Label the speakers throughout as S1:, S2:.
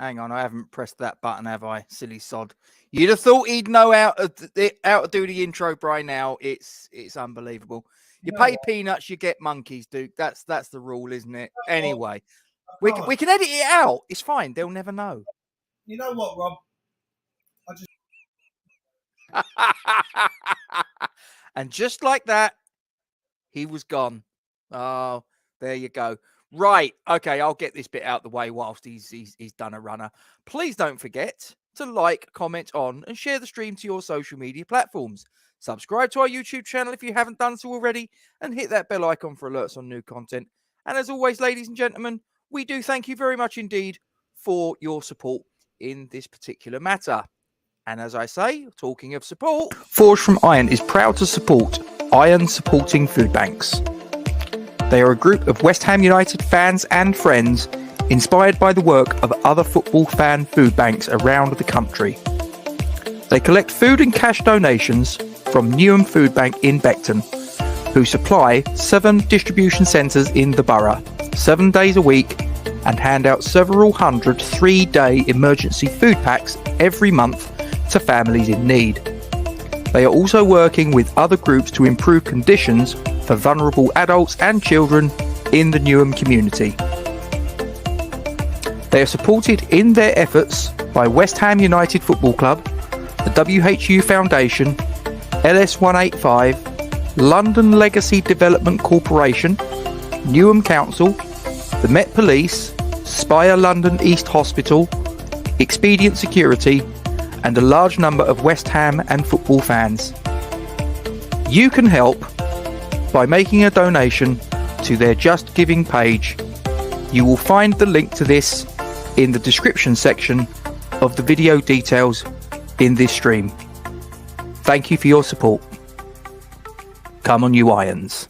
S1: Hang on, I haven't pressed that button, have I? Silly sod. You'd have thought he'd know how to do the intro by now. It's unbelievable. You pay peanuts, you get monkeys, Duke. That's the rule, isn't it? Anyway, we can edit it out. It's fine. They'll never know.
S2: You know what, Rob?
S1: And just like that, he was gone. Oh, there you go. Right. Okay, I'll get this bit out the way whilst he's done a runner. Please don't forget to like, comment on, and share the stream to your social media platforms. Subscribe to our YouTube channel if you haven't done so already, and hit that bell icon for alerts on new content. And as always, ladies and gentlemen, we do thank you very much indeed for your support in this particular matter. And as I say, talking of support, Forged from Iron is proud to support Iron Supporting Food Banks. They are a group of West Ham United fans and friends inspired by the work of other football fan food banks around the country. They collect food and cash donations from Newham Food Bank in Beckton, who supply 7 distribution centres in the borough, 7 days a week, and hand out several hundred 3-day emergency food packs every month to families in need. They are also working with other groups to improve conditions for vulnerable adults and children in the Newham community. They are supported in their efforts by West Ham United Football Club, the WHU Foundation, LS185, London Legacy Development Corporation, Newham Council, the Met Police, Spire London East Hospital, Expedient Security, and a large number of West Ham and football fans. You can help by making a donation to their Just Giving page. You will find the link to this in the description section of the video details in this stream. Thank you for your support. Come on, you Irons.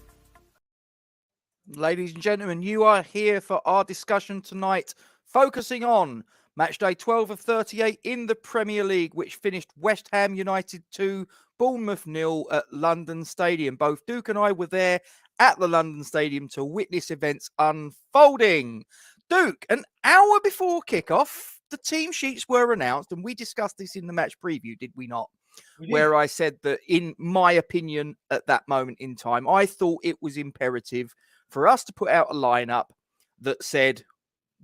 S1: Ladies and gentlemen, you are here for our discussion tonight, focusing on Matchday 12 of 38 in the Premier League, which finished West Ham United 2, Bournemouth 0 at London Stadium. Both Duke and I were there at the London Stadium to witness events unfolding. Duke, an hour before kickoff, the team sheets were announced, and we discussed this in the match preview, did we not? Where I said that, in my opinion, at that moment in time, I thought it was imperative for us to put out a lineup that said,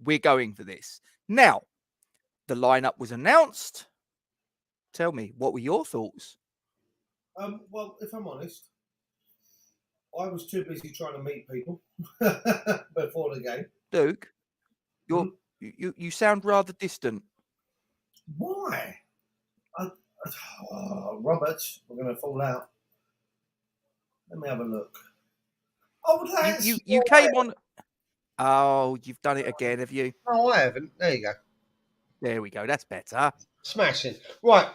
S1: we're going for this. Now, the lineup was announced. Tell me, what were your thoughts?
S2: Well, if I'm honest, I was too busy trying to meet people before the game.
S1: Duke, you sound rather distant.
S2: Why? Robert, we're going to fall out. Let me have a look. Oh, that's
S1: you came on. Oh, you've done it again, have you?
S3: Oh, I haven't. There you go.
S1: There we go. That's better.
S3: Smashing. Right.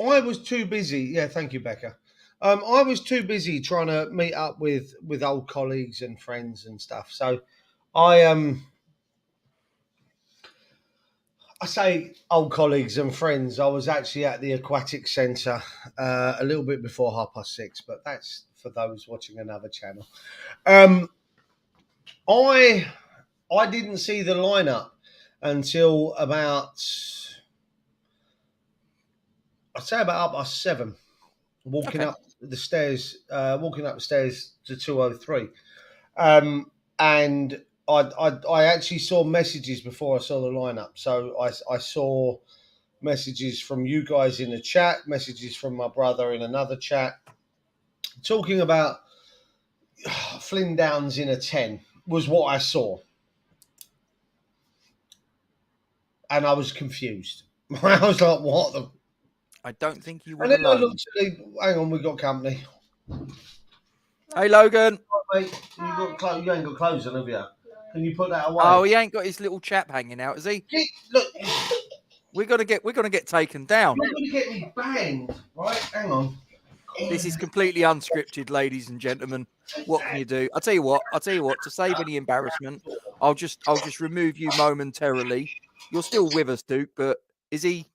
S3: I was too busy. Yeah, thank you, Becca. I was too busy trying to meet up with old colleagues and friends and stuff. So I say old colleagues and friends. I was actually at the aquatic centre a little bit before 6:30, but that's for those watching another channel. I didn't see the lineup until about, I'd say about 7:30, walking up the stairs to 203. And I actually saw messages before I saw the lineup. So I saw messages from you guys in the chat, messages from my brother in another chat, talking about Flynn Downs in a 10 was what I saw. And I was confused. I was like, what the...
S1: I don't think you were
S3: And then
S1: alone.
S3: I looked at the... Hang on, we've got company.
S1: Hey, Logan.
S3: Right, mate, you ain't got clothes on, have you? Can you put that away?
S1: Oh, he ain't got his little chap hanging out, has he?
S3: Look,
S1: We're gonna get taken down.
S3: you're going to get me banged, right? Hang on.
S1: This is completely unscripted, ladies and gentlemen. What can you do? I'll tell you what. To save any embarrassment, I'll just remove you momentarily. You're still with us, Duke, but is he?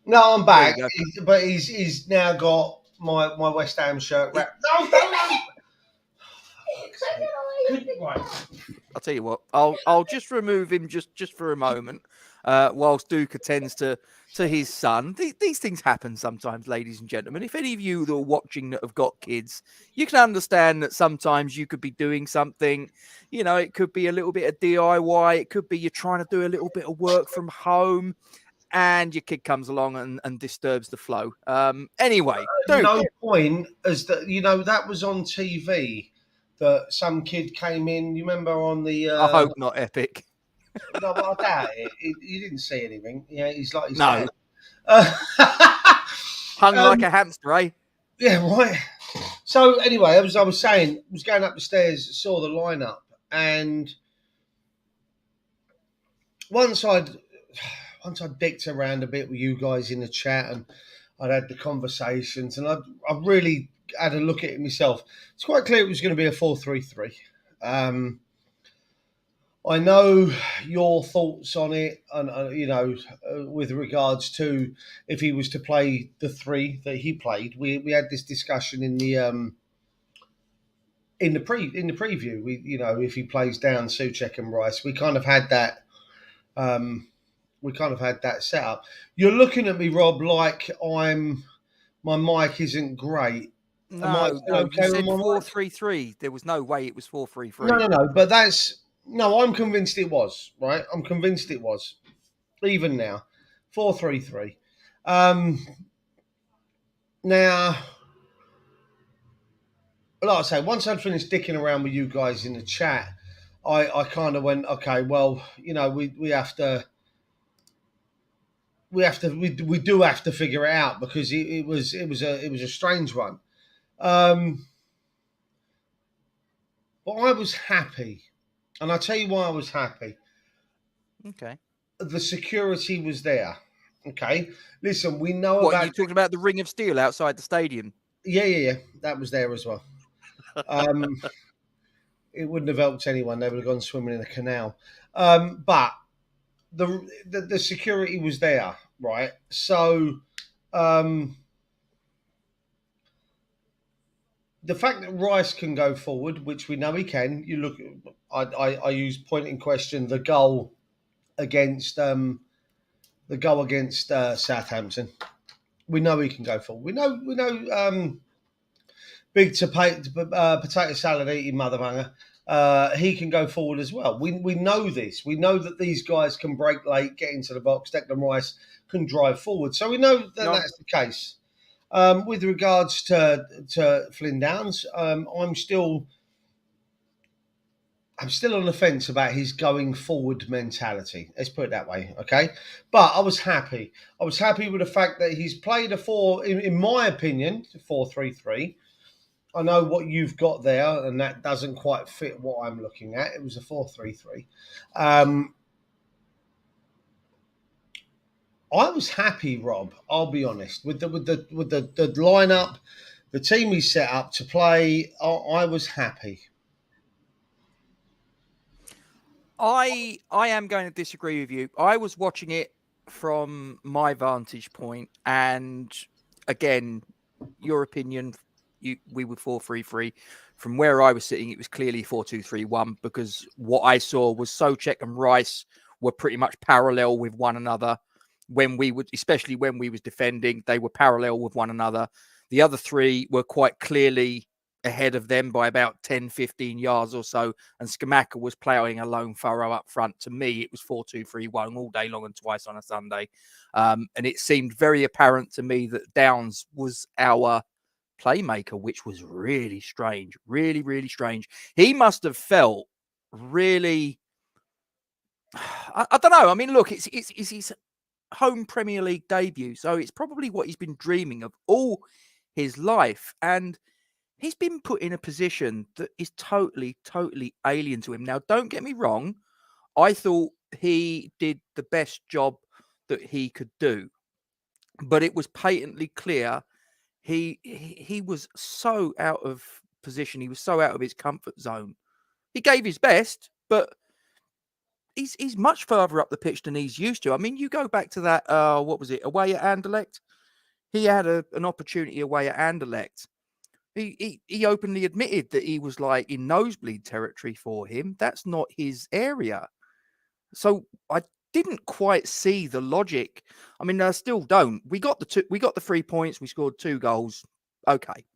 S3: No, I'm back.
S1: There you
S3: But he's now got my West Ham shirt wrapped. No. Right.
S1: I'll tell you what. I'll just remove him just for a moment, whilst Duke attends to his son. These things happen sometimes, ladies and gentlemen. If any of you that are watching that have got kids, you can understand that sometimes you could be doing something. You know, it could be a little bit of DIY. It could be you're trying to do a little bit of work from home, and your kid comes along and disturbs the flow. Anyway, Duke.
S3: No point as that, that was on TV that some kid came in. You remember on the?
S1: I hope not, Epic.
S3: No, I doubt it. You didn't see anything. Yeah, he's like his
S1: No.
S3: dad.
S1: Hung like a hamster, eh?
S3: Yeah, right. So anyway, I was saying, I was going up the stairs, saw the lineup, and once I'd dicked around a bit with you guys in the chat, and I'd had the conversations, and I really had a look at it myself. It's quite clear it was going to be a 4-3-3. I know your thoughts on it, and with regards to if he was to play the three that he played. We had this discussion in the preview. If he plays down Souček and Rice, we kind of had that. We kind of had that set up. You're looking at me, Rob, like my mic isn't great.
S1: No, you said 4-3-3. There was no way it was 4-3-3.
S3: No. But I'm convinced it was, right? I'm convinced it was. Even now. 4-3-3. Now, like I say, once I'd finished dicking around with you guys in the chat, I kind of went, okay, well, we do have to figure it out, because it was a strange one. But I was happy, and I'll tell you why I was happy.
S1: Okay.
S3: The security was there. Okay. Listen, we know
S1: what
S3: about.
S1: You talking about the ring of steel outside the stadium?
S3: Yeah. That was there as well. It wouldn't have helped anyone. They would have gone swimming in a canal. But the security was there, right? So the fact that Rice can go forward, which we know he can. You look. I use point in question the goal against Southampton. We know he can go forward. We know. Big potato salad eating motherfucker. He can go forward as well. We know this. We know that these guys can break late, get into the box. Declan Rice can drive forward. So we know that that's the case. With regards to Flynn Downs, I'm still on the fence about his going forward mentality. Let's put it that way, okay? But I was happy. I was happy with the fact that he's played in my opinion, 4-3-3. I know what you've got there, and that doesn't quite fit what I'm looking at. It was a 4-3-3. I was happy, Rob. I'll be honest with the lineup, the team he set up to play. I was happy.
S1: I am going to disagree with you. I was watching it from my vantage point, and again, your opinion. We were 4-3-3. From where I was sitting, it was clearly 4-2-3-1, because what I saw was Souček and Rice were pretty much parallel with one another. Especially when we was defending, they were parallel with one another. The other three were quite clearly ahead of them by about 10, 15 yards or so. And Skamaka was ploughing a lone furrow up front. To me, it was 4-2-3-1 all day long and twice on a Sunday. And it seemed very apparent to me that Downs was our playmaker, which was really strange. Really, really strange. He must have felt really... I don't know. I mean, look, it's his home Premier League debut, so it's probably what he's been dreaming of all his life, and he's been put in a position that is totally alien to him. Now, don't get me wrong, I thought he did the best job that he could do, but it was patently clear he was so out of position. He was so out of his comfort zone. He gave his best, but he's much further up the pitch than he's used to. I mean, you go back to that, what was it, away at Anderlecht? He had an opportunity away at Anderlecht. He openly admitted that he was like in nosebleed territory for him. That's not his area. So I didn't quite see the logic. I mean, I still don't. We got the 3 points. We scored 2 goals. Okay,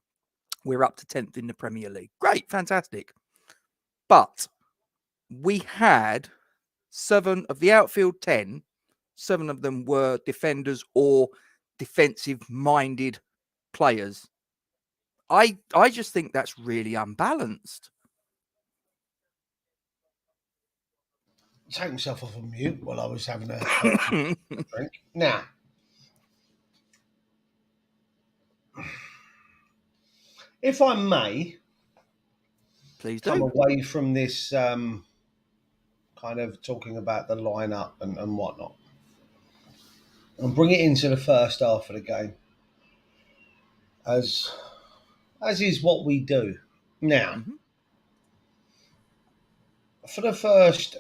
S1: we're up to 10th in the Premier League. Great, fantastic. But we had 7 of the outfield 10. 7 of them were defenders or defensive-minded players. I just think that's really unbalanced.
S3: Take myself off of mute while I was having a drink. Now, if I may,
S1: Please
S3: come
S1: do.
S3: away from this kind of talking about the lineup and whatnot, and bring it into the first half of the game, as is what we do now.
S1: Mhm.
S3: For the first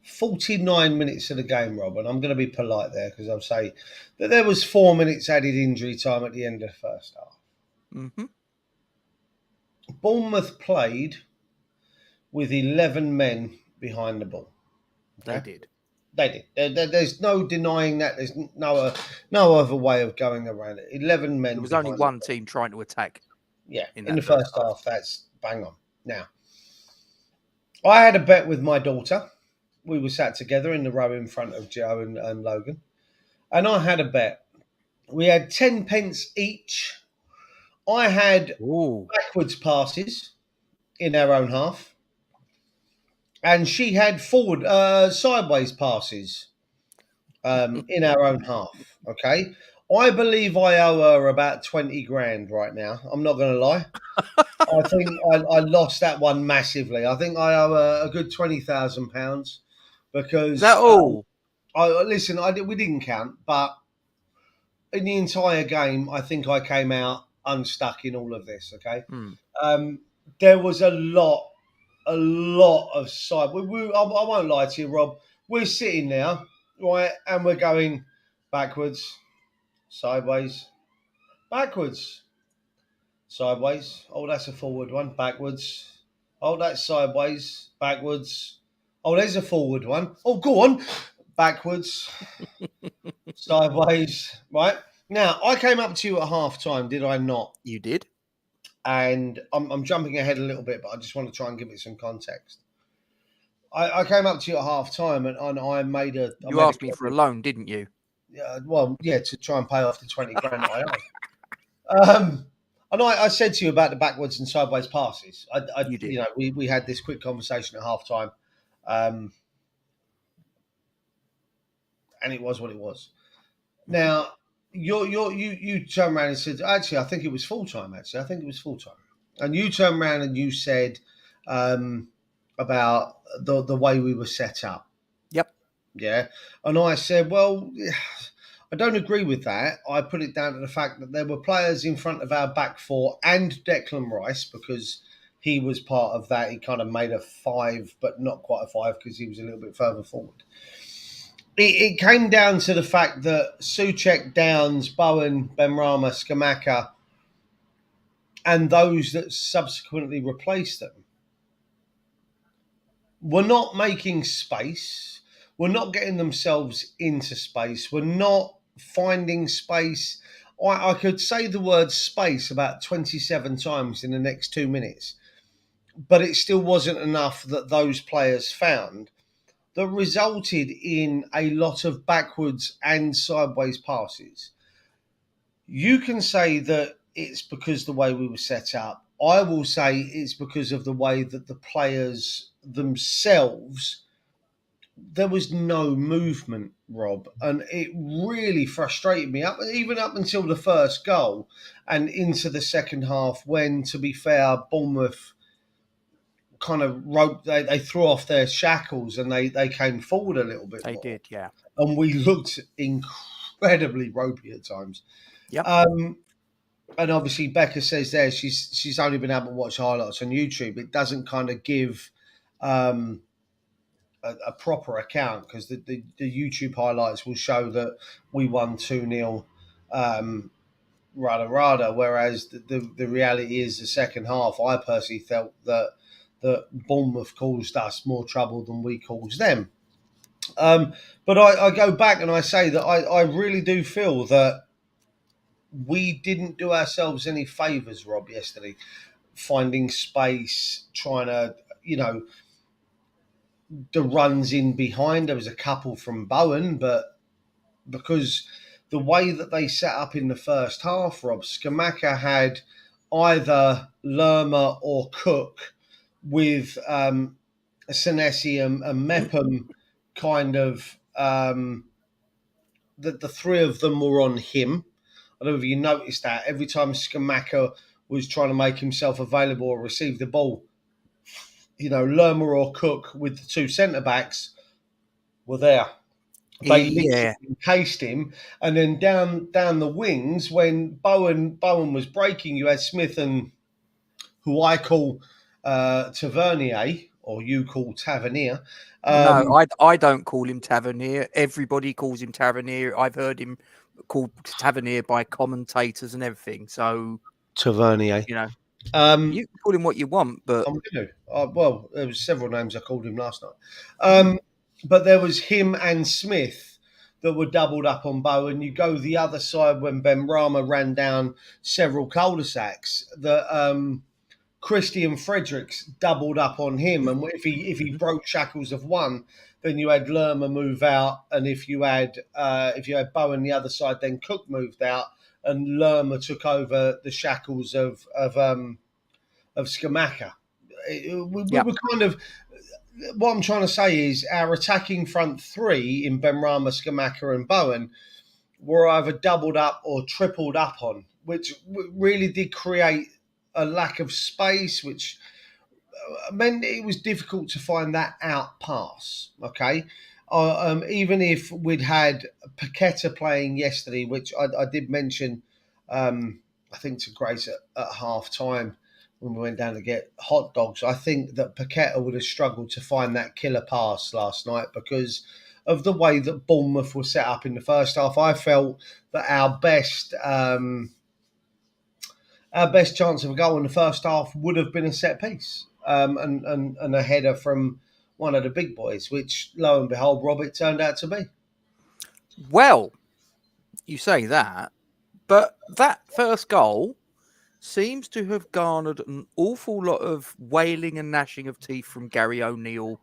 S3: 49 minutes of the game, Rob, and I'm going to be polite there because I'll say that there was 4 minutes added injury time at the end of the first half.
S1: Mhm.
S3: Bournemouth played with 11 men behind the ball.
S1: They did.
S3: They did. There's no denying that. There's no other way of going around it. 11 men.
S1: There was only
S3: behind
S1: one team trying to attack.
S3: Yeah,
S1: in
S3: in
S1: that
S3: the first
S1: first
S3: half, that's bang on. Now, I had a bet with my daughter. We were sat together in the row in front of Joe and Logan. And I had a bet. We had 10 pence each. I had
S1: Ooh.
S3: backwards passes in our own half. And she had sideways passes in our own half. Okay. I believe I owe her about 20 grand right now. I'm not going to lie. I think I lost that one massively. I think I owe her a good £20,000 because
S1: Is that all?
S3: we didn't count, but in the entire game, I think I came out unstuck in all of this. Okay, there was a lot of side. I won't lie to you, Rob. We're sitting now, right, and we're going backwards, sideways, backwards, sideways. Oh, that's a forward one. Backwards. Oh, that's sideways. Backwards. Oh, there's a forward one. Oh, go on. Backwards. Sideways. Right. Now, I came up to you at half time, did I not?
S1: You did.
S3: And I'm jumping ahead a little bit, but I just want to try and give it some context. I came up to you at half time and I made a.
S1: You asked me for a loan, didn't you?
S3: Yeah, well, yeah, to try and pay off the 20 grand that I owe. And I said to you about the backwards and sideways passes.
S1: You did.
S3: You know, we had this quick conversation at half time, and it was what it was. Now, you turned around and said, actually, I think it was full time. Actually, I think it was full time. And you turned around and you said about the way we were set up.
S1: Yep.
S3: Yeah, and I said, well. I don't agree with that. I put it down to the fact that there were players in front of our back four and Declan Rice, because he was part of that. He kind of made a 5, but not quite a 5 because he was a little bit further forward. It came down to the fact that Souček, Downs, Bowen, Benrahma, Skamaka, and those that subsequently replaced them were not making space, were not getting themselves into space, were not finding space. I could say the word space about 27 times in the next 2 minutes, but it still wasn't enough that those players found that resulted in a lot of backwards and sideways passes. You can say that it's because the way we were set up. I will say it's because of the way that the players themselves, there was no movement, Rob, and it really frustrated me even up until the first goal and into the second half when, to be fair, Bournemouth kind of they threw off their shackles and they came forward a little bit more.
S1: They did, yeah.
S3: And we looked incredibly ropey at times.
S1: Yep.
S3: And obviously Becca says there she's only been able to watch highlights on YouTube. It doesn't kind of give a proper account, because the YouTube highlights will show that we won 2-0 rada. Whereas the reality is, the second half, I personally felt that Bournemouth caused us more trouble than we caused them. But I go back and I say that I really do feel that we didn't do ourselves any favours, Rob, yesterday, finding space, trying to, the runs in behind. There was a couple from Bowen, but because the way that they set up in the first half, Rob, Skamaka had either Lerma or Cook with Senesi and Mepham kind of, the three of them were on him. I don't know if you noticed that. Every time Skamaka was trying to make himself available or receive the ball, Lerma or Cook with the two centre-backs were there. They literally encased him. And then down the wings, when Bowen was breaking, you had Smith and who I call Tavernier, or you call Tavernier.
S1: No, I don't call him Tavernier. Everybody calls him Tavernier. I've heard him called Tavernier by commentators and everything. So
S3: Tavernier.
S1: You can call him what you want, but
S3: I'm going to. Well, there was several names I called him last night. But there was him and Smith that were doubled up on Bowen. You go the other side when Benrahma ran down several cul-de-sacs. That Christian Fredericks doubled up on him, and if he broke shackles of one, then you had Lerma move out, and if you had Bowen the other side, then Cook moved out, and Lerma took over the shackles of Skamaka. We were kind of. What I'm trying to say is our attacking front three in Benrahma, Skamaka, and Bowen were either doubled up or tripled up on, which really did create a lack of space, which meant it was difficult to find that out pass. Okay, even if we'd had Paqueta playing yesterday, which I did mention, I think to Grace at half time when we went down to get hot dogs, I think that Paqueta would have struggled to find that killer pass last night because of the way that Bournemouth was set up in the first half. I felt that our best chance of a goal in the first half would have been a set piece and a header from one of the big boys, which, lo and behold, Robert turned out to be.
S1: Well, you say that, but that first goal seems to have garnered an awful lot of wailing and gnashing of teeth from Gary O'Neill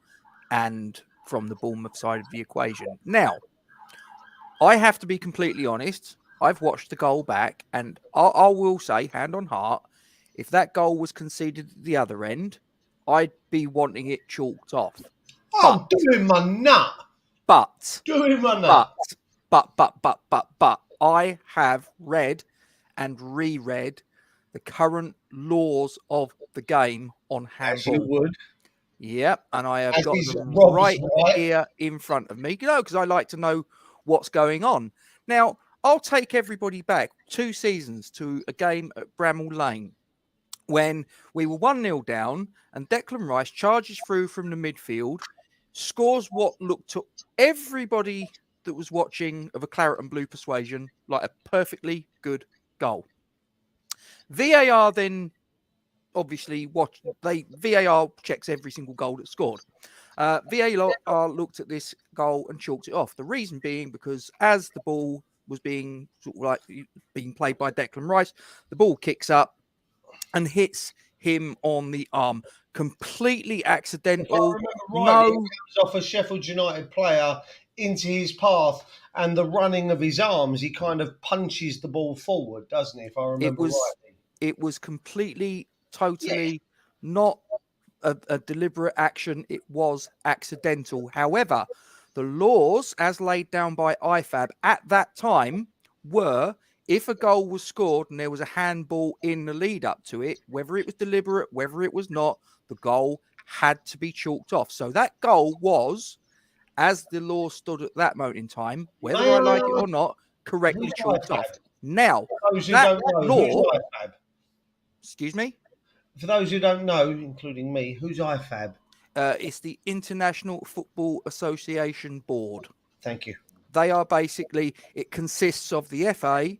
S1: and from the Bournemouth side of the equation. Now, I have to be completely honest. I've watched the goal back, and I will say, hand on heart, if that goal was conceded at the other end, I'd be wanting it chalked off.
S3: Oh, doing my nut.
S1: But I have read and reread the current laws of the game on handball.
S3: As you would.
S1: Yep, and I have got them right here in front of me. Because I like to know what's going on. Now, I'll take everybody back 2 seasons to a game at Bramall Lane when we were 1-0 down and Declan Rice charges through from the midfield, scores what looked to everybody that was watching of a claret and blue persuasion like a perfectly good goal. VAR then obviously VAR checks every single goal that's scored. VAR looked at this goal and chalked it off. The reason being because as the ball was being being played by Declan Rice, the ball kicks up and hits him on the arm. Completely accidental.
S3: If I remember right, it comes off a Sheffield United player into his path, and the running of his arms, he kind of punches the ball forward, doesn't he? If I remember rightly.
S1: It was completely, totally not a deliberate action. It was accidental. However, the laws as laid down by IFAB at that time were if a goal was scored and there was a handball in the lead up to it, whether it was deliberate, whether it was not, the goal had to be chalked off. So that goal was, as the law stood at that moment in time, whether I like it or not, correctly chalked off. Now, that law... Excuse me?
S3: For those who don't know, including me, who's IFAB?
S1: It's the International Football Association Board.
S3: Thank you.
S1: They are basically, it consists of the FA,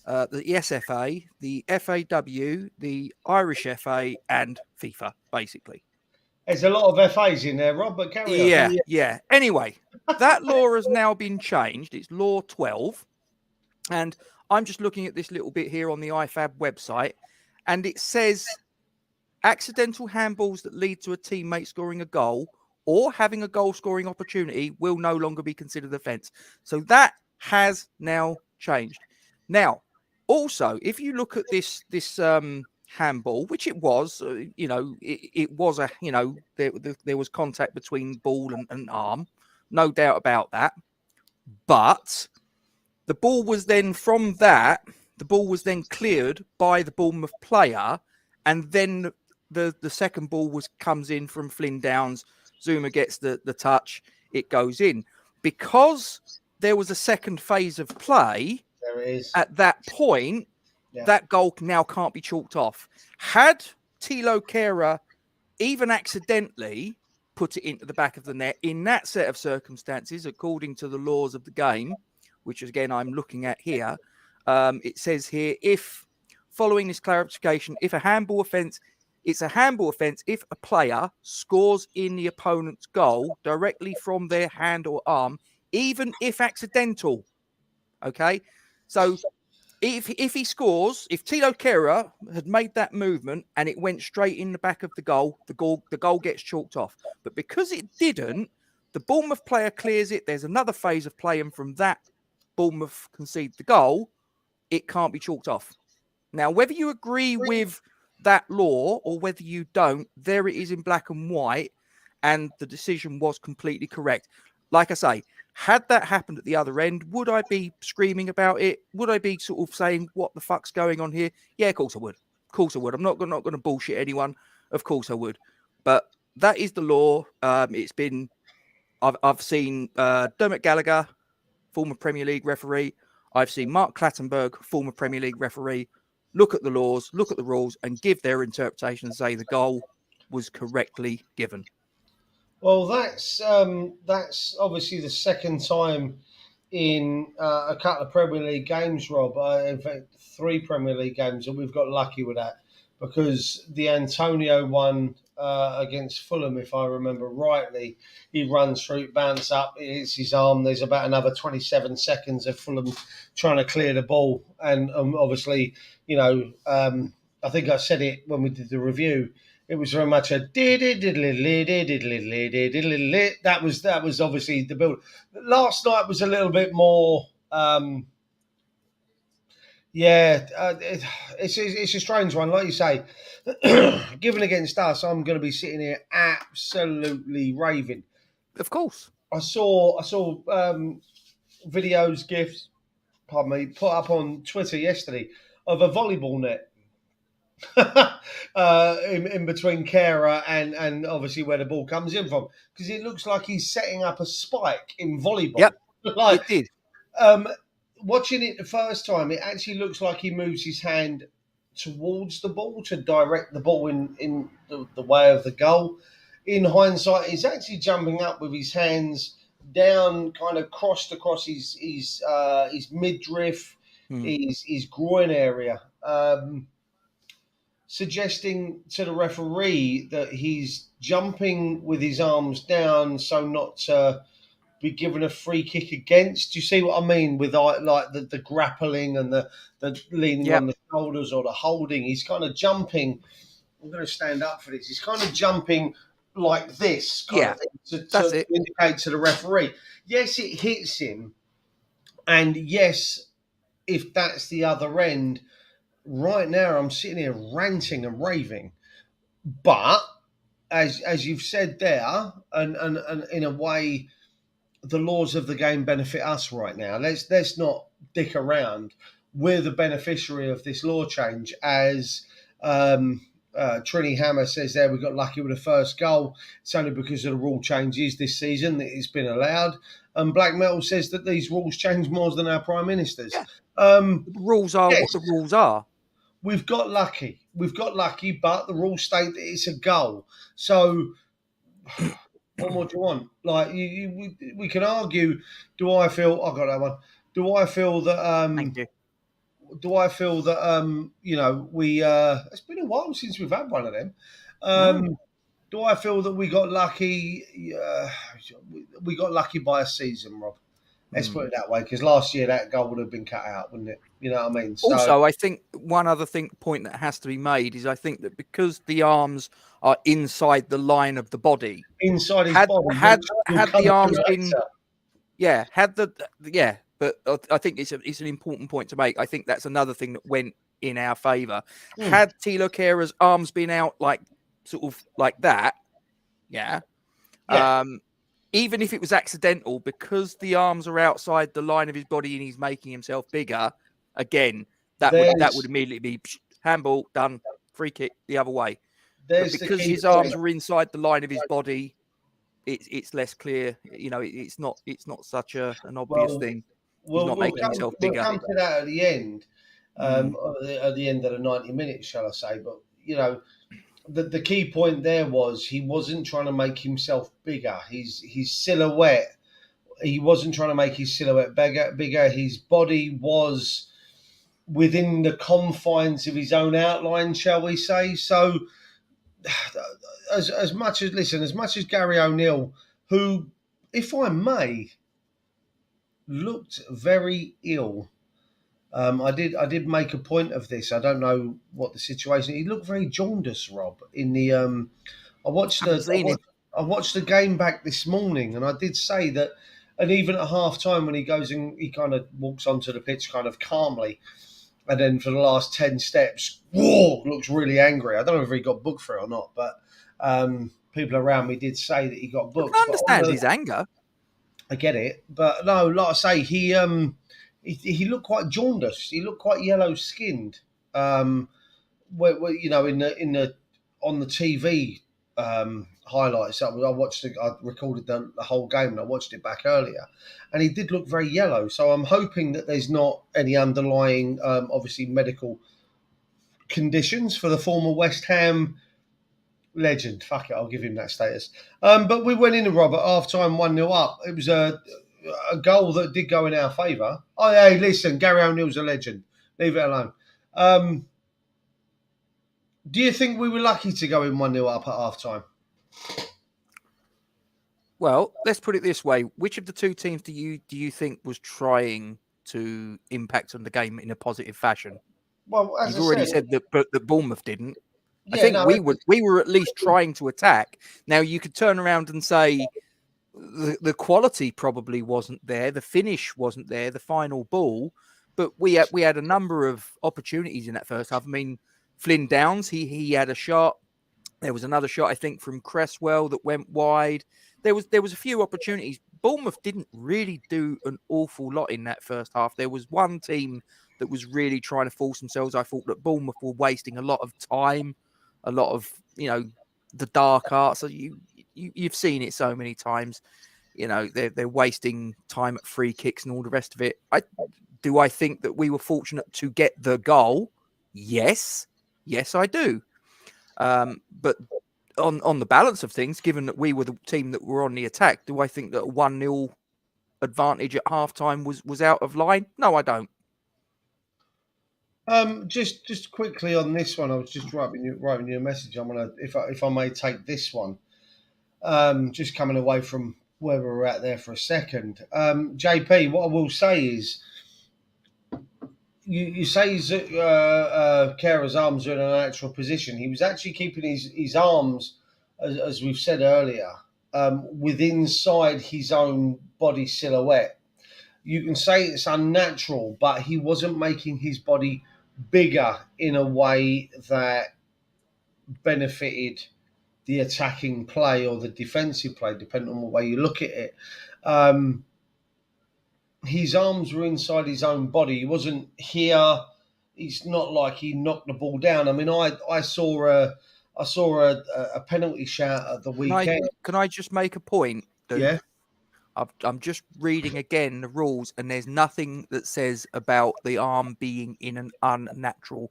S1: the SFA, the FAW, the Irish FA, and FIFA, basically.
S3: There's a lot of FAs in there, Rob, but carry on.
S1: Yeah. Anyway, that law has now been changed. It's Law 12. And I'm just looking at this little bit here on the IFAB website, and it says accidental handballs that lead to a teammate scoring a goal or having a goal scoring opportunity will no longer be considered offence. So that has now changed. Now, also, if you look at this handball, which it was, it was a, there was contact between ball and arm, no doubt about that. But the ball was then cleared by the Bournemouth player, and then the second ball comes in from Flynn Downs. Zuma gets the touch, it goes in. Because there was a second phase of play,
S3: There it is.
S1: at that point, that goal now can't be chalked off. Had Tilo Kehrer even accidentally put it into the back of the net in that set of circumstances, according to the laws of the game, which again I'm looking at here, it says here, if following this clarification, if a handball offence, it's a handball offence if a player scores in the opponent's goal directly from their hand or arm, even if accidental. Okay, so if he scores, if Tilo Kehrer had made that movement and it went straight in the back of the goal gets chalked off. But because it didn't, the Bournemouth player clears it. There's another phase of play, and from that, Bournemouth concede the goal. It can't be chalked off. Now, whether you agree with that law or whether you don't, there it is in black and white, and the decision was completely correct. Like I say, had that happened at the other end, would I be screaming about it? Would I be sort of saying, what the fuck's going on here? Yeah, of course I would. Of course I would. I'm not going to bullshit anyone. Of course I would. But that is the law. It's been, I've seen Dermot Gallagher, former Premier League referee. I've seen Mark Clattenburg, former Premier League referee, look at the laws, look at the rules, and give their interpretation and say the goal was correctly given.
S3: Well, that's obviously the second time in a couple of Premier League games, Rob. In fact, 3 Premier League games, and we've got lucky with that, because the Antonio one against Fulham, if I remember rightly, he runs through, bounce up, it hits his arm. There's about another 27 seconds of Fulham trying to clear the ball, and obviously, I think I said it when we did the review. It was very much a that was obviously the build. Last night was a little bit more. It's a strange one, like you say. Given against us, I'm going to be sitting here absolutely raving.
S1: Of course,
S3: I saw videos, gifs, put up on Twitter yesterday of a volleyball net. In between Kehrer and obviously where the ball comes in from, because it looks like he's setting up a spike in volleyball.
S1: Yep,
S3: like,
S1: it did.
S3: Watching it the first time, it actually looks like he moves his hand towards the ball to direct the ball in the way of the goal. In hindsight, he's actually jumping up with his hands down, kind of crossed across his midriff, his groin area. Suggesting to the referee that he's jumping with his arms down so not to be given a free kick against. Do you see what I mean with like the grappling and the leaning on the shoulders or the holding? He's kind of jumping. I'm going to stand up for this. He's kind of jumping like this kind of thing to indicate to the referee. Yes, it hits him. And yes, if that's the other end, right now I'm sitting here ranting and raving. But as you've said there, and in a way, the laws of the game benefit us right now. Let's not dick around. We're the beneficiary of this law change. As Trini Hammer says there, we got lucky with the first goal. It's only because of the rule changes this season that it's been allowed. And Black Metal says that these rules change more than our prime ministers.
S1: Yeah. The rules are what the rules are.
S3: We've got lucky, but the rules state that it's a goal. So what more do you want? Like we can argue. Do I feel? I got that one. Do I feel that?
S1: Thank you.
S3: do I feel that we it's been a while since we've had one of them. Do I feel that we got lucky? We got lucky by a season, Rob. Let's put it that way, because last year that goal would have been cut out, wouldn't it? You know what I mean? So,
S1: Also, I think one other point that has to be made is I think that because the arms are inside the line of the body,
S3: inside his body,
S1: had
S3: will
S1: the arms
S3: later.
S1: been, but I think it's an important point to make. I think that's another thing that went in our favour. Had Tilo Kehra's arms been out sort of like that, even if it was accidental, because the arms are outside the line of his body and he's making himself bigger, again, that would immediately be handball, done, free kick the other way. But because his arms were inside the line of his body, it's less clear. You know, it's not such an obvious thing. He's not making himself bigger.
S3: We'll come to that at the end, at the end of the 90 minutes, shall I say? But you know, the key point there was he wasn't trying to make himself bigger. His silhouette. He wasn't trying to make his silhouette bigger. His body was within the confines of his own outline, shall we say? So, as much as Gary O'Neill, who, if I may, looked very ill. I did make a point of this. I don't know what the situation. He looked very jaundiced, Rob. In the I watched the game back this morning, and I did say that. And even at half time, when he goes and he kind of walks onto the pitch, kind of calmly, and then for the last 10 steps, looks really angry. I don't know if he got booked for it or not, but people around me did say that he got booked.
S1: I understand his anger.
S3: I get it, but no, like I say, he looked quite jaundiced. He looked quite yellow skinned. Where you know, in the on the TV highlights, I recorded the whole game and I watched it back earlier, and he did look very yellow. So I'm hoping that there's not any underlying, obviously, medical conditions for the former West Ham legend. Fuck it, I'll give him that status. But we went in, Rob, at half-time 1-0 up. It was a goal that did go in our favour. Oh, hey, listen, Gary O'Neill's a legend. Leave it alone. Do you think we were lucky to go in 1-0 up at half-time?
S1: Well, let's put it this way. Which of the two teams do you think was trying to impact on the game in a positive fashion?
S3: Well, as
S1: you've already said that Bournemouth didn't.
S3: Yeah,
S1: I think we were at least trying to attack. Now, you could turn around and say the quality probably wasn't there, the finish wasn't there, the final ball, but we had a number of opportunities in that first half. I mean, Flynn Downs, he had a shot. There was another shot, I think, from Cresswell that went wide. There was a few opportunities. Bournemouth didn't really do an awful lot in that first half. There was one team that was really trying to force themselves. I thought that Bournemouth were wasting a lot of time, a lot of, the dark arts. So you've seen it so many times. They're wasting time at free kicks and all the rest of it. I think that we were fortunate to get the goal? Yes, I do. But on the balance of things, given that we were the team that were on the attack, do I think that a 1-0 advantage at halftime was out of line? No, I don't.
S3: Just quickly on this one, I was just writing you a message. I'm gonna, if I may take this one, just coming away from where we were at there for a second. JP, what I will say is, you say Kehra's arms are in a natural position. He was actually keeping his arms, as we've said earlier, within inside his own body silhouette. You can say it's unnatural, but he wasn't making his body bigger in a way that benefited the attacking play or the defensive play, depending on the way you look at it. His arms were inside his own body. He wasn't here. It's not like he knocked the ball down. I mean, I saw a penalty shout at the weekend.
S1: Can I just make a point, Duke?
S3: Yeah.
S1: I'm just reading again the rules, and there's nothing that says about the arm being in an unnatural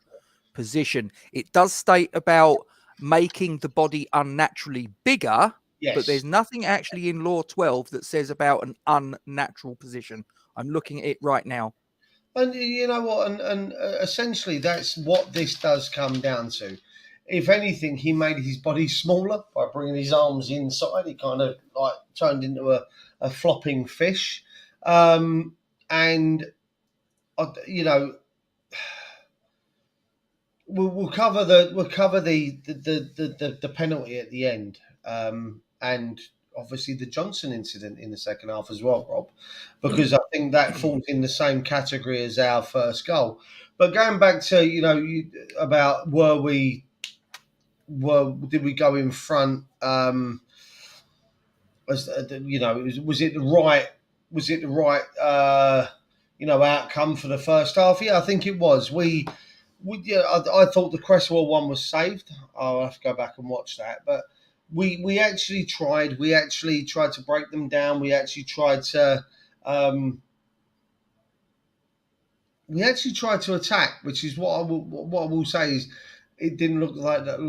S1: position. It does state about making the body unnaturally bigger,
S3: yes,
S1: but there's nothing actually in Law 12 that says about an unnatural position. I'm looking at it right now.
S3: And you know what? And essentially, that's what this does come down to. If anything, he made his body smaller by bringing his arms inside. He kind of like turned into a flopping fish. And, you know, we'll cover the penalty at the end, and obviously the Johnson incident in the second half as well, Rob, because I think that falls in the same category as our first goal. But going back to about did we go in front? Was it the right outcome for the first half? Yeah, I think it was. I thought the Cresswell one was saved. I'll have to go back and watch that. But we actually tried. We actually tried to break them down. We actually tried to attack, which is what I will say is it didn't look like that.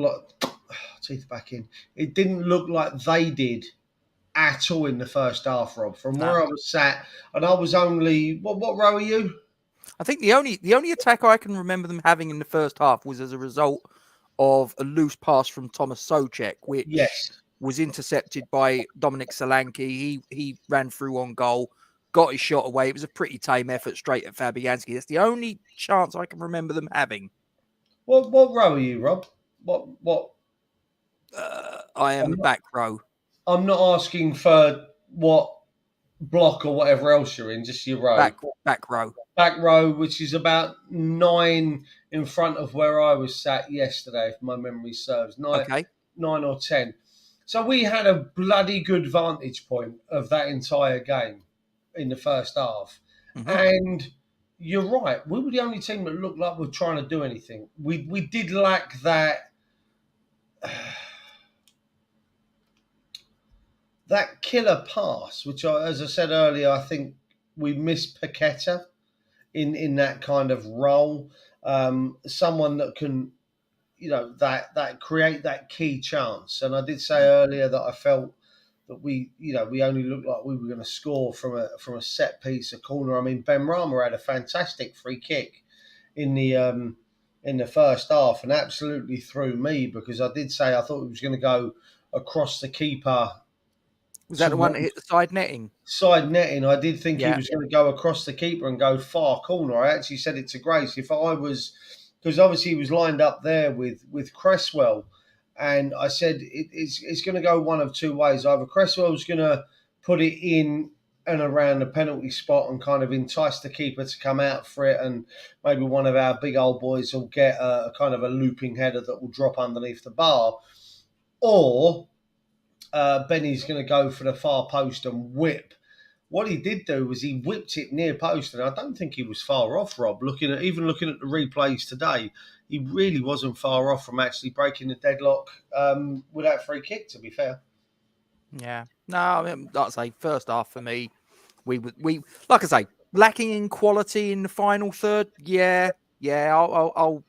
S3: Teeth back in. It didn't look like they did at all in the first half, Rob. From where I was sat, and I was only what row are you?
S1: I think the only attack I can remember them having in the first half was as a result of a loose pass from Thomas Soucek, which was intercepted by Dominic Solanke. He ran through on goal, got his shot away. It was a pretty tame effort straight at Fabianski. That's the only chance I can remember them having.
S3: What row are you, Rob? What?
S1: I am back row.
S3: I'm not asking for what block or whatever else you're in, just your row.
S1: Back row.
S3: Back row, which is about 9 in front of where I was sat yesterday, if my memory serves. 9 or 10. So we had a bloody good vantage point of that entire game in the first half. Mm-hmm. And you're right. We were the only team that looked like we were trying to do anything. We did lack that... that killer pass, which, as I said earlier, I think we missed Paqueta in that kind of role. Someone that can, that create that key chance. And I did say earlier that I felt that we only looked like we were going to score from a set piece, a corner. I mean, Benrahma had a fantastic free kick in the first half and absolutely threw me, because I did say I thought it was going to go across the keeper.
S1: Was that the one that hit the side netting?
S3: Side netting. I did think he was going to go across the keeper and go far corner. I actually said it to Grace. If I was, because obviously he was lined up there with Cresswell, and I said it's going to go one of two ways. Either Cresswell's going to put it in and around the penalty spot and kind of entice the keeper to come out for it, and maybe one of our big old boys will get a kind of a looping header that will drop underneath the bar, or Benny's going to go for the far post and whip. What he did do was he whipped it near post, and I don't think he was far off, Rob. Looking at the replays today, he really wasn't far off from actually breaking the deadlock with that free kick, to be fair.
S1: Yeah. No, I mean, like I say, first half for me, we like I say, lacking in quality in the final third. Yeah. I'll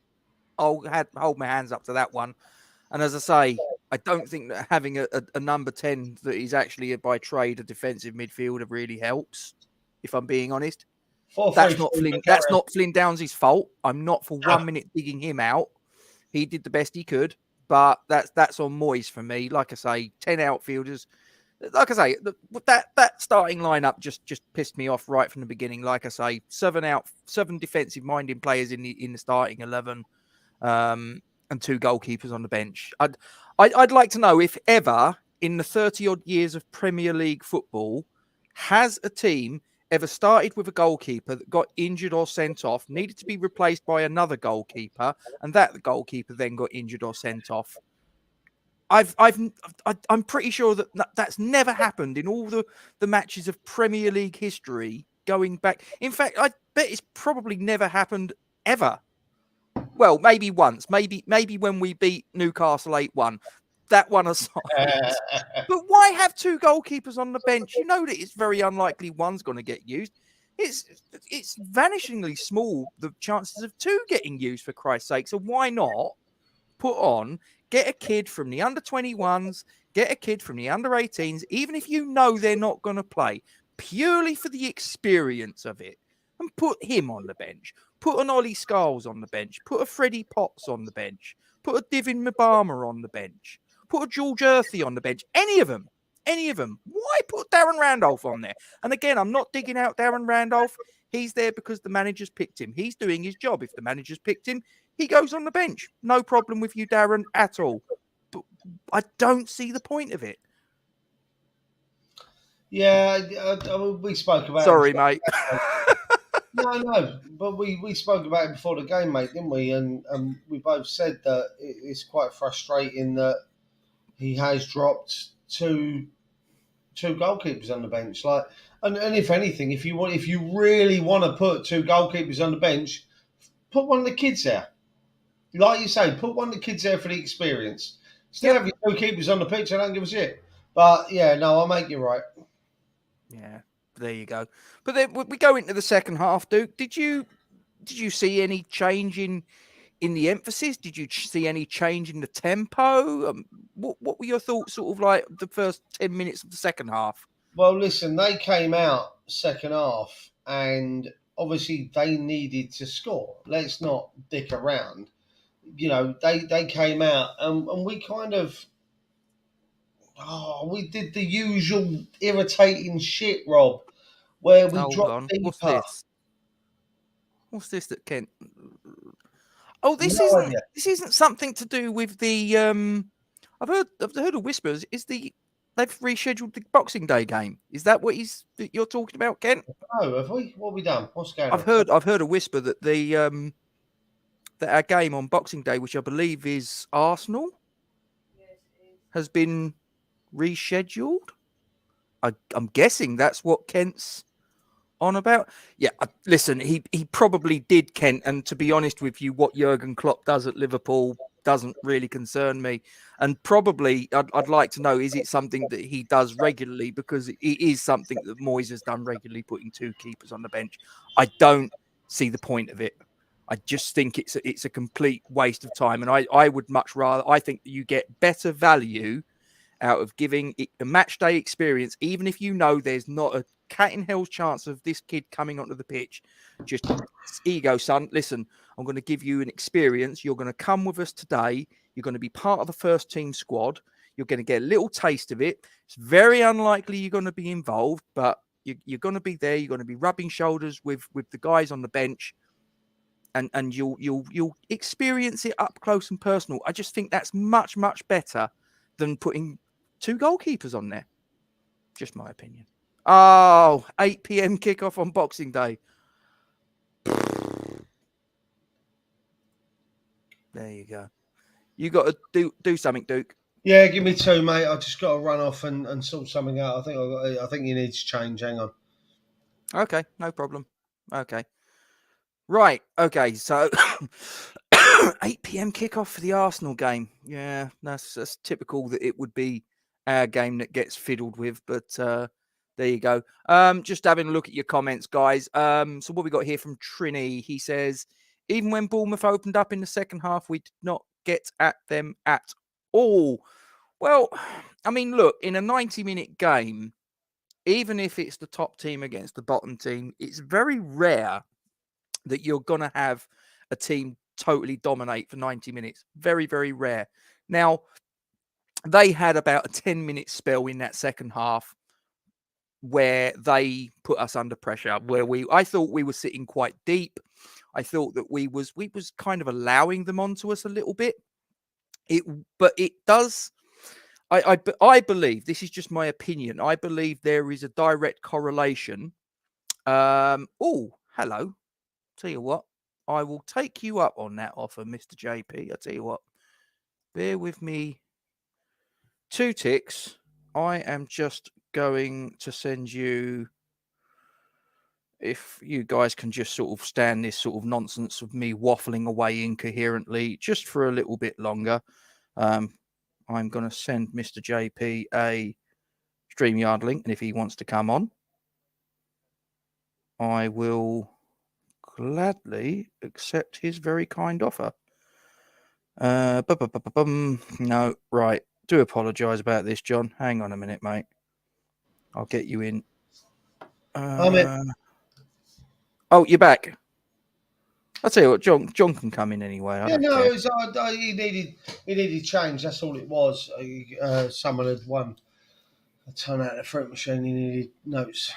S1: hold my hands up to that one. And as I say, I don't think that having a number 10 that is actually by trade a defensive midfielder really helps, if I'm being honest. That's not Flynn Downs' fault. I'm not for 1 minute digging him out. He did the best he could, but that's on Moyes for me. Like I say, 10 outfielders. Like I say, that starting lineup just pissed me off right from the beginning. Like I say, 7 defensive minded players in the starting 11. And 2 goalkeepers on the bench. I'd like to know if ever in the 30-odd years of Premier League football, has a team ever started with a goalkeeper that got injured or sent off, needed to be replaced by another goalkeeper, and that goalkeeper then got injured or sent off? I'm pretty sure that's never happened in all the matches of Premier League history going back. In fact, I bet it's probably never happened ever. Well, maybe once, maybe when we beat Newcastle 8-1, that one aside. But why have 2 goalkeepers on the bench? You know that it's very unlikely one's going to get used. It's vanishingly small, the chances of 2 getting used, for Christ's sake. So why not get a kid from the under-21s, get a kid from the under-18s, even if you know they're not going to play, purely for the experience of it. and put him on the bench. Put an Ollie Scarles on the bench. Put a Freddie Potts on the bench. Put a Divin Mbama on the bench. Put a George Earthy on the bench. Any of them. Why put Darren Randolph on there? And again, I'm not digging out Darren Randolph. He's there because the manager's picked him. He's doing his job. If the manager's picked him, he goes on the bench. No problem with you, Darren, at all. But I don't see the point of it.
S3: Yeah, we spoke about
S1: Sorry,
S3: it.
S1: mate.
S3: No, but we spoke about it before the game, mate, didn't we? And we both said that it's quite frustrating that he has dropped two goalkeepers on the bench. Like, and if anything, if you really want to put two goalkeepers on the bench, put one of the kids there. Like you say, put one of the kids there for the experience. Still have your two keepers on the pitch. I don't give a shit. But yeah, no, I'll make you right.
S1: Yeah, there you go. But then we go into the second half, Duke. Did you see any change in the emphasis? Did you see any change in the tempo? What were your thoughts, sort of like the first 10 minutes of the second half?
S3: Well, listen, they came out second half, and obviously they needed to score. Let's not dick around. You know, they came out, and we kind of. Oh, we did the usual irritating shit, Rob, where we dropped deeper.
S1: What's this that Kent? Oh, this
S3: No idea.
S1: isn't something to do with the. I've heard a whisper. They've rescheduled the Boxing Day game? Is that what you're talking about, Kent?
S3: No, have we? What have we done? What's going on?
S1: I've heard a whisper that that our game on Boxing Day, which I believe is Arsenal, has been rescheduled. I'm guessing that's what Kent's on about. Yeah, listen, he probably did, Kent. And to be honest with you, what Jurgen Klopp does at Liverpool doesn't really concern me. And probably I'd like to know, is it something that he does regularly? Because it is something that Moyes has done regularly, putting two keepers on the bench. I don't see the point of it. I just think it's a complete waste of time. And I would much rather, I think you get better value out of giving it a match day experience, even if you know there's not a cat in hell's chance of this kid coming onto the pitch. Just here you go, son. Listen, I'm going to give you an experience. You're going to come with us today. You're going to be part of the first team squad. You're going to get a little taste of it. It's very unlikely you're going to be involved, but you're going to be there. You're going to be rubbing shoulders with the guys on the bench, and you'll experience it up close and personal. I just think that's much, much better than putting two goalkeepers on there. Just my opinion. Oh, 8 p.m. kickoff on Boxing Day. There you go. You got to do something, Duke.
S3: Yeah, give me two, mate. I just got to run off and sort something out. I think you need to change. Hang on.
S1: Okay, no problem. Okay. Right. Okay. So 8 p.m. kickoff for the Arsenal game. Yeah, that's typical that it would be our game that gets fiddled with. But there you go. Just having a look at your comments, guys. So what we got here from Trini? He says, even when Bournemouth opened up in the second half, we did not get at them at all. Well, I mean, look, in a 90-minute game, even if it's the top team against the bottom team, it's very rare that you're going to have a team totally dominate for 90 minutes. Very, very rare. Now, they had about a 10-minute spell in that second half where they put us under pressure, where I thought we were sitting quite deep. I thought that we was kind of allowing them onto us a little bit. But it does. I believe, this is just my opinion, I believe there is a direct correlation. Oh, hello. Tell you what, I will take you up on that offer, Mr. JP. I tell you what, bear with me 2 ticks. I am just going to send you, if you guys can just sort of stand this sort of nonsense of me waffling away incoherently just for a little bit longer. I'm going to send Mr. JP a StreamYard link, and if he wants to come on, I will gladly accept his very kind offer. No, right. Do apologise about this, John. Hang on a minute, mate. I'll get you in.
S3: I'm in.
S1: Oh, you're back. I'll tell you what, John can come in anyway. I don't care.
S3: It was, he needed change. That's all it was. Someone had won a ton out of the fruit machine. He needed notes.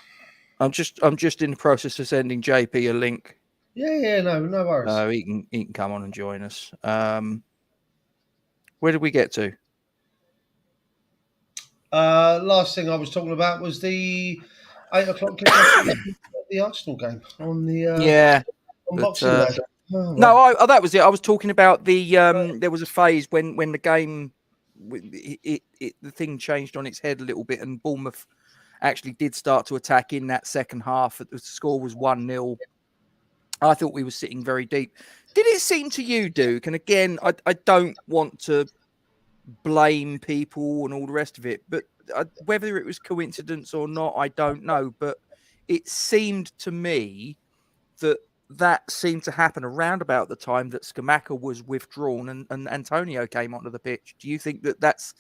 S1: I'm just in the process of sending JP a link.
S3: Yeah, no worries.
S1: He can come on and join us. Where did we get to?
S3: Last thing I was talking about was the 8 o'clock kickoff at the Arsenal game on the on Boxing Day. Oh,
S1: well. No, that was it. I was talking about the there was a phase when the game the thing changed on its head a little bit, and Bournemouth actually did start to attack in that second half. The score was 1-0. I thought we were sitting very deep. Did it seem to you, Duke? And again, I don't want to blame people and all the rest of it, but whether it was coincidence or not, I don't know. But it seemed to me that seemed to happen around about the time that Scamacca was withdrawn and Antonio came onto the pitch. Do you think that's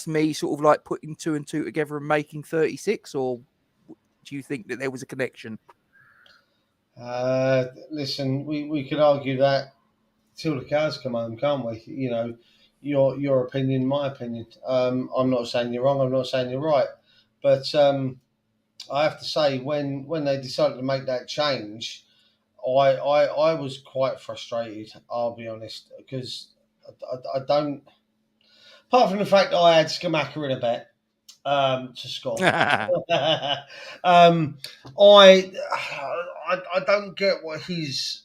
S1: me sort of like putting 2 and 2 together and making 36, or do you think that there was a connection?
S3: Listen, we could argue that till the cows come home, can't we? You know, your opinion, my opinion. I'm not saying you're wrong. I'm not saying you're right, but I have to say when they decided to make that change, I was quite frustrated. I'll be honest, because I don't. Apart from the fact that I had Scamacca in a bet to score, I don't get what his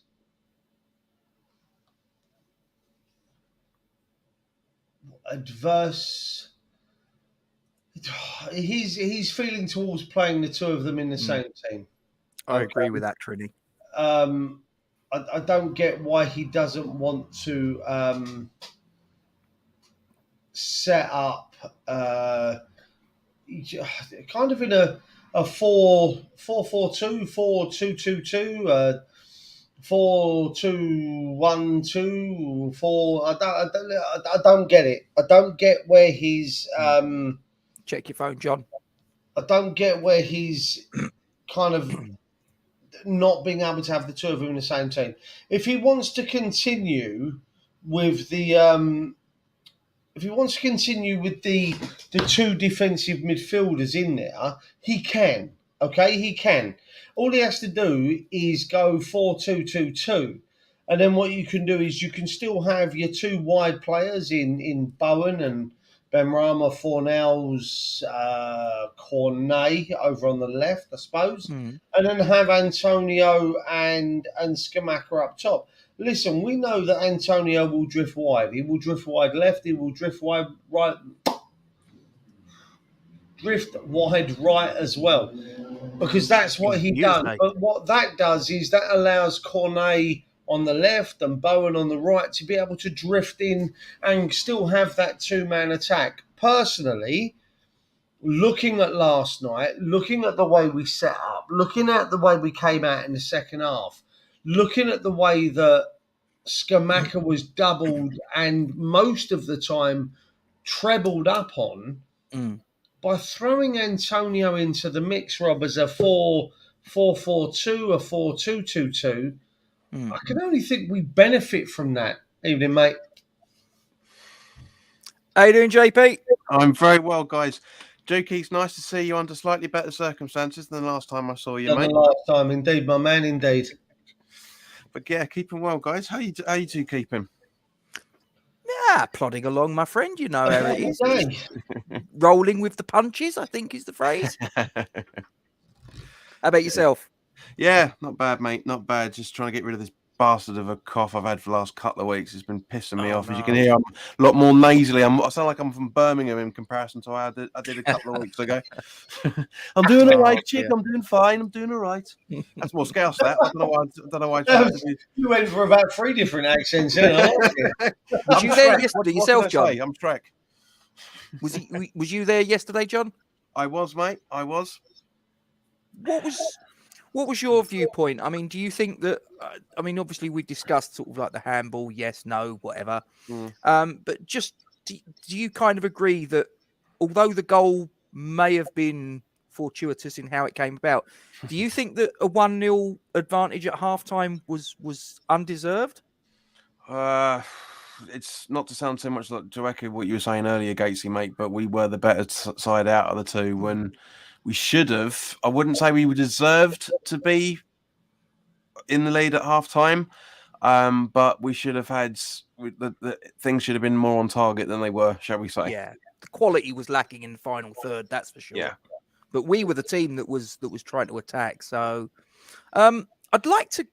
S3: adverse. He's feeling towards playing the two of them in the same team.
S1: I agree with that, Trini.
S3: I don't get why he doesn't want to set up kind of in a 4-4-2, 4-2-2-2, 4-2-1-2, 4. I don't get it. I don't get where he's.
S1: Check your phone, John.
S3: I don't get where he's kind of not being able to have the two of them in the same team. If he wants to continue with the two defensive midfielders in there, he can. Okay, he can. All he has to do is go 4-2-2-2. And then what you can do is you can still have your two wide players in Bowen and Benrahma, Fornells, Cornet over on the left, I suppose. And then have Antonio and Scamacca up top. Listen, we know that Antonio will drift wide. He will drift wide left. He will drift wide right. Drift wide right as well, because that's what he does. But what that does is that allows Cornet on the left and Bowen on the right to be able to drift in and still have that two-man attack. Personally, looking at last night, looking at the way we set up, looking at the way we came out in the second half, looking at the way that Scamacca was doubled and most of the time trebled up on, by throwing Antonio into the mix, Rob, as a 4-4-4-2, a 4-2-2-2, I can only think we benefit from that. Evening, mate.
S1: How you doing, JP?
S4: I'm very well, guys. Jokey, it's nice to see you under slightly better circumstances than the last time I saw you, mate.
S3: The last time, indeed, my man, indeed.
S4: But yeah, keeping well, guys. How you two keeping?
S1: Yeah, plodding along, my friend. You know how it is. Rolling with the punches, I think is the phrase. How about yourself?
S4: Yeah, not bad, mate. Not bad. Just trying to get rid of this bastard of a cough I've had for the last couple of weeks. It's been pissing me off. No. As you can hear, I'm a lot more nasally. I sound like I'm from Birmingham in comparison to how I did a couple of weeks ago. I'm doing all right, chick. I'm doing fine. I'm doing all right. That's more Scouse, that. I don't know why.
S3: You went for about 3 different accents.
S1: Was you there yesterday yourself, John?
S4: I'm Shrek.
S1: Was you there yesterday, John?
S4: I was, mate. I was.
S1: What was your viewpoint? I mean, do you think that? I mean, obviously we discussed sort of like the handball, yes, no, whatever. But just do you kind of agree that although the goal may have been fortuitous in how it came about. Do you think that a 1-0 advantage at halftime was undeserved?
S4: It's not to sound so much like to echo what you were saying earlier, Gatesy, mate, but we were the better side out of the two when we should have. I wouldn't say we were deserved to be in the lead at half time, but we should have had the things should have been more on target than they were, shall we say?
S1: Yeah, the quality was lacking in the final third, that's for sure.
S4: Yeah.
S1: But we were the team that was trying to attack. So I'd like to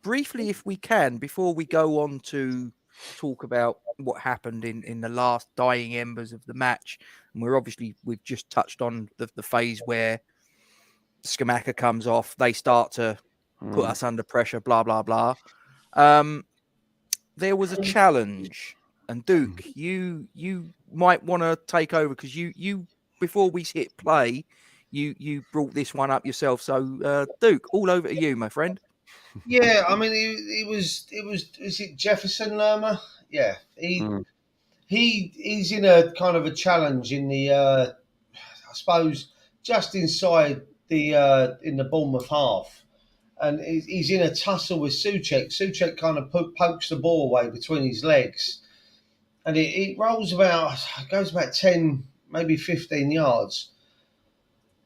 S1: briefly, if we can, before we go on to talk about what happened in the last dying embers of the match, and we've just touched on the phase where Scamacca comes off, they start to put us under pressure, blah blah blah. There was a challenge, and Duke, you might want to take over because you before we hit play, you brought this one up yourself. So Duke, all over to you, my friend.
S3: Yeah, I mean, it was. Is it Jefferson Lerma? Yeah, he's in a kind of a challenge in the, I suppose, just inside the in the Bournemouth half, and he's in a tussle with Souček. Souček kind of pokes the ball away between his legs, and it rolls goes about 10, maybe 15 yards,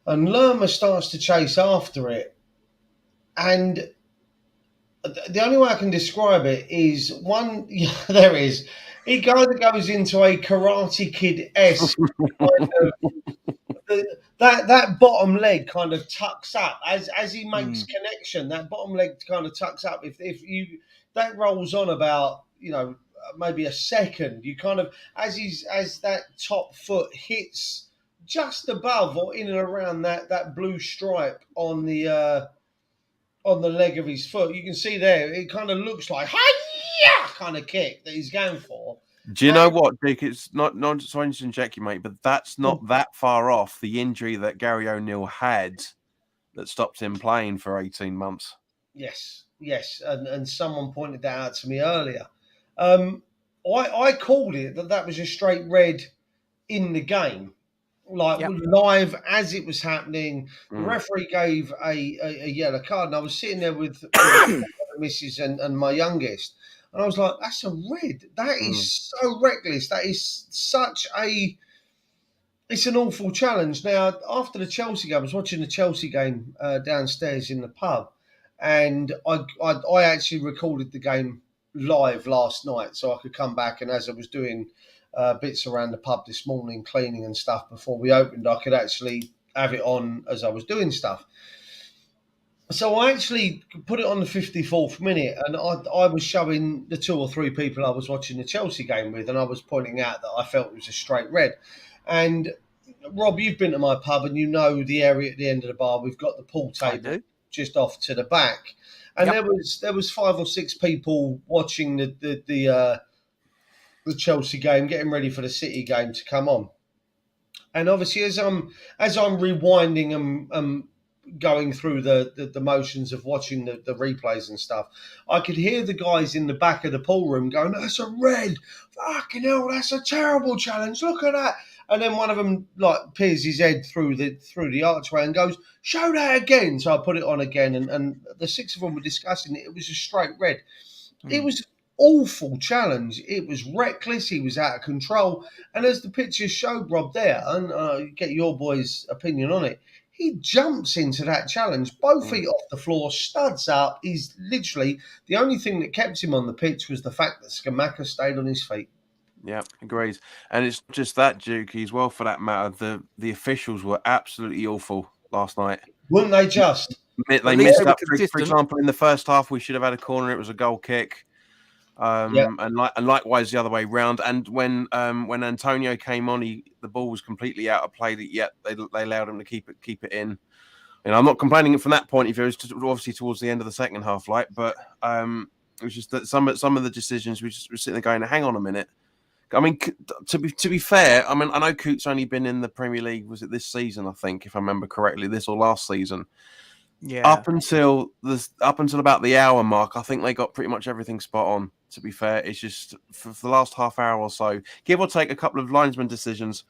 S3: and Lerma starts to chase after it, and the only way I can describe it is one. Yeah, there is. He kind of goes into a Karate Kid-esque kind of, that bottom leg kind of tucks up as he makes connection. That bottom leg kind of tucks up. If you that rolls on about maybe a second, you kind of as that top foot hits just above or in and around that blue stripe on the leg of his foot, you can see there, it kind of looks like hi-ya kind of kick that he's going for.
S4: Do you know what, Dick? It's not sorry to inject you, mate, but that's not that far off the injury that Gary O'Neill had that stopped him playing for 18 months.
S3: Yes. And someone pointed that out to me earlier. I called it that was a straight red in the game. Live as it was happening, the referee gave a yellow card, and I was sitting there with the missus and my youngest, and I was like, "That's a red. That is so reckless. That is such a. It's an awful challenge." Now, after the Chelsea game, I was watching the Chelsea game downstairs in the pub, and I actually recorded the game live last night, so I could come back, and as I was doing bits around the pub this morning, cleaning and stuff before we opened, I could actually have it on as I was doing stuff. So I actually put it on the 54th minute, and I was showing the 2 or 3 people I was watching the Chelsea game with, and I was pointing out that I felt it was a straight red. And Rob, you've been to my pub, and you know the area at the end of the bar. We've got the pool table just off to the back, and there was 5 or 6 people watching the Chelsea game, getting ready for the City game to come on. And obviously, as I'm rewinding and going through the motions of watching the replays and stuff, I could hear the guys in the back of the pool room going, "That's a red! Fucking hell, that's a terrible challenge! Look at that!" And then one of them peers his head through the archway and goes, "Show that again!" So I put it on again, and the 6 of them were discussing it. It was a straight red. It was awful challenge. It was reckless. He was out of control. And as the pictures showed, Rob, there, and get your boy's opinion on it, he jumps into that challenge, both feet off the floor, studs up. He's literally, the only thing that kept him on the pitch was the fact that Scamacca stayed on his feet.
S4: Yeah, agreed. And it's just that, Dukey, as well, for that matter. The officials were absolutely awful last night.
S3: Wouldn't they just?
S4: They missed up. For example, in the first half, we should have had a corner. It was a goal kick. And likewise the other way round. And when Antonio came on, the ball was completely out of play. Yet they allowed him to keep it in. And I'm not complaining from that point of view. It was obviously towards the end of the second half, but it was just that some of the decisions we were sitting there going, "Hang on a minute." I mean, to be fair, I mean, I know Coot's only been in the Premier League. Was it this season? I think, if I remember correctly, this or last season. Yeah. Up until about the hour mark, I think they got pretty much everything spot on. To be fair, it's just for the last half hour or so, give or take a couple of linesman decisions,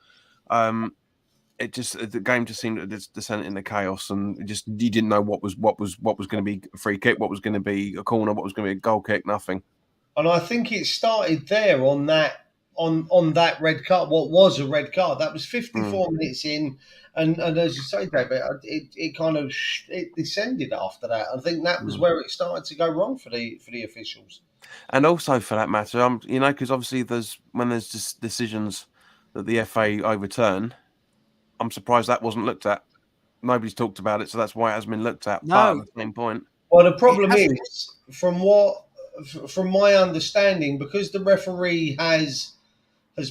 S4: the game just seemed to descend into chaos, and you didn't know what was going to be a free kick, what was going to be a corner, what was going to be a goal kick, nothing.
S3: And I think it started there on that red card. What was a red card? That was 54 minutes in, and as you say, David, it kind of descended after that. I think that was where it started to go wrong for the officials.
S4: And also, for that matter, because obviously when there's just decisions that the FA overturn, I'm surprised that wasn't looked at. Nobody's talked about it, so that's why it hasn't been looked at.
S1: No.
S4: But at the same point,
S3: well, the problem is, from my understanding, because the referee has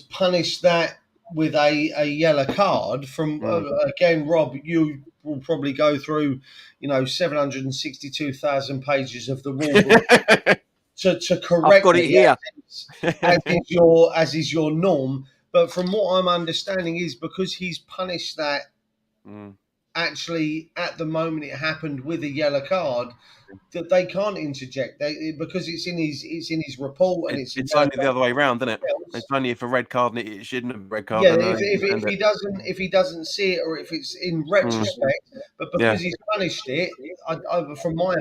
S3: punished that with a yellow card. Again, Rob, you will probably go through, 762,000 pages of the rule book to correct.
S1: I've got it here,
S3: as is your norm. But from what I'm understanding is because he's punished that. Actually, at the moment it happened with a yellow card, that they can't interject because it's in his report, and it's
S4: only the other way around, isn't it? It's only if a red card, and it shouldn't have a red card.
S3: Yeah, if he doesn't see it, or if it's in retrospect, but because he's punished it, from my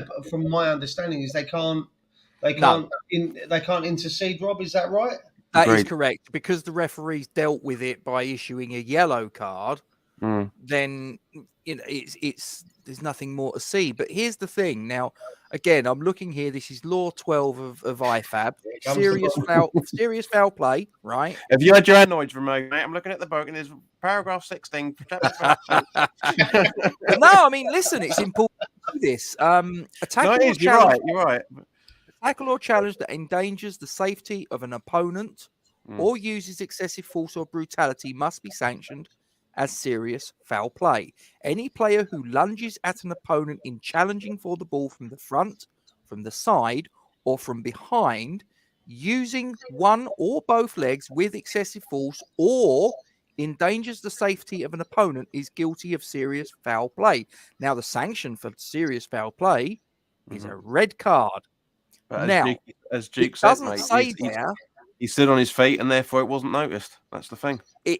S3: understanding is they can't intercede. Rob, is that right?
S1: That is correct, because the referees dealt with it by issuing a yellow card. Then there's nothing more to see. But here's the thing. Now, again, I'm looking here. This is Law 12 of IFAB. Serious foul play, right?
S4: Have you had your Androids removed, mate? I'm looking at the book, and there's paragraph 16.
S1: No, I mean, listen, it's important to do this.
S4: You're right.
S1: Tackle or challenge that endangers the safety of an opponent or uses excessive force or brutality must be sanctioned as serious foul play. Any player who lunges at an opponent in challenging for the ball from the front, from the side, or from behind, using one or both legs with excessive force or endangers the safety of an opponent is guilty of serious foul play. Now, the sanction for serious foul play is a red card.
S4: But
S1: now,
S4: as Duke said,
S1: doesn't
S4: mate,
S1: say there.
S4: He stood on his feet, and therefore it wasn't noticed. That's the thing.
S1: But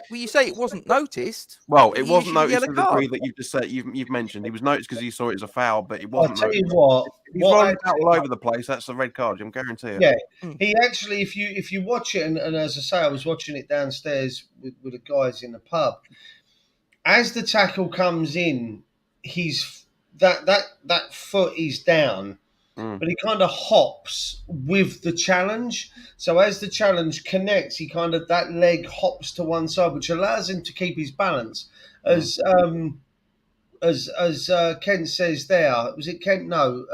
S1: when you say it wasn't noticed,
S4: well, it wasn't noticed to the degree that you've just said. You've mentioned he was noticed because he saw it as a foul, but it wasn't.
S3: I'll tell you what,
S4: he's rolling all over the place. That's a red card. I'm guarantee it.
S3: Yeah, he actually, if you watch it, and as I say, I was watching it downstairs with the guys in the pub. As the tackle comes in, that foot is down. But he kind of hops with the challenge. So as the challenge connects, he kind of, that leg hops to one side, which allows him to keep his balance. As Kent says there, was it Kent? No.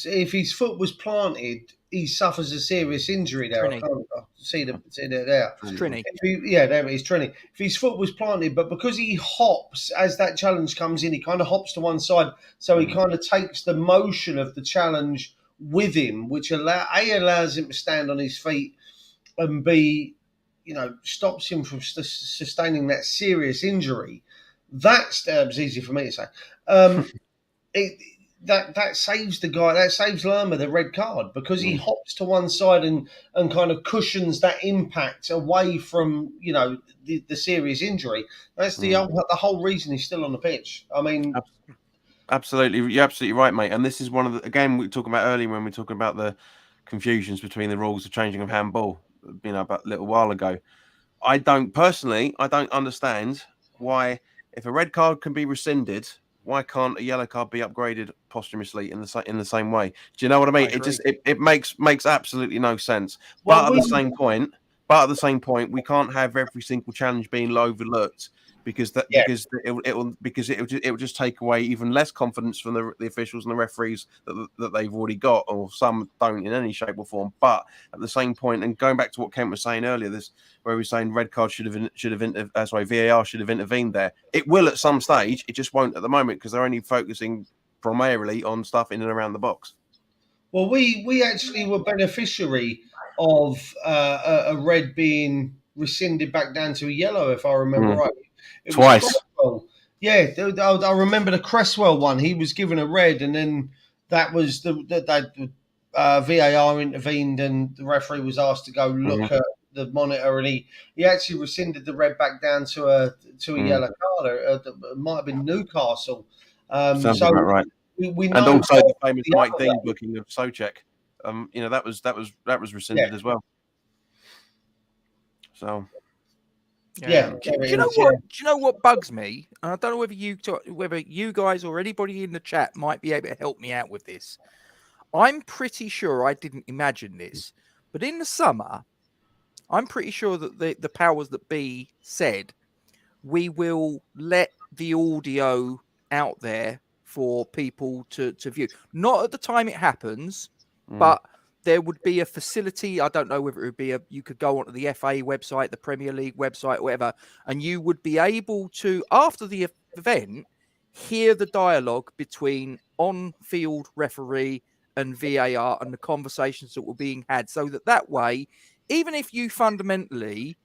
S3: If his foot was planted, he suffers a serious injury there. I can't see it there.
S1: It's Trini.
S3: There it is, Trini. If his foot was planted, but because he hops as that challenge comes in, he kind of hops to one side, so he kind of takes the motion of the challenge with him, which allows him to stand on his feet, and B, stops him from sustaining that serious injury. That's easy for me to say. That saves the guy. That saves Lerma the red card because he hops to one side and kind of cushions that impact away from the serious injury. That's the whole reason he's still on the pitch. I mean,
S4: absolutely, you're absolutely right, mate. And this is one of the again we were talking about earlier when we were talking about the confusions between the rules of changing of handball. About a little while ago. I don't understand why if a red card can be rescinded. Why can't a yellow card be upgraded posthumously in the same way? Do you know what I mean? It makes absolutely no sense. But at the same point, we can't have every single challenge being overlooked because it will just take away even less confidence from the officials and the referees that they've already got, or some don't in any shape or form. But at the same point, and going back to what Kent was saying earlier, where he was saying red card VAR should have intervened there. It will at some stage. It just won't at the moment because they're only focusing primarily on stuff in and around the box.
S3: Well, we actually were beneficiary of a red being rescinded back down to a yellow, if I remember right.
S4: Twice.
S3: Yeah, I remember the Cresswell one. He was given a red, and then that was VAR intervened, and the referee was asked to go look at the monitor, and he actually rescinded the red back down to a yellow card. It might have been Newcastle.
S4: Sounds
S3: So
S4: about right.
S3: we
S4: And
S3: know
S4: also the famous
S3: the
S4: Mike
S3: other
S4: Dean
S3: way.
S4: booking of Souček. That was rescinded as well. So
S3: Yeah.
S1: Do you know what? Do you know what bugs me? And I don't know whether you guys or anybody in the chat might be able to help me out with this. I'm pretty sure I didn't imagine this, but in the summer, I'm pretty sure that the powers that be said we will let the audio out there for people to view. Not at the time it happens, but there would be a facility. I don't know whether it would be you could go onto the FA website, the Premier League website, whatever, and you would be able to, after the event, hear the dialogue between on-field referee and VAR and the conversations that were being had, so that way, even if you fundamentally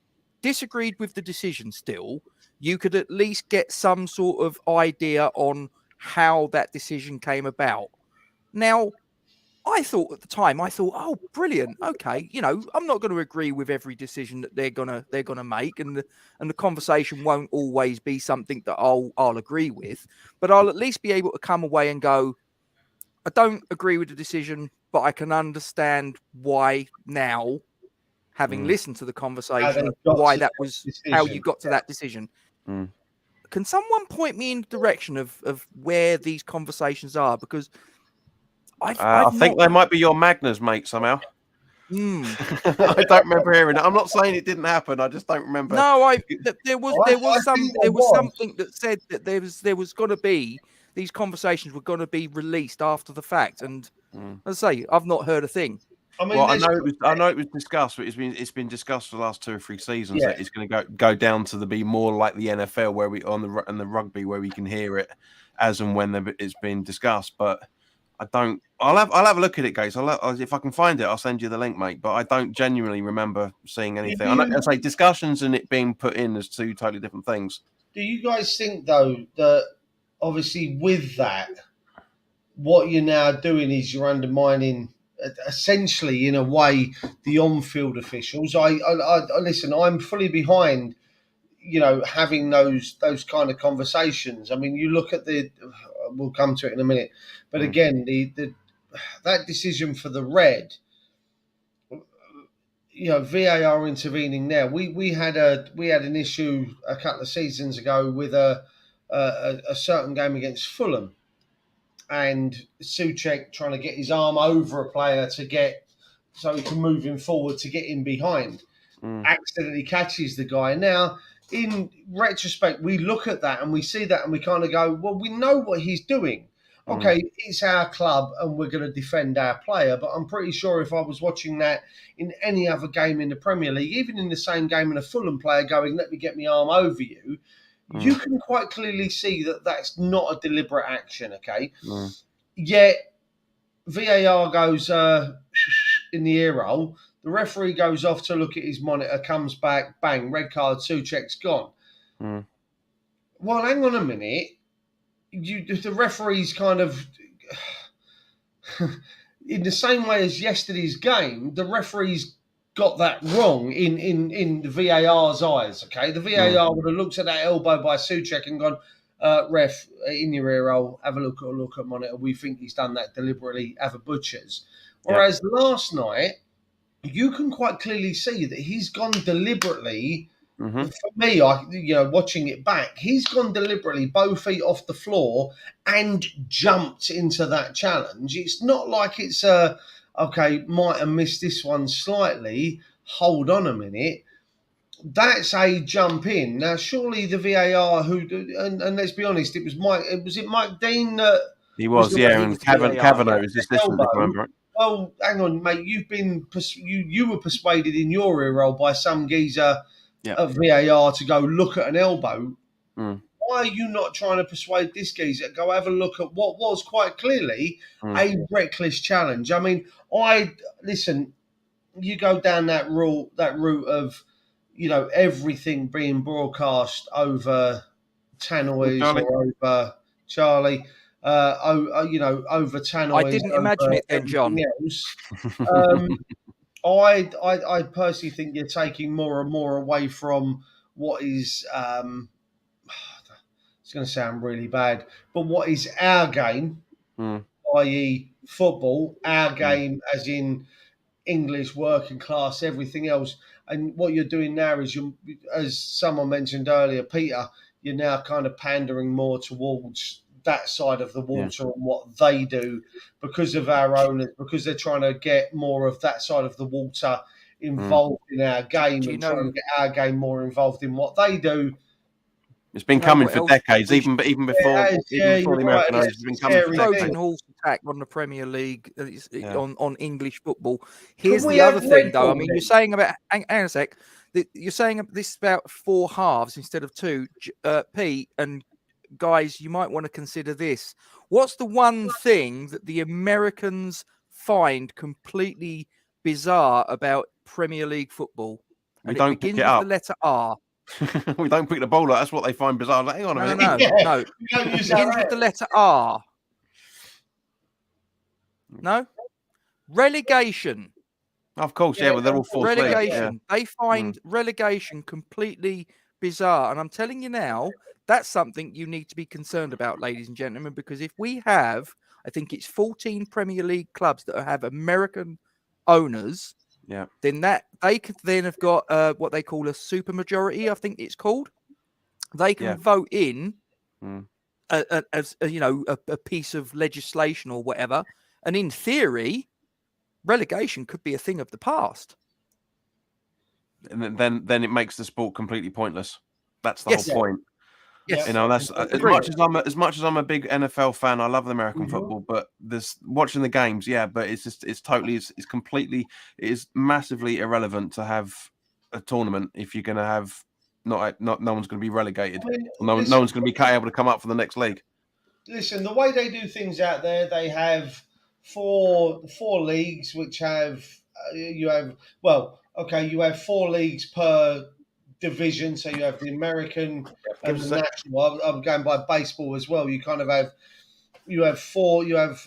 S1: disagreed with the decision still, you could at least get some sort of idea on how that decision came about. Now, I thought at the time, oh, brilliant. Okay, I'm not going to agree with every decision that they're gonna make, and the conversation won't always be something that I'll agree with, but I'll at least be able to come away and go, I don't agree with the decision, but I can understand why now, having listened to the conversation, why that was how you got to that decision. Can someone point me in the direction of where these conversations are? Because
S4: I think they might be your Magners, mate, somehow. I don't remember hearing it. I'm not saying it didn't happen. I just don't remember.
S1: No, there was something that said that there was going to be these conversations were going to be released after the fact, and as I say, I've not heard a thing.
S3: I mean,
S4: I know it was discussed, but it's been discussed for the last 2 or 3 seasons that it's going to go down to be more like the NFL, where we on the rugby, where we can hear it as and when it's been discussed. But I don't. I'll have a look at it, guys. If I can find it, I'll send you the link, mate. But I don't genuinely remember seeing anything. I say discussions and it being put in as 2 totally different things.
S3: Do you guys think though that obviously with that, what you're now doing is you're undermining, essentially, in a way, the on-field officials? I listen. I'm fully behind, having those kind of conversations. I mean, you look at we'll come to it in a minute, but again, that decision for the red, VAR intervening there. We had an issue a couple of seasons ago with a certain game against Fulham, and Souček trying to get his arm over a player so he can move him forward to get in behind. Accidentally catches the guy. Now, in retrospect, we look at that and we see that and we kind of go, well, we know what he's doing. Okay, it's our club and we're going to defend our player. But I'm pretty sure if I was watching that in any other game in the Premier League, even in the same game, and a Fulham player going, let me get my arm over you, you can quite clearly see that that's not a deliberate action, okay? Yet VAR goes in the ear roll. The referee goes off to look at his monitor, comes back, bang, red card, Souček's gone. Well, hang on a minute. The referee's kind of... in the same way as yesterday's game, the referee's got that wrong in the VAR's eyes, okay? The VAR would have looked at that elbow by Souček and gone, ref, in your ear roll, have a look at monitor. We think he's done that deliberately, have a butcher's. Whereas last night, you can quite clearly see that he's gone deliberately. For me, watching it back, he's gone deliberately both feet off the floor and jumped into that challenge. It's not like it's might have missed this one slightly. Hold on a minute. That's a jump in. Now, surely the VAR, and let's be honest, it was Mike Dean that
S4: he was, and Kavanagh was his assistant, if I remember right.
S3: Well, hang on, mate. You were persuaded in your ear roll by some geezer at VAR to go look at an elbow. Why are you not trying to persuade this geezer to go have a look at what was quite clearly a reckless challenge? I mean, listen. You go down that route of, everything being broadcast over Tannoys or over Charlie. Over Tannoys.
S1: I didn't imagine it then, John.
S3: I personally think you're taking more and more away from what is. It's going to sound really bad, but what is our game, i.e., football, our game, as in English, working class, everything else. And what you're doing now is, as someone mentioned earlier, Peter, you're now kind of pandering more towards that side of the water and what they do because of our owners, because they're trying to get more of that side of the water involved in our game and trying to get our game more involved in what they do.
S4: It's been coming for decades, even before
S3: you're
S4: the American
S3: right,
S4: owners. It's been coming for
S1: Trojan
S4: decades.
S1: horse attack on the Premier League on English football. Here's
S3: we
S1: the other
S3: have
S1: thing,
S3: Red
S1: though. I
S3: Bull
S1: mean,
S3: then?
S1: you're saying about hang on a sec. You're saying this is about 4 halves instead of 2. Pete and guys, you might want to consider this. What's the one thing that the Americans find completely bizarre about Premier League football?
S4: We don't pick
S1: begins
S4: it
S1: with
S4: up.
S1: the letter R.
S4: We don't pick the ball up. That's what they find bizarre. Like, hang on a minute.
S1: No. It begins with the letter R. No? Relegation.
S4: Of course, but they're all forced leagues.
S1: Relegation. They find relegation completely bizarre. And I'm telling you now, that's something you need to be concerned about, ladies and gentlemen, because if we have, I think it's 14 Premier League clubs that have American owners, then that they could then have got what they call a supermajority, I think it's called. They can vote in a piece of legislation or whatever, and in theory, relegation could be a thing of the past.
S4: And then it makes the sport completely pointless. That's the whole point.
S1: Yes.
S4: You know, that's as much as I'm a big NFL fan. I love the American football, but this watching the games, but it's completely, it is massively irrelevant to have a tournament if you're going to have no one's going to be relegated. No one's going to be able to come up for the next league.
S3: Listen, the way they do things out there, they have four leagues, which have you have 4 leagues per division. So you have the American and the national. I'm going by baseball as well. You kind of have four. You have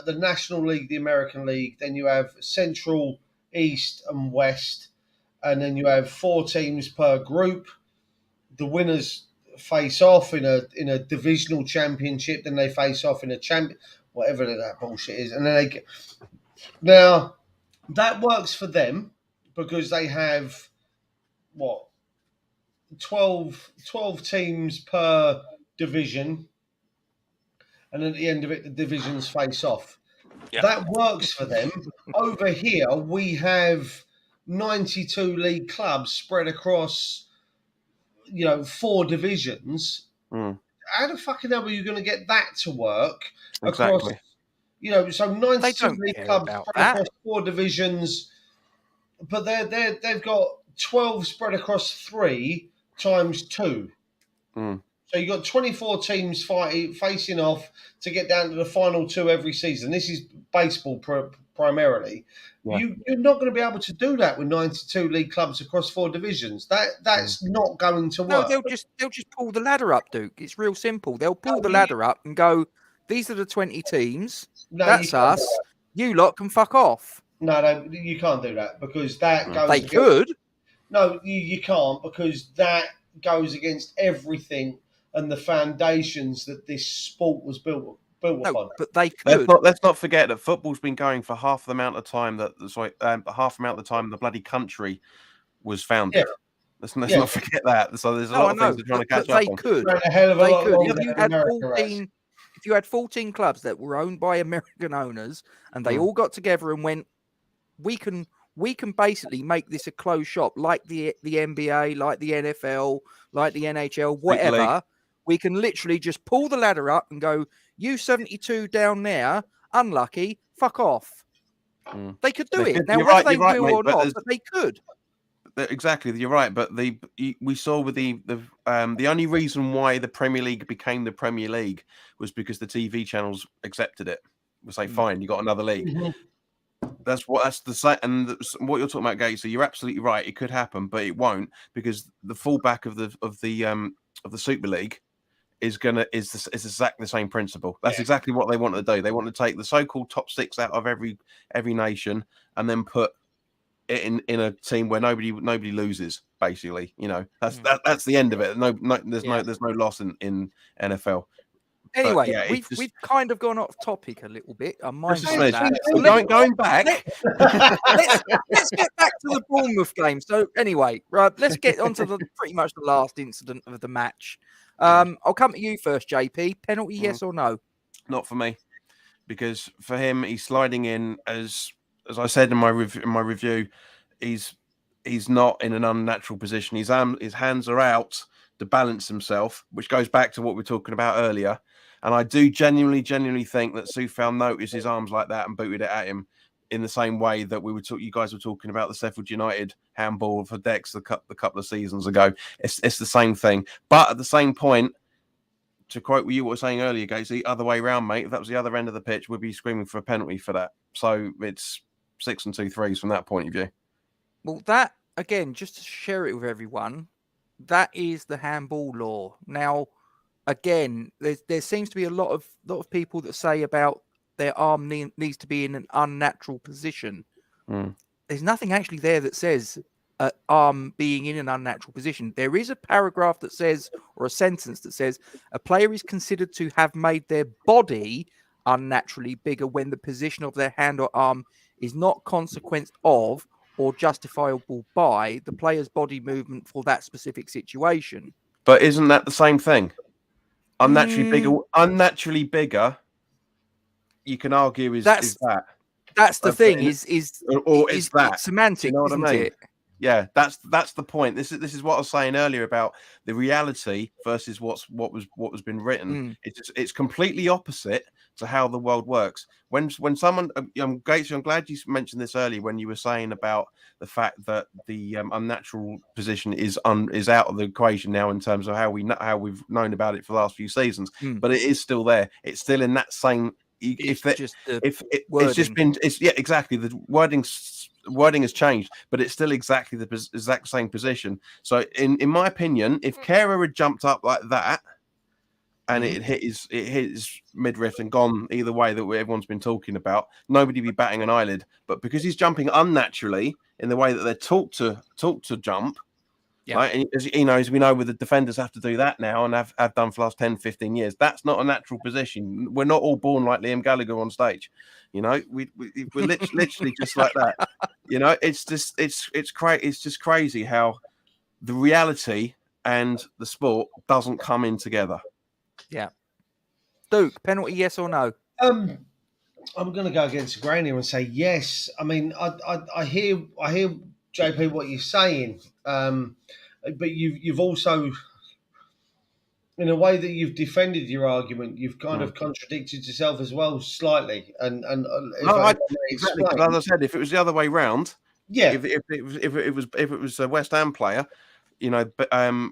S3: the National League, the American League. Then you have Central, East, and West, and then you have 4 teams per group. The winners face off in a divisional championship. Then they face off in a whatever that bullshit is, and then now that works for them because they have 12 teams per division, and at the end of it, the divisions face off. That works for them. Over here, we have 92 league clubs spread across, 4 divisions. How the fucking hell are you going to get that to work across? So 92 league clubs spread across 4 divisions, but they've got 12 spread across 3 times 2. So you've got 24 teams facing off to get down to the final 2 every season. This is baseball primarily. You're not going to be able to do that with 92 league clubs across 4 divisions. That's not going to work.
S1: No, they'll just pull the ladder up, Duke. It's real simple. They'll pull the ladder up and go, these are the 20 teams. That's us. You lot can fuck off.
S3: No, you can't do that because that goes.
S1: They could.
S3: No, you can't because that goes against everything and the foundations that this sport was built upon.
S1: But they could.
S4: Let's not forget that football's been going for half the amount of time the bloody country was founded. Let's not forget that. So there's a lot of things they're trying to catch up on.
S1: If you had 14 clubs that were owned by American owners and they all got together and went, we can basically make this a closed shop like the NBA, like the NFL, like the NHL, whatever. We can literally just pull the ladder up and go, you 72 down there, unlucky, fuck off. They could do it. Now, whether they will or not, but they could.
S4: Exactly, you're right. But we saw with the only reason why the Premier League became the Premier League was because the TV channels accepted it. We say, fine, you got another league. That's the same. And what you're talking about, Gage. So you're absolutely right. It could happen, but it won't because the fallback of the Super League is exactly the same principle. That's exactly what they want to do. They want to take the so-called top 6 out of every nation and then put in a team where nobody loses. Basically, that's the end of it. There's no loss in NFL.
S1: Anyway,
S4: yeah,
S1: we've kind of gone off topic a little bit. I'm mindful of that.
S4: So going back.
S1: let's get back to the Bournemouth game. So anyway, right, let's get on to pretty much the last incident of the match. I'll come to you first, JP. Penalty, yes or no?
S4: Not for me, because for him, he's sliding in as I said in my review. He's not in an unnatural position. His hands are out to balance himself, which goes back to what we were talking about earlier. And I do genuinely think that Soufal noticed his arms like that and booted it at him in the same way that you guys were talking about the Sheffield United handball for Dex a couple of seasons ago. It's the same thing. But at the same point, to quote what you were saying earlier, Gates, the other way round, mate, if that was the other end of the pitch, we'd be screaming for a penalty for that. So it's 6 and 2 3s from that point of view.
S1: Well, that, again, just to share it with everyone, that is the handball law. Now, again, there seems to be a lot of people that say about their arm needs to be in an unnatural position. There's nothing actually there that says arm being in an unnatural position. There is a paragraph that says, or a sentence that says, a player is considered to have made their body unnaturally bigger when the position of their hand or arm is not consequence of or justifiable by the player's body movement for that specific situation.
S4: But isn't that the same thing? Unnaturally bigger. You can argue is that.
S1: That's the thing. Is
S4: that
S1: semantic?
S4: You know what
S1: isn't
S4: I mean?
S1: it?
S4: Yeah, that's the point. This is what I was saying earlier about the reality versus what was been written. It's completely opposite to how the world works. When someone, Gates, I'm glad you mentioned this earlier when you were saying about the fact that the unnatural position is out of the equation now in terms of how we've known about it for the last few seasons. But it is still there. It's still in that same. It's just been. Exactly. The wording has changed, but it's still exactly the exact same position. So, in my opinion, if Kehrer had jumped up like that and it hit his midriff and gone either way that everyone's been talking about, nobody would be batting an eyelid. But because he's jumping unnaturally in the way that they're taught to jump. Yeah. Right? And as we know, with the defenders have to do that now and have done for the last 10, 15 years. That's not a natural position. We're not all born like Liam Gallagher on stage. We're literally just like that. It's just crazy how the reality and the sport doesn't come in together.
S1: Yeah. Duke, penalty, yes or no?
S3: I'm going to go against the grain here and say yes. I mean, I hear JP what you're saying. But you've also, in a way that you've defended your argument, you've kind of contradicted yourself as well slightly. And
S4: exactly. As I said, if it was the other way round, if it was a West Ham player, the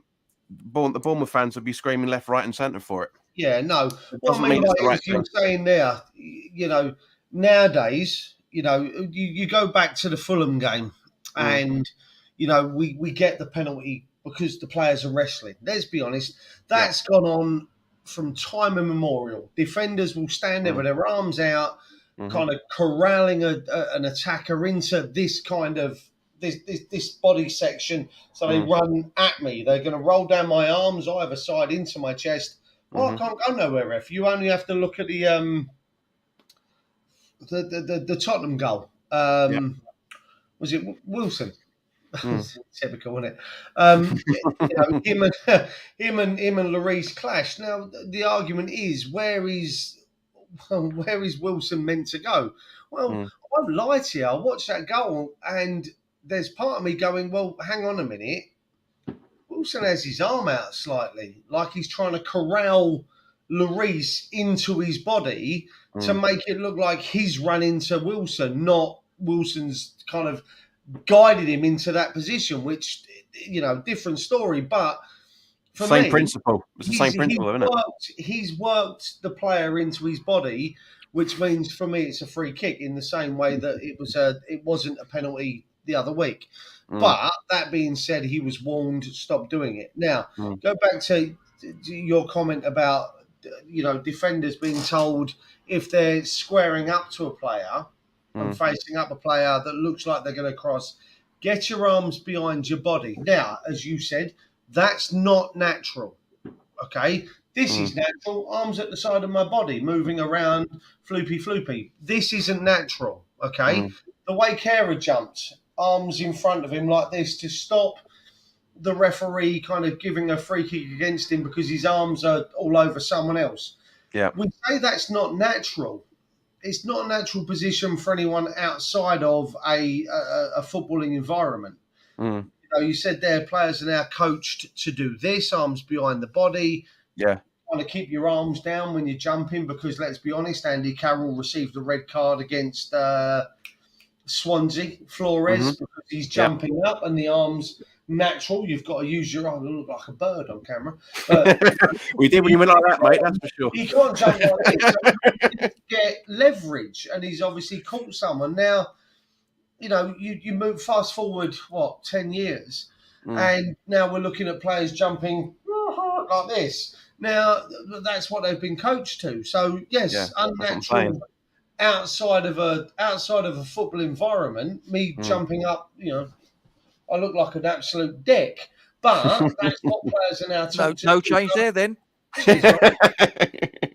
S4: Bournemouth fans would be screaming left, right, and centre for it.
S3: Yeah, no. What I mean by it is you're saying there, nowadays, you go back to the Fulham game and. We get the penalty because the players are wrestling. Let's be honest. That's gone on from time immemorial. Defenders will stand there with their arms out, kind of corralling an attacker into this kind of this body section. So they run at me. They're going to roll down my arms either side into my chest. Well, I can't go nowhere, ref. You only have to look at the Tottenham goal. Was it Wilson? Typical, wasn't it? Him and Lloris clash. Now the argument is where is Wilson meant to go? Well, I won't lie to you. I watched that goal and there's part of me going, well, hang on a minute. Wilson has his arm out slightly, like he's trying to corral Lloris into his body to make it look like he's run into Wilson, not Wilson's kind of guided him into that position, which, different story. But for
S4: same
S3: me,
S4: principle. It's the same principle, isn't it?
S3: He's worked the player into his body, which means for me it's a free kick in the same way that it wasn't a penalty the other week. But that being said, he was warned, stop doing it. Now, go back to your comment about defenders being told if they're squaring up to a player and facing up a player that looks like they're going to cross, get your arms behind your body. Now, as you said, that's not natural. Okay, this is natural. Arms at the side of my body, moving around, floopy. This isn't natural. Okay, the way Kara jumps, arms in front of him like this to stop the referee kind of giving a free kick against him because his arms are all over someone else.
S4: Yeah,
S3: We say that's not natural. It's not a natural position for anyone outside of a footballing environment. You said there players are now coached to do this, arms behind the body.
S4: Yeah.
S3: Trying to keep your arms down when you're jumping because, let's be honest, Andy Carroll received a red card against Swansea, Flores, because he's jumping up and the arms natural. You've got to use your arm to look like a bird on camera. But
S4: we did when you went like that, mate, that's for sure.
S3: He can't jump like this. So get leverage, and he's obviously caught someone. Now, you move fast forward, 10 years, and now we're looking at players jumping like this. Now, that's what they've been coached to. So, yes, unnatural outside of a football environment. Me jumping up, I look like an absolute dick. But that's what players are now taught to do.
S1: No change there, then.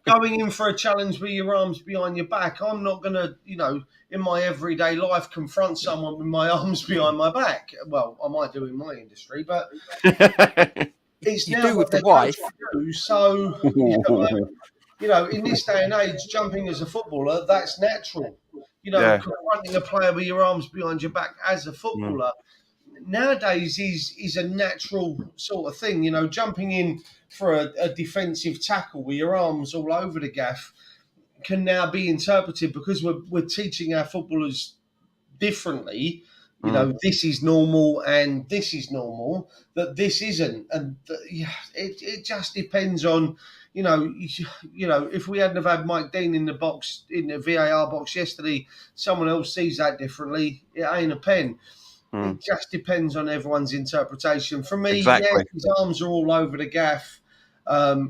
S3: Going in for a challenge with your arms behind your back, I'm not going to, in my everyday life, confront someone with my arms behind my back. Well, I might do in my industry, but it's
S1: you
S3: now
S1: do
S3: what
S1: with the
S3: they're
S1: wife.
S3: do. So, in this day and age, jumping as a footballer, that's natural. Confronting a player with your arms behind your back as a footballer nowadays is a natural sort of thing. Jumping in for a defensive tackle with your arms all over the gaff can now be interpreted because we're teaching our footballers differently. This is normal and this is normal, that this isn't. And it just depends on, if we hadn't have had Mike Dean in the VAR box yesterday, someone else sees that differently. It ain't a pen. It just depends on everyone's interpretation. For me, his arms are all over the gaff.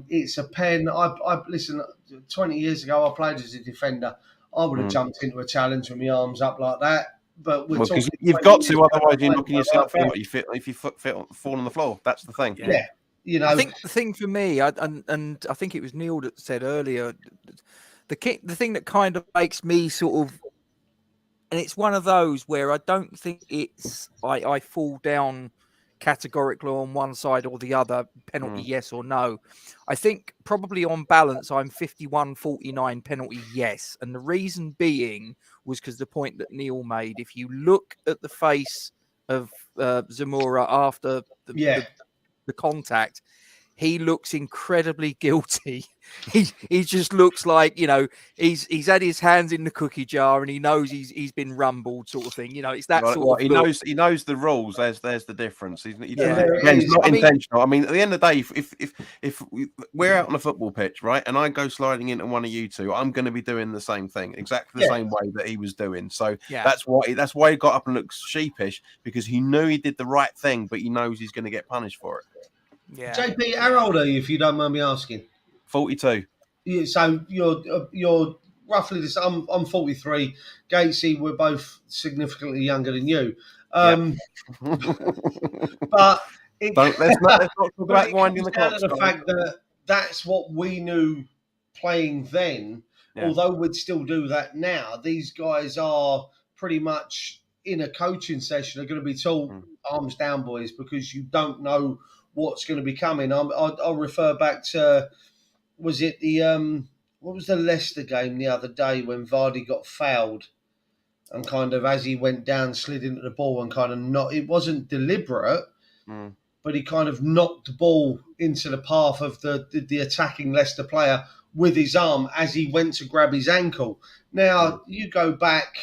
S3: It's a pen. I listen. 20 years ago, I played as a defender. I would have jumped into a challenge with my arms up like that. But
S4: because you've got to, otherwise you're knocking yourself out. If you fall on the floor, that's the thing.
S3: Yeah.
S1: I think the thing for me, and I think it was Neil that said earlier, the thing that kind of makes me sort of. And it's one of those where I don't think I fall down categorically on one side or the other, penalty yes or no. I think probably on balance, I'm 51-49 penalty yes. And the reason being was because the point that Neil made, if you look at the face of Zamora after the contact, he looks incredibly guilty. He just looks like, he's had his hands in the cookie jar and he knows he's been rumbled, sort of thing. It's that sort of
S4: he
S1: look.
S4: he knows the rules. There's the difference. It's not
S1: I mean,
S4: intentional. I mean, at the end of the day, if we're out on a football pitch, right, and I go sliding into one of you two, I'm going to be doing the same thing, exactly the same way that he was doing. So that's why he got up and looked sheepish, because he knew he did the right thing, but he knows he's going to get punished for it.
S3: Yeah. JP, how old are you, if you don't mind me asking?
S4: 42.
S3: So you're roughly this. I'm 43. Gatesy, we're both significantly younger than you. But
S4: let's not talk about winding the clock.
S3: The fact that that's what we knew playing then. Yeah. Although we'd still do that now, these guys are pretty much in a coaching session are going to be told arms down, boys, because you don't know what's going to be coming. I'll refer back to, was it what was the Leicester game the other day when Vardy got fouled and kind of, as he went down, slid into the ball and kind of it wasn't deliberate, but he kind of knocked the ball into the path of the attacking Leicester player with his arm as he went to grab his ankle. Now, you go back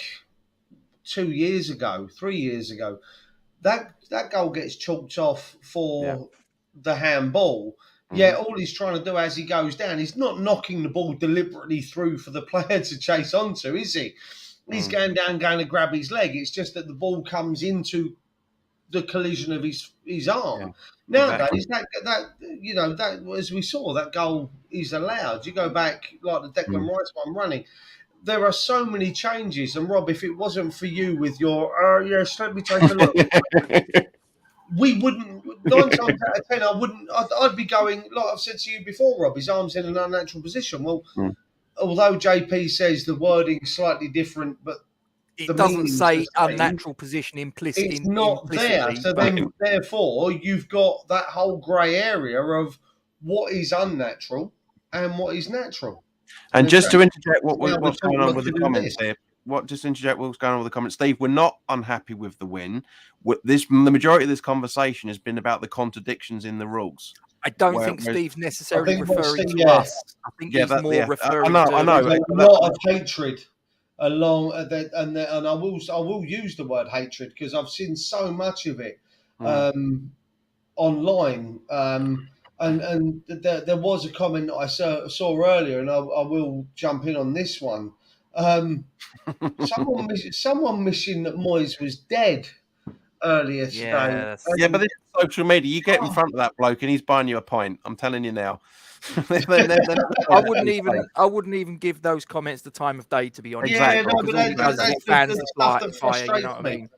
S3: 3 years ago, that goal gets chalked off for the handball. Yeah, all he's trying to do as he goes down, he's not knocking the ball deliberately through for the player to chase onto, is he? He's going down, going to grab his leg. It's just that the ball comes into the collision of his arm. Nowadays, that as we saw, that goal is allowed. You go back like the Declan Rice one running. there are so many changes. And Rob, if it wasn't for you with your, yes, let me take a look. We wouldn't, 9 times out of 10, I'd be going, like I've said to you before, Rob, his arm's in an unnatural position. Well, although JP says the wording's slightly different, but
S1: it doesn't say unnatural position implicitly.
S3: It's not there. So then, therefore, you've got that whole grey area of what is unnatural and what is natural.
S4: And just to interject what's going on with the comments here, just interject what's going on with the comments. Steve, we're not unhappy with the win. The majority of this conversation has been about the contradictions in the rules.
S1: I don't think Steve's necessarily referring to us. I think he's more referring to...
S3: I know. There's a lot of hatred along that, and I will use the word hatred because I've seen so much of it online. And there was a comment that I saw earlier, and I will jump in on this one. Someone mentioned that Moyes was dead earlier today.
S4: Yeah, but this is social media. You get in front of that bloke, and he's buying you a pint. I'm telling you now.
S1: I wouldn't even give those comments the time of day, to be honest.
S3: Yeah,
S1: because fans fire. You know what I mean?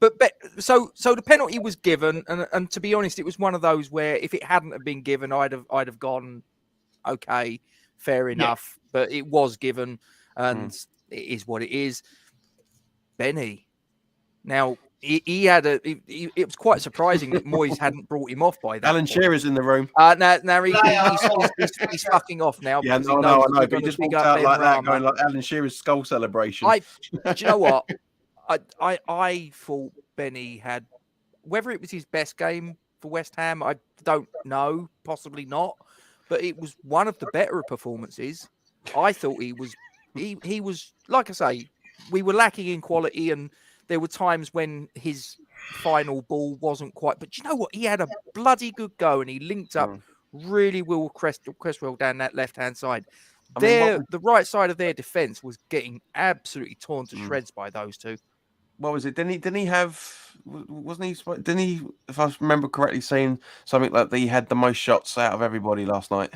S1: But so the penalty was given, and to be honest, it was one of those where if it hadn't have been given, I'd have gone, okay, fair enough. But it was given, and it is what it is. Benny, now he had it was quite surprising that Moyes hadn't brought him off by that.
S4: Alan Shearer's in the room.
S1: Now he's fucking off now.
S4: Yeah, I know. But he just walked out like that, going like Alan Shearer's skull celebration.
S1: Do you know what? I thought Benny had, whether it was his best game for West Ham, I don't know, possibly not, but it was one of the better performances. I thought he was, like I say, we were lacking in quality, and there were times when his final ball wasn't quite, but you know what? He had a bloody good go, and he linked up really well Cresswell down that left-hand side. The right side of their defence was getting absolutely torn to shreds by those two.
S4: What was it? Didn't he have? Wasn't he? Didn't he? If I remember correctly, saying something like that, he had the most shots out of everybody last night.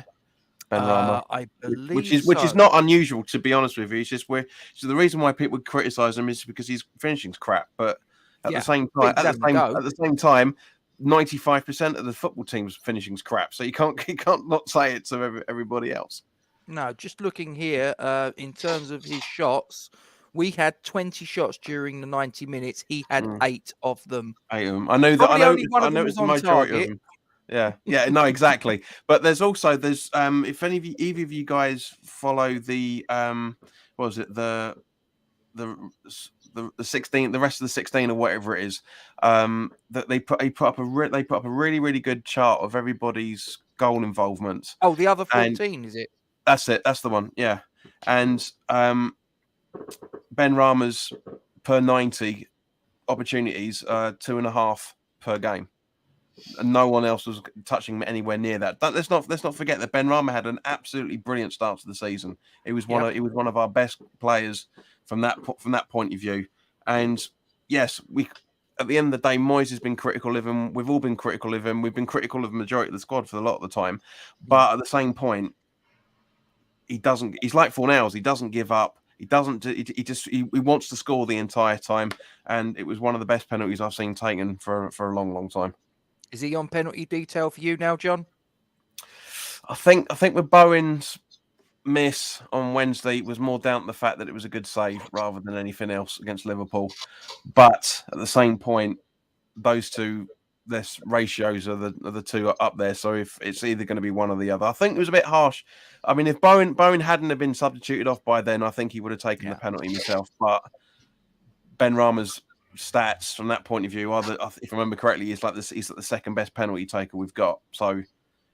S4: Benrahma,
S1: I believe,
S4: which is not unusual, to be honest with you. It's just so the reason why people would criticise him is because his finishing's crap. But at the same time, 95% of the football team's finishing's crap. So you can't not say it to everybody else.
S1: No, just looking here, in terms of his shots, we had 20 shots during the 90 minutes. He had 8 of them.
S4: 8 of them. I know it's the majority of them. Yeah, no, exactly. But there's if either of you guys follow the what was it, the 16, the rest of the 16 or whatever it is, that they put up a really, really good chart of everybody's goal involvement.
S1: Oh, the other 14, is it?
S4: That's it. That's the one. Yeah. And Benrahma's per 90 opportunities, 2.5 per game. And no one else was touching anywhere near that. Let's not forget that Benrahma had an absolutely brilliant start to the season. He was one of our best players from that point of view. And yes, at the end of the day, Moyes has been critical of him. We've all been critical of him. We've been critical of the majority of the squad for a lot of the time. But at the same point, he doesn't. He's like Fornals. He doesn't give up. He doesn't. He wants to score the entire time. And it was one of the best penalties I've seen taken for a long, long time.
S1: Is he on penalty detail for you now, John?
S4: I think with Bowen's miss on Wednesday was more down to the fact that it was a good save rather than anything else against Liverpool. But at the same point, those two, their ratios are the two up there. So if it's either going to be one or the other, I think it was a bit harsh. I mean, if Bowen hadn't have been substituted off by then, I think he would have taken the penalty himself. But Benrahma's stats from that point of view, if I remember correctly, he's like the second best penalty taker we've got. So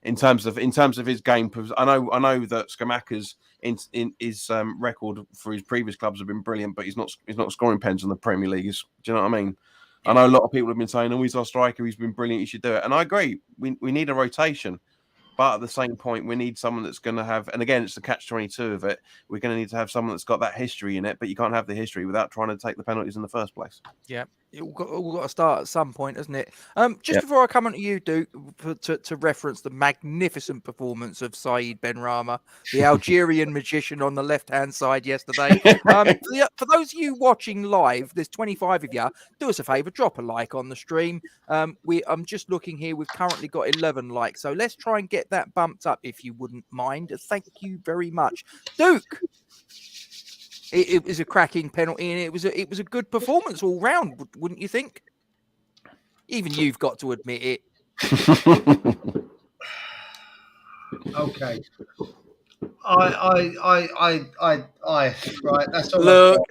S4: in terms of his game, I know that Scamacca's in his record for his previous clubs have been brilliant, but he's not scoring pens in the Premier League. Do you know what I mean? Yeah. I know a lot of people have been saying, "Oh, he's our striker. He's been brilliant. He should do it." And I agree. We need a rotation. But at the same point, we need someone that's going to have, and again, it's the catch-22 of it. We're going to need to have someone that's got that history in it, but you can't have the history without trying to take the penalties in the first place.
S1: Yeah. all got to start at some point, hasn't it? Just
S4: Yep.
S1: before I come on to you, Duke, to reference the magnificent performance of Saeed Benrahma, the Algerian magician on the left-hand side yesterday. For those of you watching live, there's 25 of you. Do us a favour, drop a like on the stream. I'm just looking here. We've currently got 11 likes, so let's try and get that bumped up if you wouldn't mind. Thank you very much, Duke. It was a cracking penalty, and it was a good performance all round, wouldn't you think? Even you've got to admit it.
S3: Okay. I right. That's all.
S1: Look.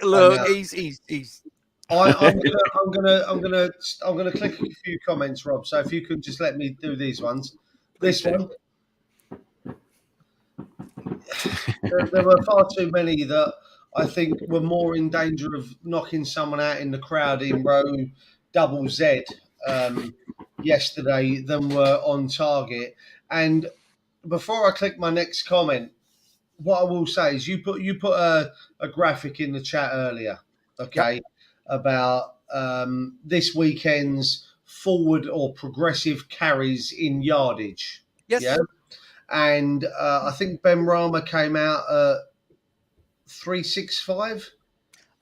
S1: He's.
S3: I'm gonna click a few comments, Rob. So if you could just let me do these ones. This one. There were far too many that I think were more in danger of knocking someone out in the crowd in row double Z yesterday than were on target. And before I click my next comment, what I will say is you put a graphic in the chat earlier, okay, about this weekend's forward or progressive carries in yardage.
S1: Yes.
S3: Yeah. And I think Benrahma came out at 365.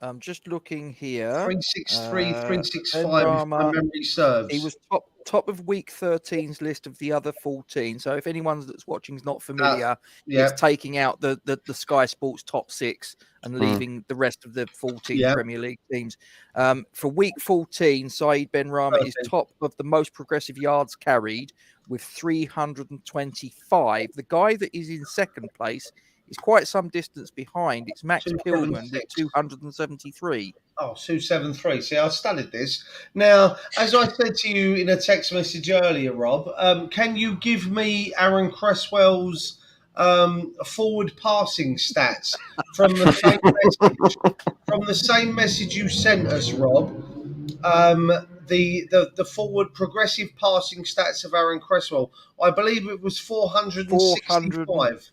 S1: I'm just looking here.
S3: 363, 365, if
S1: Benrahma,
S3: my memory serves.
S1: He was top of week 13's list of the other 14. So if anyone that's watching is not familiar, it's taking out the Sky Sports top 6 and leaving the rest of the 14 Premier League teams. For week 14, Saeed Benrahma is top of the most progressive yards carried with 325. The guy that is in second place is quite some distance behind. It's Max Pillman with 273.
S3: Oh, 273. See, I studied this. Now, as I said to you in a text message earlier, Rob, can you give me Aaron Cresswell's forward passing stats from the same message? From the same message you sent us, Rob, the forward progressive passing stats of Aaron Cresswell. I believe it was 465.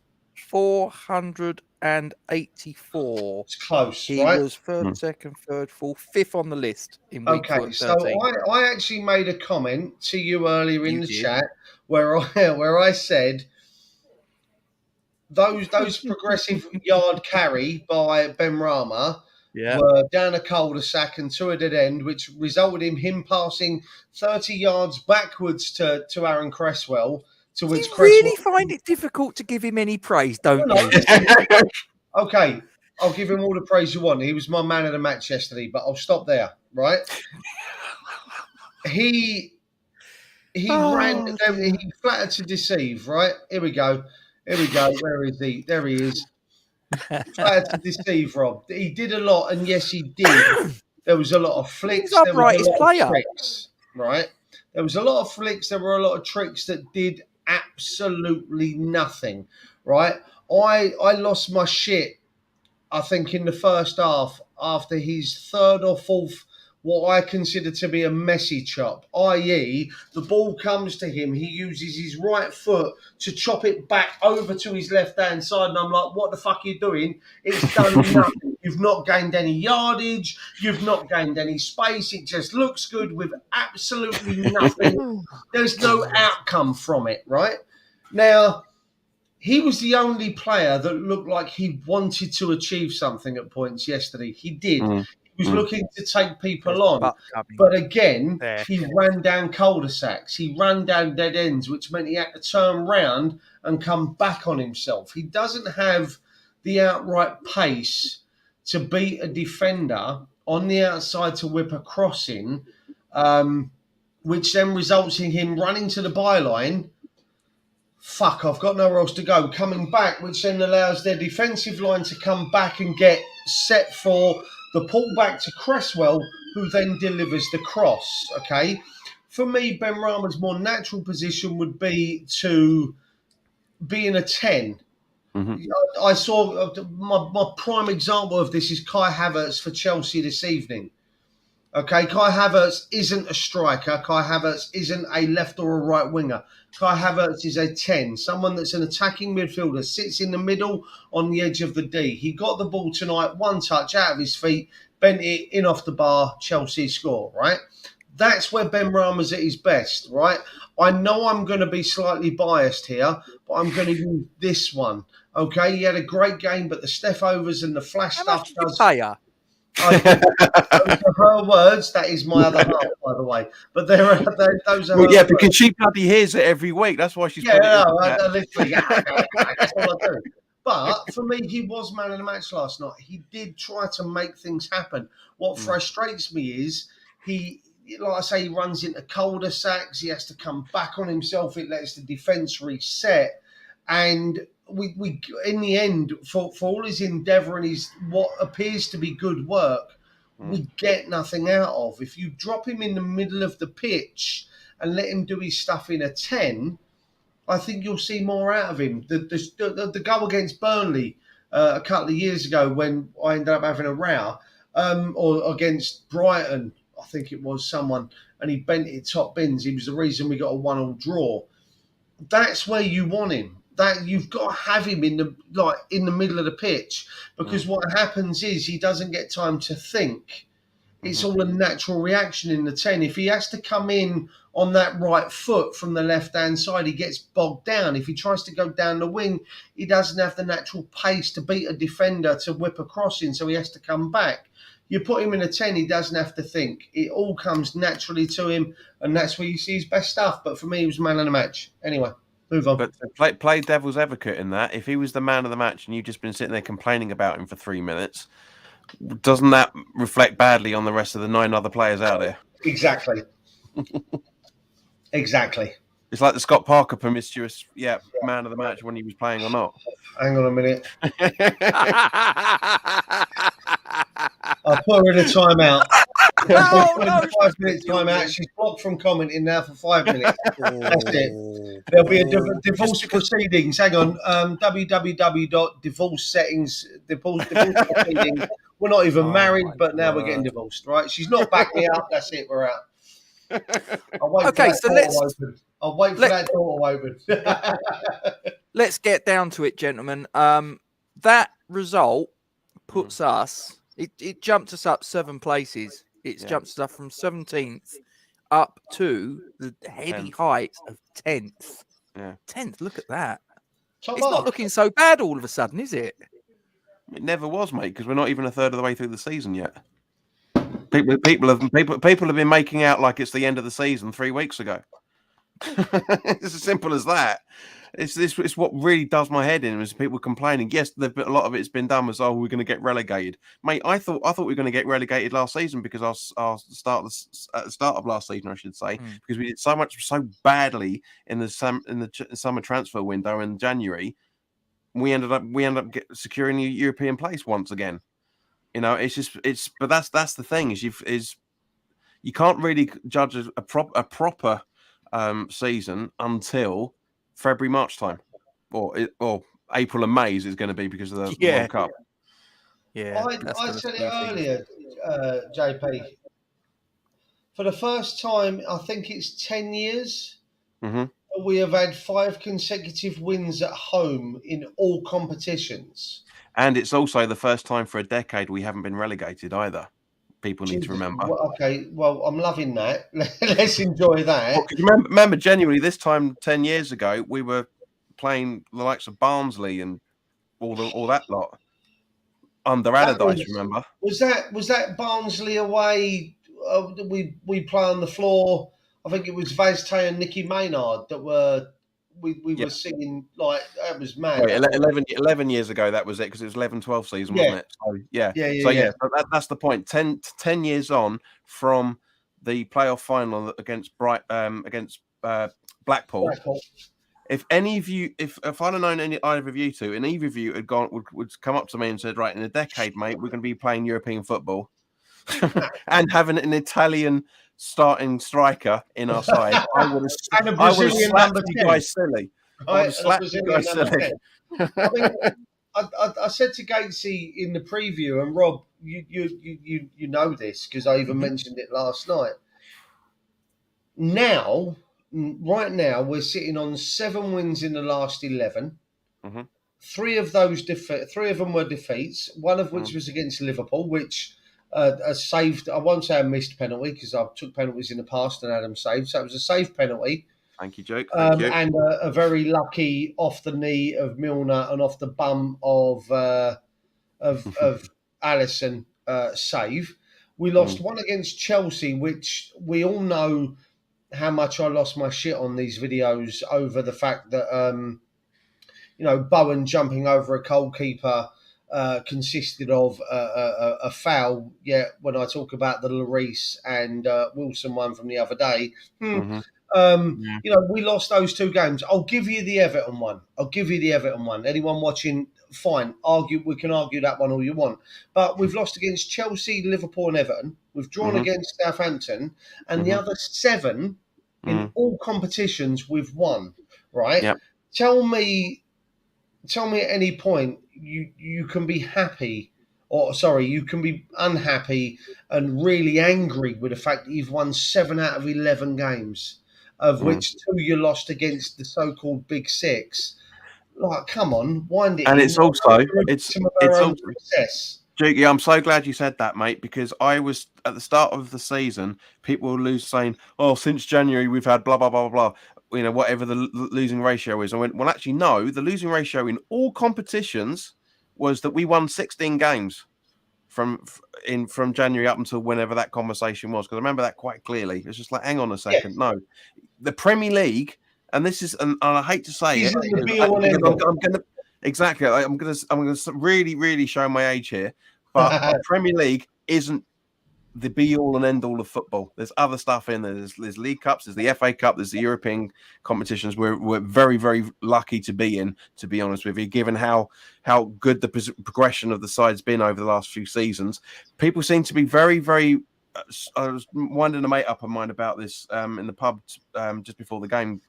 S1: 484.
S3: It's close,
S1: he
S3: right?
S1: He was third, second, third, fourth, fifth on the list in week 13.
S3: So I actually made a comment to you earlier in the chat where I said those progressive yard carry by Benrahma were down a cul-de-sac and to a dead end, which resulted in him passing 30 yards backwards to Aaron Cresswell.
S1: You really find it difficult to give him any praise, don't you?
S3: Okay, I'll give him all the praise you want. He was my man of the match yesterday, but I'll stop there, right? He ran, he flattered to deceive, right? Here we go. Where is he? There he is. Flattered to deceive, Rob. He did a lot, and yes, he did. There was a lot of flicks.
S1: He's upright, his player.
S3: Tricks, right? There was a lot of flicks. There were a lot of tricks that did absolutely nothing, right? I lost my shit, I think, in the first half after his third or fourth, what I consider to be a messy chop, i.e. the ball comes to him, he uses his right foot to chop it back over to his left-hand side, and I'm like, what the fuck are you doing? It's done nothing. You've not gained any yardage. You've not gained any space. It just looks good with absolutely nothing. There's no outcome from it, right? Now, he was the only player that looked like he wanted to achieve something at points yesterday. He did. He was looking to take people on. But again, he ran down cul-de-sacs. He ran down dead ends, which meant he had to turn round and come back on himself. He doesn't have the outright pace to beat a defender on the outside to whip a crossing, which then results in him running to the byline. Fuck, I've got nowhere else to go. Coming back, which then allows their defensive line to come back and get set for the pullback to Cresswell, who then delivers the cross. Okay, for me, Benrahma's more natural position would be to be in a 10. I saw my prime example of this is Kai Havertz for Chelsea this evening. Okay, Kai Havertz isn't a striker. Kai Havertz isn't a left or a right winger. Kai Havertz is a 10, someone that's an attacking midfielder, sits in the middle on the edge of the D. He got the ball tonight, one touch out of his feet, bent it in off the bar, Chelsea score, right? That's where Benrahma's at his best, right? I know I'm going to be slightly biased here, but I'm going to use this one. Okay, he had a great game, but the Steph overs and the flash
S1: How
S3: stuff
S1: much did you pay her?
S3: those are her words. That is my other half, by the way. But those are
S4: Well,
S3: her
S4: yeah,
S3: words.
S4: because she bloody hears it every week. That's why she's
S3: Yeah,
S4: put it in
S3: no,
S4: the chat.
S3: literally, that's all I do. But for me, he was man of the match last night. He did try to make things happen. What frustrates me is he, like I say, he runs into cul-de-sacs. He has to come back on himself. It lets the defence reset. And we in the end, for all his endeavour and his what appears to be good work, we get nothing out of. If you drop him in the middle of the pitch and let him do his stuff in a 10, I think you'll see more out of him. The goal against Burnley a couple of years ago when I ended up having a row, or against Brighton, I think it was someone, and he bent it top bins. He was the reason we got a 1-1 draw. That's where you want him. That you've got to have him in the middle of the pitch, because what happens is he doesn't get time to think. It's all a natural reaction in the 10. If he has to come in on that right foot from the left-hand side, he gets bogged down. If he tries to go down the wing, he doesn't have the natural pace to beat a defender to whip a crossing, so he has to come back. You put him in a 10, he doesn't have to think. It all comes naturally to him, and that's where you see his best stuff. But for me, he was man of the match. Anyway, move on.
S4: But to play devil's advocate in that, if he was the man of the match and you've just been sitting there complaining about him for 3 minutes, doesn't that reflect badly on the rest of the 9 other players out there?
S3: Exactly. Exactly.
S4: It's like the Scott Parker promiscuous, man of the match when he was playing or not.
S3: Hang on a minute. I'll put her in a timeout.
S1: No,
S3: 5-minute timeout. She's blocked from commenting now for 5 minutes. That's it. There'll be a divorce proceedings. Hang on. www.divorce settings. Divorce proceedings. We're not even married, but now we're getting divorced, right? She's not backing me up. That's it. We're out. I'll wait for that door open.
S1: Let's get down to it, gentlemen. That result puts us. It jumped us up 7 places. It's jumped us up from 17th up to the heady heights of 10th.
S4: Yeah.
S1: 10th. Look at that.
S3: It's
S1: not looking so bad all of a sudden, is it?
S4: It never was, mate, because we're not even a third of the way through the season yet. People have been making out like it's the end of the season 3 weeks ago. It's as simple as that. It's what really does my head in is people complaining. Yes, a lot of it's been done was we're going to get relegated, mate. I thought we were going to get relegated last season because our start of last season, I should say, because we did so badly in the summer transfer window in January. We ended up securing a European place once again. You know, but that's the thing is you can't really judge a proper season until February, March time, or April and May is going to be because of the World Cup.
S1: Yeah,
S3: I said it earlier, JP. For the first time, I think it's 10 years, we have had 5 consecutive wins at home in all competitions.
S4: And it's also the first time for a decade we haven't been relegated either. People need to remember.
S3: Well, I'm loving that. Let's enjoy that.
S4: Well, remember, genuinely, this time 10 years ago, we were playing the likes of Barnsley and all that lot under Allardyce. Remember?
S3: Was that Barnsley away? We play on the floor. I think it was Vazte and Nicky Maynard that were. We were singing like that was mad.
S4: Wait, 11 years ago, that was it because it was 11-12 season, wasn't it? So, that's the point. 10 years on from the playoff final against Blackpool. If any of you, if I'd have known either of you two, and either of you had would come up to me and said, right, in a decade, mate, we're going to be playing European football and having an Italian starting striker in our side, I would have slapped you guys silly. I said to Gatesy in the preview, and Rob, you know this because I even mentioned it last night. Right now, we're sitting on 7 wins in the last 11. 3 of them were defeats. One of which was against Liverpool, which
S3: a saved. I won't say a missed penalty because I've took penalties in the past and had them saved. So it was a saved penalty.
S4: Thank you, Duke. Thank you.
S3: And a very lucky off the knee of Milner and off the bum of Alisson save. We lost one against Chelsea, which we all know how much I lost my shit on these videos over the fact that Bowen jumping over a goalkeeper consisted of a foul. Yet when I talk about the Lloris and Wilson one from the other day, we lost those two games. I'll give you the Everton one. Anyone watching, fine. We can argue that one all you want. But we've lost against Chelsea, Liverpool, and Everton. We've drawn against Southampton, and the other 7 in all competitions we've won. Right?
S4: Yep.
S3: Tell me at any point you can be happy, you can be unhappy and really angry with the fact that you've won 7 out of 11 games, of which 2 you lost against the so-called Big Six. Like, come on, wind it.
S4: And
S3: in.
S4: it's also
S3: success.
S4: Jiggy, I'm so glad you said that, mate, because I was at the start of the season, people were saying, "Oh, since January we've had blah blah blah blah blah." Whatever the losing ratio is. I went, well, actually, no. The losing ratio in all competitions was that we won 16 games from January up until whenever that conversation was. Because I remember that quite clearly. It's just like, hang on a second, no, the Premier League, and this is, and I hate to say it, I'm gonna really, really show my age here, but the Premier League isn't the be all and end all of football. There's other stuff in there. There's League Cups, there's the FA Cup, there's the European competitions. We're very, very lucky to be in, to be honest with you, given how good the progression of the side's been over the last few seasons. People seem to be very, very. I was winding a mate up of mine about this in the pub just before the game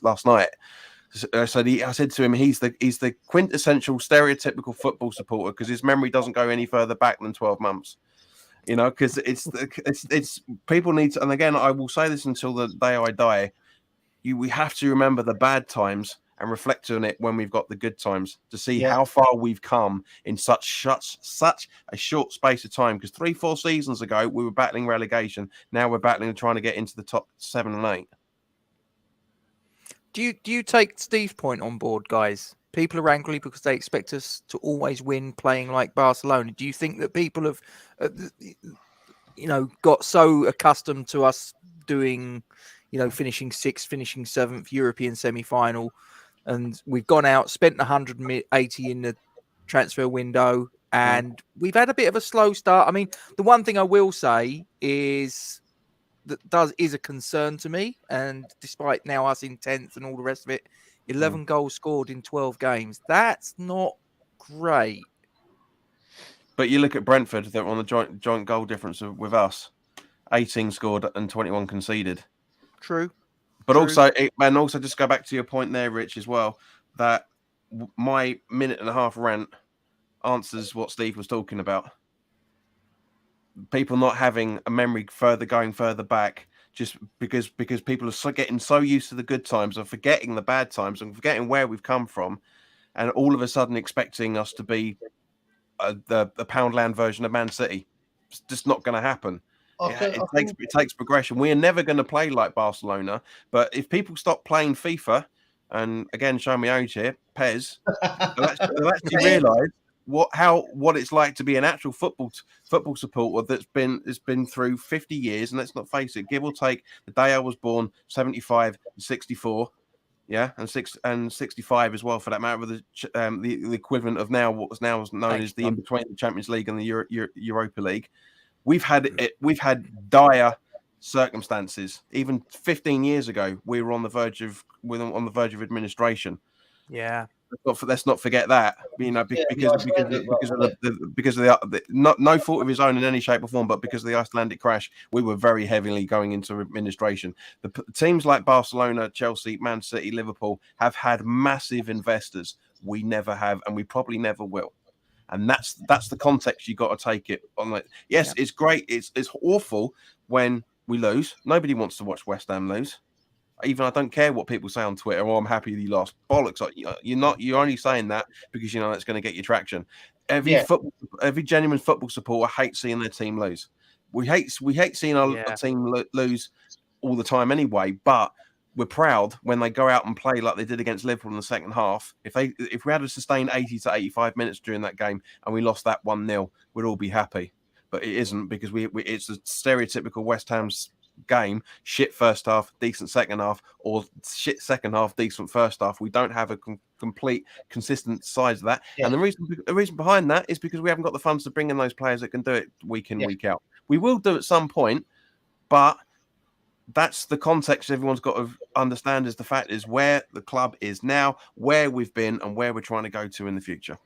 S4: last night. I said to him, he's the quintessential stereotypical football supporter because his memory doesn't go any further back than 12 months. Because it's people need to, and again, I will say this until the day I die. We have to remember the bad times and reflect on it when we've got the good times to see how far we've come in such a short space of time. Because 3-4 seasons ago we were battling relegation. Now we're battling and trying to get into the top 7 and 8.
S1: Do you take Steve's point on board, guys? People are angry because they expect us to always win playing like Barcelona. Do you think that people have, got so accustomed to us doing, finishing 6th, finishing 7th, European semi-final, and we've gone out, spent 180 in the transfer window, and we've had a bit of a slow start. I mean, the one thing I will say is that is a concern to me, and despite now us in 10th and all the rest of it, 11 goals scored in 12 games. That's not great.
S4: But you look at Brentford, they're on the joint goal difference with us. 18 scored and 21 conceded.
S1: True.
S4: But also just go back to your point there, Rich, as well, that my minute and a half rant answers what Steve was talking about. People not having a memory going further back just because people are getting so used to the good times and forgetting the bad times and forgetting where we've come from, and all of a sudden expecting us to be the Poundland version of Man City. It's just not going to happen. It takes progression. We are never going to play like Barcelona, but if people stop playing FIFA, and again, show me age here, PES, they'll actually realise what it's like to be an actual football supporter that's been through 50 years, and let's not face it, give or take the day I was born, 75 and 64, and 65 as well for that matter, with the equivalent of now what was now known as the in between the Champions League and the Europa League. We've had dire circumstances. Even 15 years ago, we were on the verge of administration.
S1: Yeah.
S4: Let's not forget that, because of the no fault of his own in any shape or form, but because of the Icelandic crash, we were very heavily going into administration. The teams like Barcelona, Chelsea, Man City, Liverpool have had massive investors. We never have, and we probably never will. And that's the context you got to take it on. Like, yes, It's great. It's awful when we lose. Nobody wants to watch West Ham lose. Even I don't care what people say on Twitter. Oh, I'm happy you lost. Bollocks! You're not. You're only saying that because you know it's going to get you traction. Every genuine football supporter hates seeing their team lose. We hate seeing our team lose all the time anyway. But we're proud when they go out and play like they did against Liverpool in the second half. If we had a sustained 80 to 85 minutes during that game and we lost that 1-0, we'd all be happy. But it isn't, because it's a stereotypical West Ham's game: shit first half, decent second half, or shit second half, decent first half. We don't have a complete consistent size of that. And the reason behind that is because we haven't got the funds to bring in those players that can do it week in, week out. We will do at some point, but that's the context everyone's got to understand. Is the fact is where the club is now, where we've been, and where we're trying to go to in the future.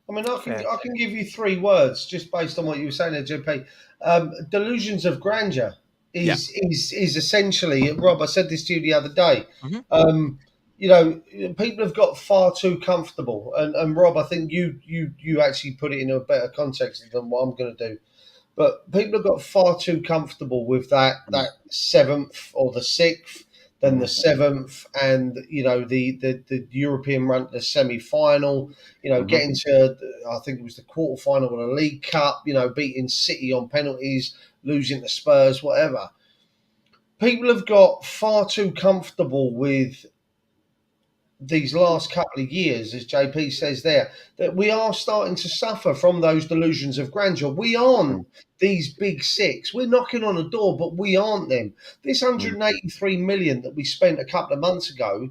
S3: I mean, I can give you 3 words just based on what you were saying there, JP. Delusions of grandeur is essentially, Rob, I said this to you the other day. You know, people have got far too comfortable, and Rob, I think you actually put it in a better context than what I'm going to do. But people have got far too comfortable with that 7th or the 6th, then the 7th, and you know the European run to the semi-final. You know, getting to I think it was the quarter-final of the League Cup. You know, beating City on penalties, losing to Spurs, whatever. People have got far too comfortable with these last couple of years, as JP says there, that we are starting to suffer from those delusions of grandeur. We aren't these big 6. We're knocking on a door, but we aren't them. This 183 million that we spent a couple of months ago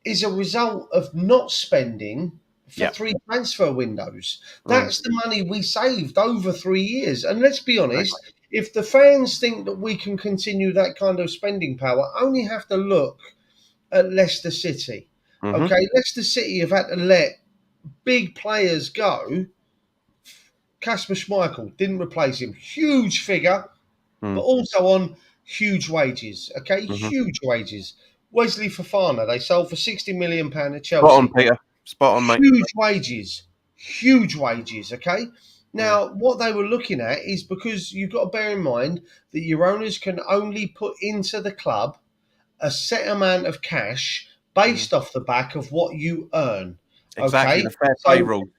S3: is a result of not spending for 3 transfer windows. That's the money we saved over 3 years. And let's be honest, if the fans think that we can continue that kind of spending power, only have to look at Leicester City. Okay, Leicester City have had to let big players go. Kasper Schmeichel didn't replace him. Huge figure, but also on huge wages. Okay, huge wages. Wesley Fofana, they sold for £60 million at Chelsea.
S4: Spot on, Peter. Spot on, mate.
S3: Huge wages. Okay. Now, what they were looking at is, because you've got to bear in mind that your owners can only put into the club a set amount of cash based off the back of what you earn.
S4: Exactly, the fair play rule.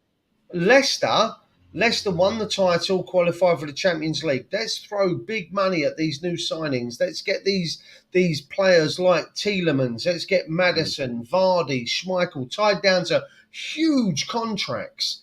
S3: Leicester won the title, qualified for the Champions League. Let's throw big money at these new signings. Let's get these players like Tielemans. Let's get Maddison, Vardy, Schmeichel tied down to huge contracts.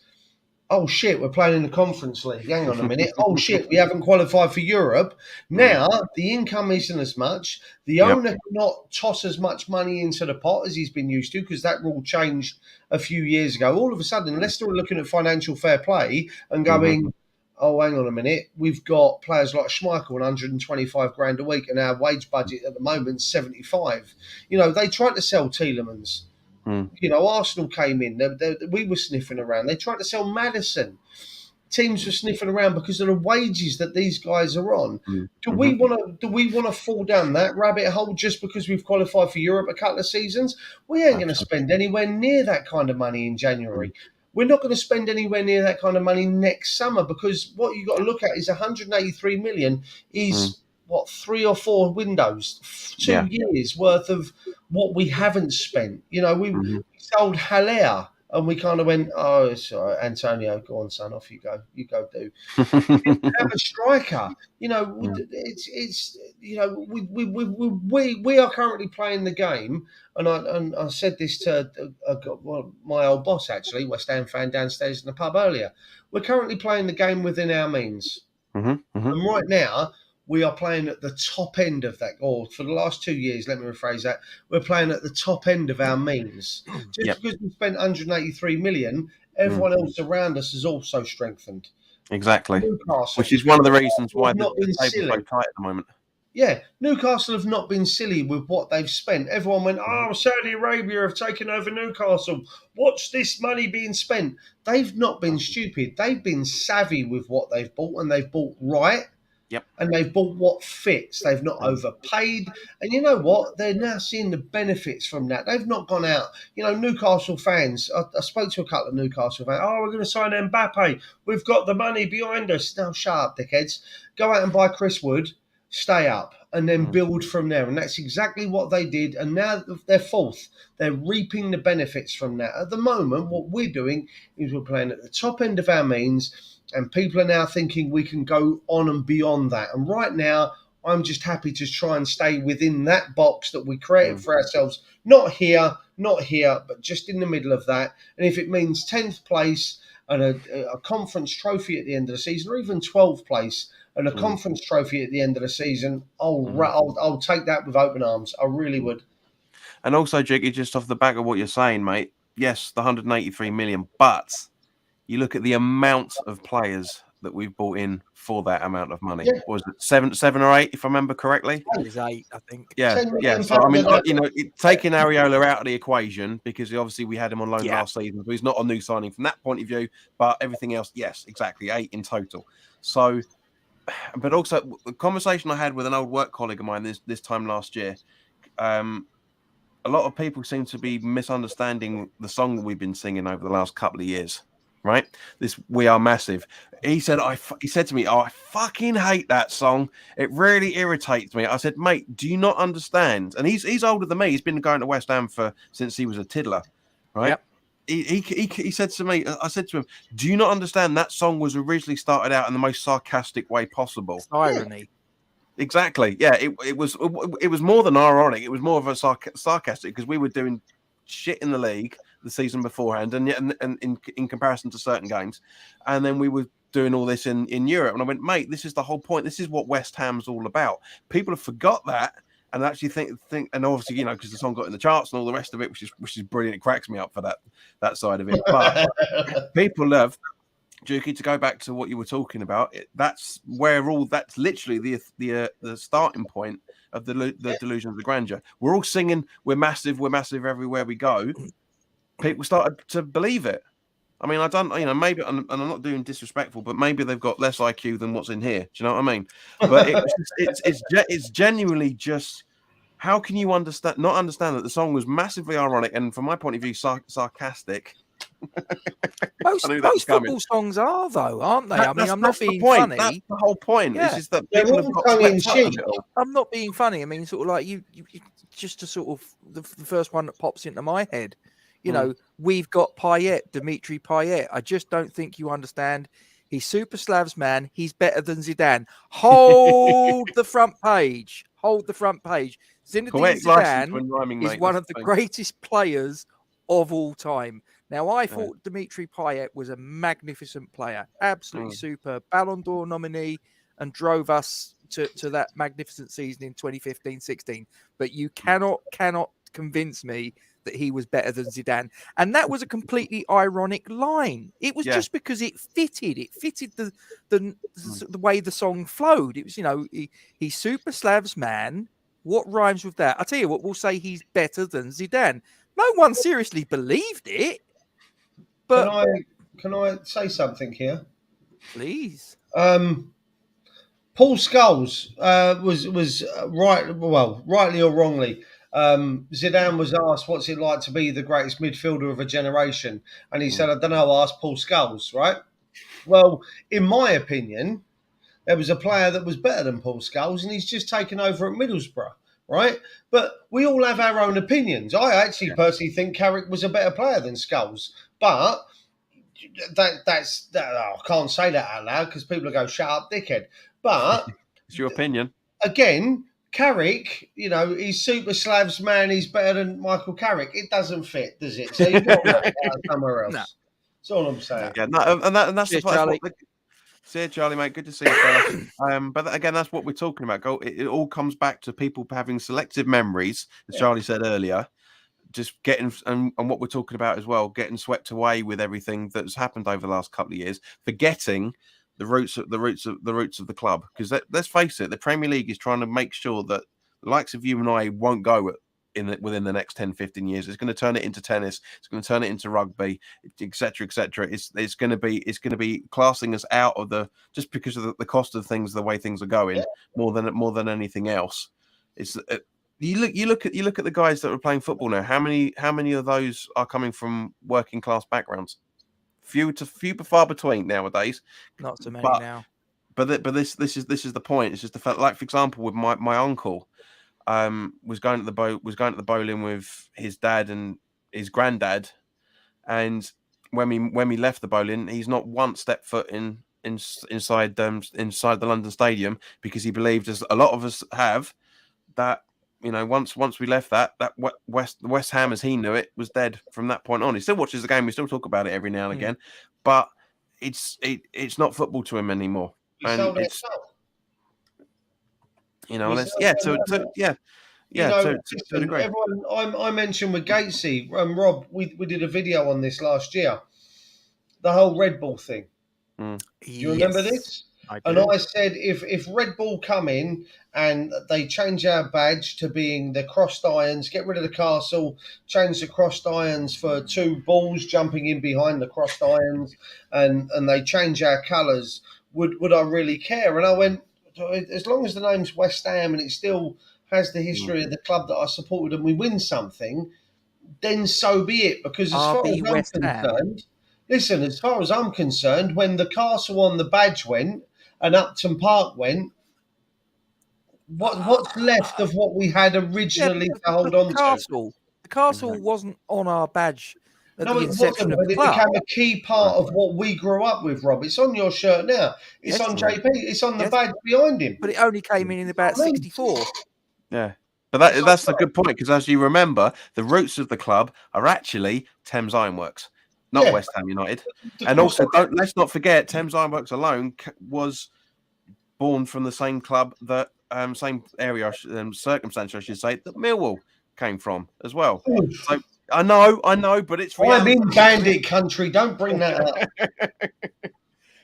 S3: Oh, shit, we're playing in the Conference League. Hang on a minute. Oh, shit, we haven't qualified for Europe. Now, the income isn't as much. The owner cannot toss as much money into the pot as he's been used to, because that rule changed a few years ago. All of a sudden, Leicester are looking at financial fair play and going, oh, hang on a minute. We've got players like Schmeichel, 125 grand a week, and our wage budget at the moment is 75. You know, they tried to sell Tielemans. You know, Arsenal came in. We were sniffing around. They tried to sell Maddison. Teams were sniffing around because of the wages that these guys are on. Do we want to fall down that rabbit hole just because we've qualified for Europe a couple of seasons? We ain't going to spend anywhere near that kind of money in January. We're not going to spend anywhere near that kind of money next summer, because what you've got to look at is 183 million is what, 3 or 4 windows, 2 years worth of what we haven't spent. You know, we sold Haller and we kind of went, oh, it's all right, Antonio, go on, son, off you go. You go do. We didn't have a striker. You know, it's you know, we are currently playing the game, and I said this to my old boss, actually, West Ham fan downstairs in the pub earlier. We're currently playing the game within our means. And right now, we are playing at the top end of that, or for the last 2 years, let me rephrase that, we're playing at the top end of our means. Just because we spent 183 million, everyone else around us has also strengthened.
S4: Exactly. Which is one of the reasons why the table's so tight at the moment.
S3: Yeah, Newcastle have not been silly with what they've spent. Everyone went, oh, Saudi Arabia have taken over Newcastle. Watch this money being spent. They've not been stupid. They've been savvy with what they've bought, and they've bought right. And they've bought what fits. They've not overpaid. And you know what? They're now seeing the benefits from that. They've not gone out. You know, Newcastle fans, I spoke to a couple of Newcastle fans. Oh, we're going to sign Mbappe. We've got the money behind us. Now, shut up, dickheads. Go out and buy Chris Wood. Stay up. and then build from there. And that's exactly what they did. And now they're fourth. They're reaping the benefits from that. At the moment, what we're doing is we're playing at the top end of our means, and people are now thinking we can go on and beyond that. And right now, I'm just happy to try and stay within that box that we created for ourselves. Not here, but just in the middle of that. And if it means 10th place and a conference trophy at the end of the season, or even 12th place and a conference trophy at the end of the season, I'll take that with open arms. I really would.
S4: And also, Jiggy, just off the back of what you're saying, mate, yes, the 183 million, but you look at the amount of players that we've bought in for that amount of money.
S3: Yeah.
S4: Was it seven or eight, if I remember correctly?
S1: It was 8, I think.
S4: Yeah. So, I mean, taking Areola out of the equation, because obviously we had him on loan last season, so he's not a new signing from that point of view, but everything else, yes, exactly, 8 in total. So, but also the conversation I had with an old work colleague of mine this time last year, a lot of people seem to be misunderstanding the song that we've been singing over the last couple of years. Right, this "We Are Massive." He said, he said to me, "Oh, I fucking hate that song. It really irritates me." I said, "Mate, do you not understand?" And he's older than me. He's been going to West Ham since he was a tiddler, right? Yep. He said to me, I said to him, "Do you not understand that song was originally started out in the most sarcastic way possible?
S1: It's irony."
S4: Exactly. Yeah, it was more than ironic. It was more of a sarcastic, because we were doing shit in the league the season beforehand, and in comparison to certain games, and then we were doing all this in Europe. And I went, mate, this is the whole point. This is what West Ham's all about. People have forgot that, and actually think, and obviously, because the song got in the charts and all the rest of it, which is brilliant. It cracks me up for that side of it. But people love. Juki, to go back to what you were talking about, that's literally the starting point of the delusion of the grandeur. We're all singing, we're massive everywhere we go. People started to believe it. I mean, I don't, maybe, and I'm not doing disrespectful, but maybe they've got less IQ than what's in here. Do you know what I mean? But it's genuinely just, how can you not understand that the song was massively ironic and, from my point of view, sarcastic?
S1: Most football songs are, though, aren't they? I'm not being funny.
S4: That's the whole point.
S1: Yeah.
S4: This is that people have got swept up.
S1: I'm not being funny. I mean, sort of like you just to sort of the first one that pops into my head. We've got Payet, Dimitri Payet. I just don't think you understand. He's Super Slavs, man. He's better than Zidane. Hold the front page. Zinedine Zidane is one of the greatest players of all time. Now, I thought Dimitri Payet was a magnificent player, absolutely superb, Ballon d'Or nominee, and drove us to that magnificent season in 2015-16. But you cannot convince me that he was better than Zidane. And that was a completely ironic line. It was just because it fitted. It fitted the way the song flowed. It was, he's Super Slavs, man. What rhymes with that? I'll tell you what, we'll say he's better than Zidane. No one seriously believed it. But
S3: can I say something here?
S1: Please.
S3: Paul Scholes was right. Well, rightly or wrongly, Zidane was asked, "What's it like to be the greatest midfielder of a generation?" And he said, "I don't know. Ask Paul Scholes." Right. Well, in my opinion, there was a player that was better than Paul Scholes, and he's just taken over at Middlesbrough. Right. But we all have our own opinions. I actually personally think Carrick was a better player than Scholes. But that's I can't say that out loud because people will go, "Shut up, dickhead." But
S4: it's your opinion.
S3: Again, Carrick, he's Super Slavs, man. He's better than Michael Carrick. It doesn't fit, does it? So you've got to go somewhere else. No. That's all I'm saying.
S4: Yeah, and that's the Charlie. See you, Charlie, mate. Good to see you, fella. But again, that's what we're talking about. It all comes back to people having selective memories, as Charlie said earlier. Just getting and what we're talking about as well, getting swept away with everything that's happened over the last couple of years, forgetting the roots of the club. Because let's face it, the Premier League is trying to make sure that the likes of you and I won't go within the next 10, 15 years. It's going to turn it into tennis. It's going to turn it into rugby, etc., etc. It's going to be classing us out of just because of the cost of things, the way things are going, more than anything else. You look at the guys that are playing football now. How many of those are coming from working class backgrounds? Few far between nowadays.
S1: Not so many now.
S4: this is the point. It's just the fact, like for example, with my uncle, was going to the bowling with his dad and his granddad, and when we left the bowling, he's not once stepped foot inside the London Stadium, because he believed, as a lot of us have, that once we left that West Ham as he knew it was dead from that point on. He still watches the game. We still talk about it every now and again, but it's not football to him anymore. And it's to agree.
S3: Everyone, I mentioned with Gatesy, Rob, we did a video on this last year, the whole Red Bull thing. Do you remember this? And I said, if Red Bull come in and they change our badge to being the crossed irons, get rid of the castle, change the crossed irons for 2 balls jumping in behind the crossed irons, and they change our colours, would I really care? And I went, as long as the name's West Ham and it still has the history of the club that I supported and we win something, then so be it. Because as far as I'm concerned, listen, as far as I'm concerned, when the castle on the badge went and Upton Park went, what's left of what we had originally to hold on to?
S1: The castle wasn't on our badge at the
S3: it
S1: inception
S3: wasn't,
S1: of the
S3: but it
S1: club.
S3: became a key part of what we grew up with, Rob. It's on your shirt now. It's on JP. It's on the badge behind him.
S1: But it only came in about 64.
S4: Yeah. But that's a good point, because as you remember, the roots of the club are actually Thames Ironworks, not West Ham United. And also, let's not forget, Thames Ironworks alone was born from the same club that same area, circumstance, I should say, that Millwall came from as well. So I know, but it's reality.
S3: I'm in bandit country. Don't bring that up.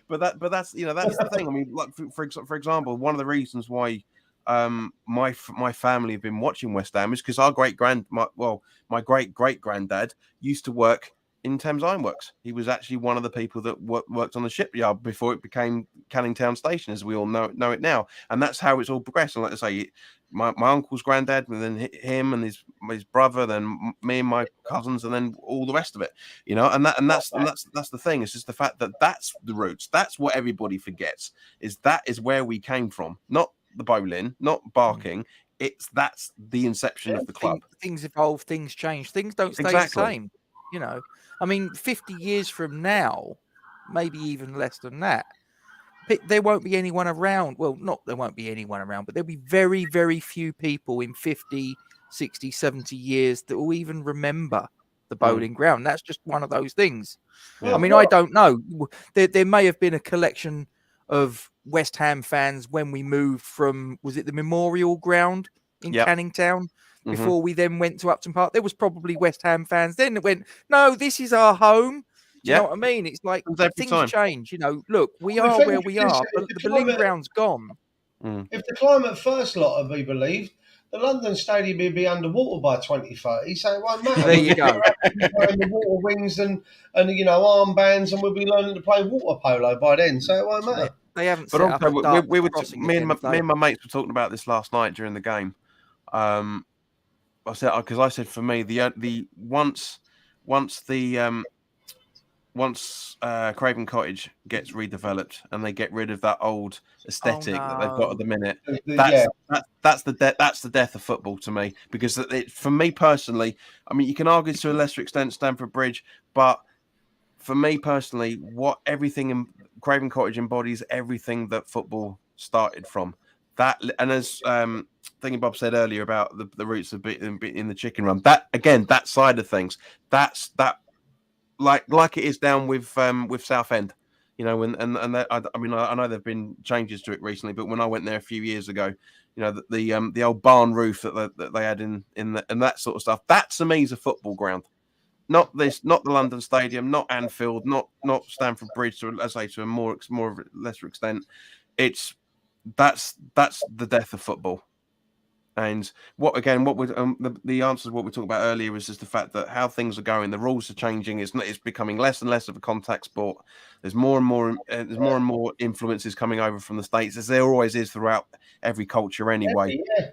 S4: but that's that's the thing. I mean, like for example, one of the reasons why my family have been watching West Ham is because my great great granddad used to work in Thames Ironworks. He was actually one of the people that worked on the shipyard before it became Canning Town Station, as we all know it now. And that's how it's all progressed. And like I say, my uncle's granddad, and then him and his brother, then me and my cousins, and then all the rest of it. And that's the thing. It's just the fact that that's the roots. That's what everybody forgets. That is where we came from. Not the bowling, not barking. That's the inception of the club.
S1: Things evolve, things change, things don't stay the same. I mean, 50 years from now, maybe even less than that, there won't be anyone around. Well, not there won't be anyone around, but there'll be very, very few people in 50, 60, 70 years that will even remember the bowling ground. That's just one of those things. I mean, I don't know. There may have been a collection of West Ham fans when we moved from, was it the Memorial Ground in Canning Town? Before we then went to Upton Park, there was probably West Ham fans then that went, no, this is our home. Do you know what I mean? It's like things change. Look, we are where we are, but the bowling ground's gone.
S3: If the climate first lot of we believed, the London Stadium would be underwater by 2030, so it won't matter.
S1: There you go.
S3: We'll the water wings and armbands, and we'll be learning to play water polo by then, so it won't matter.
S1: They haven't.
S4: But also, me and my mates were talking about this last night during the game. I said for me, once Craven Cottage gets redeveloped and they get rid of that old aesthetic that they've got at the minute, that's the death of football to me. Because for me personally, I mean, you can argue to a lesser extent Stamford Bridge, but for me personally, everything in Craven Cottage embodies everything that football started from. That, and as Thingy Bob said earlier about the roots of in the chicken run, that side of things, that's like it is down with Southend, I know there've been changes to it recently, but when I went there a few years ago, the old barn roof that they had in and that sort of stuff, that to me is a football ground. Not the London Stadium, not Anfield, not Stamford Bridge, to a more of a lesser extent. That's the death of football. And the answer to what we talked about earlier was just the fact that how things are going, the rules are changing. It's becoming less and less of a contact sport. There's more and more influences coming over from the States, as there always is throughout every culture anyway. Yeah.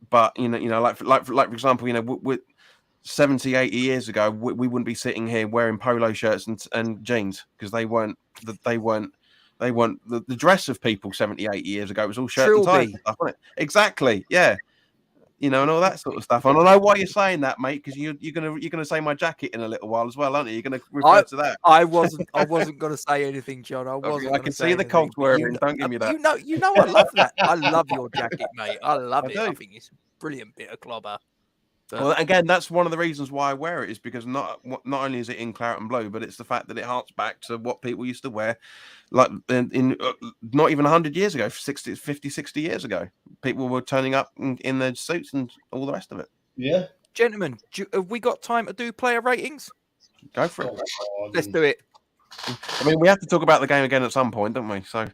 S4: But like for example, with 70, 80 years ago, we wouldn't be sitting here wearing polo shirts and jeans, because they weren't They weren't the dress of people 70, 80 years ago was all shirt and
S1: Trilby.
S4: ties and stuff, wasn't it? Exactly. Yeah. You know, and all that sort of stuff. And I know why you're saying that, mate, because you're gonna say my jacket in a little while as well, aren't you? You're gonna refer to that.
S1: I wasn't gonna say anything, John. I wasn't.
S4: I can see the cogs wearing. Don't give me that.
S1: You know, I love that. I love your jacket, mate. I love it.
S4: do.
S1: I think it's a brilliant bit of clobber. But
S4: Well, again, that's one of the reasons why I wear it, is because not only is it in claret and blue, but it's the fact that it harks back to what people used to wear, like in not even 100 years ago, 50, 60 years ago. People were turning up in their suits and all the rest of it.
S3: Yeah.
S1: gentlemen, have we got time to do player ratings?
S4: Go for it.
S1: Let's do it.
S4: I mean, we have to talk about the game again at some point, don't we? So.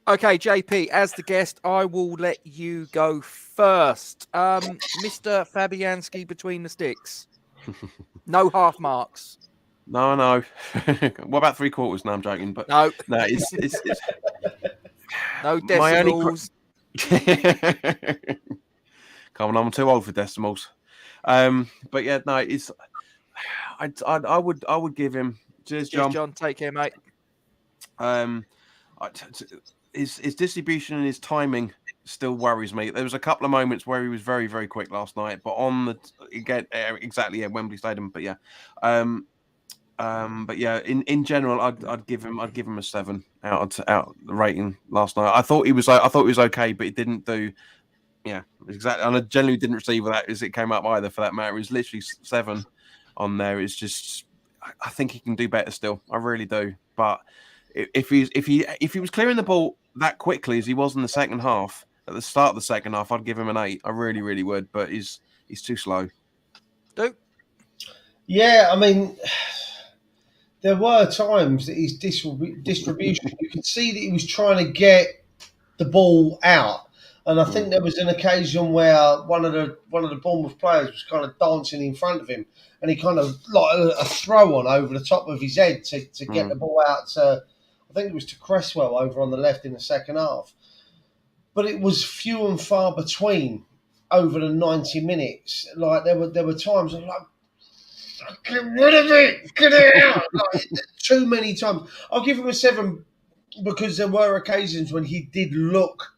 S1: Okay, JP, as the guest, I will let you go first. Mr. Fabianski between the sticks. No half marks.
S4: No. What about 3/4? No, I'm joking. But
S1: no,
S4: it's
S1: no decimals.
S4: Come on, I'm too old for decimals. But yeah, no, it's. I would give him. Cheers, John.
S1: Cheers, John. Take care, mate.
S4: His distribution and his timing still worries me. There was a couple of moments where he was very, very quick last night, but on the exactly Wembley Stadium. But yeah, in general, I'd give him a 7 out the rating last night. I thought he was okay, but it didn't do. Yeah, exactly. And I generally didn't receive that as it came up either, for that matter. It was literally 7 on there. It's just, I think he can do better still. I really do. But if he was clearing the ball that quickly as he was in the second half, at the start of the second half, I'd give him an 8. I really, really would. But he's too slow.
S1: Duke?
S3: Yeah, I mean, there were times that his distribution, you could see that he was trying to get the ball out. And I think there was an occasion where one of the Bournemouth players was kind of dancing in front of him, and he kind of like a throw on over the top of his head to get the ball out to, I think it was to Cresswell over on the left in the second half. But it was few and far between over the 90 minutes. Like there were times I'm like, get rid of it, get it out. Like, too many times. I'll give him a 7 because there were occasions when he did look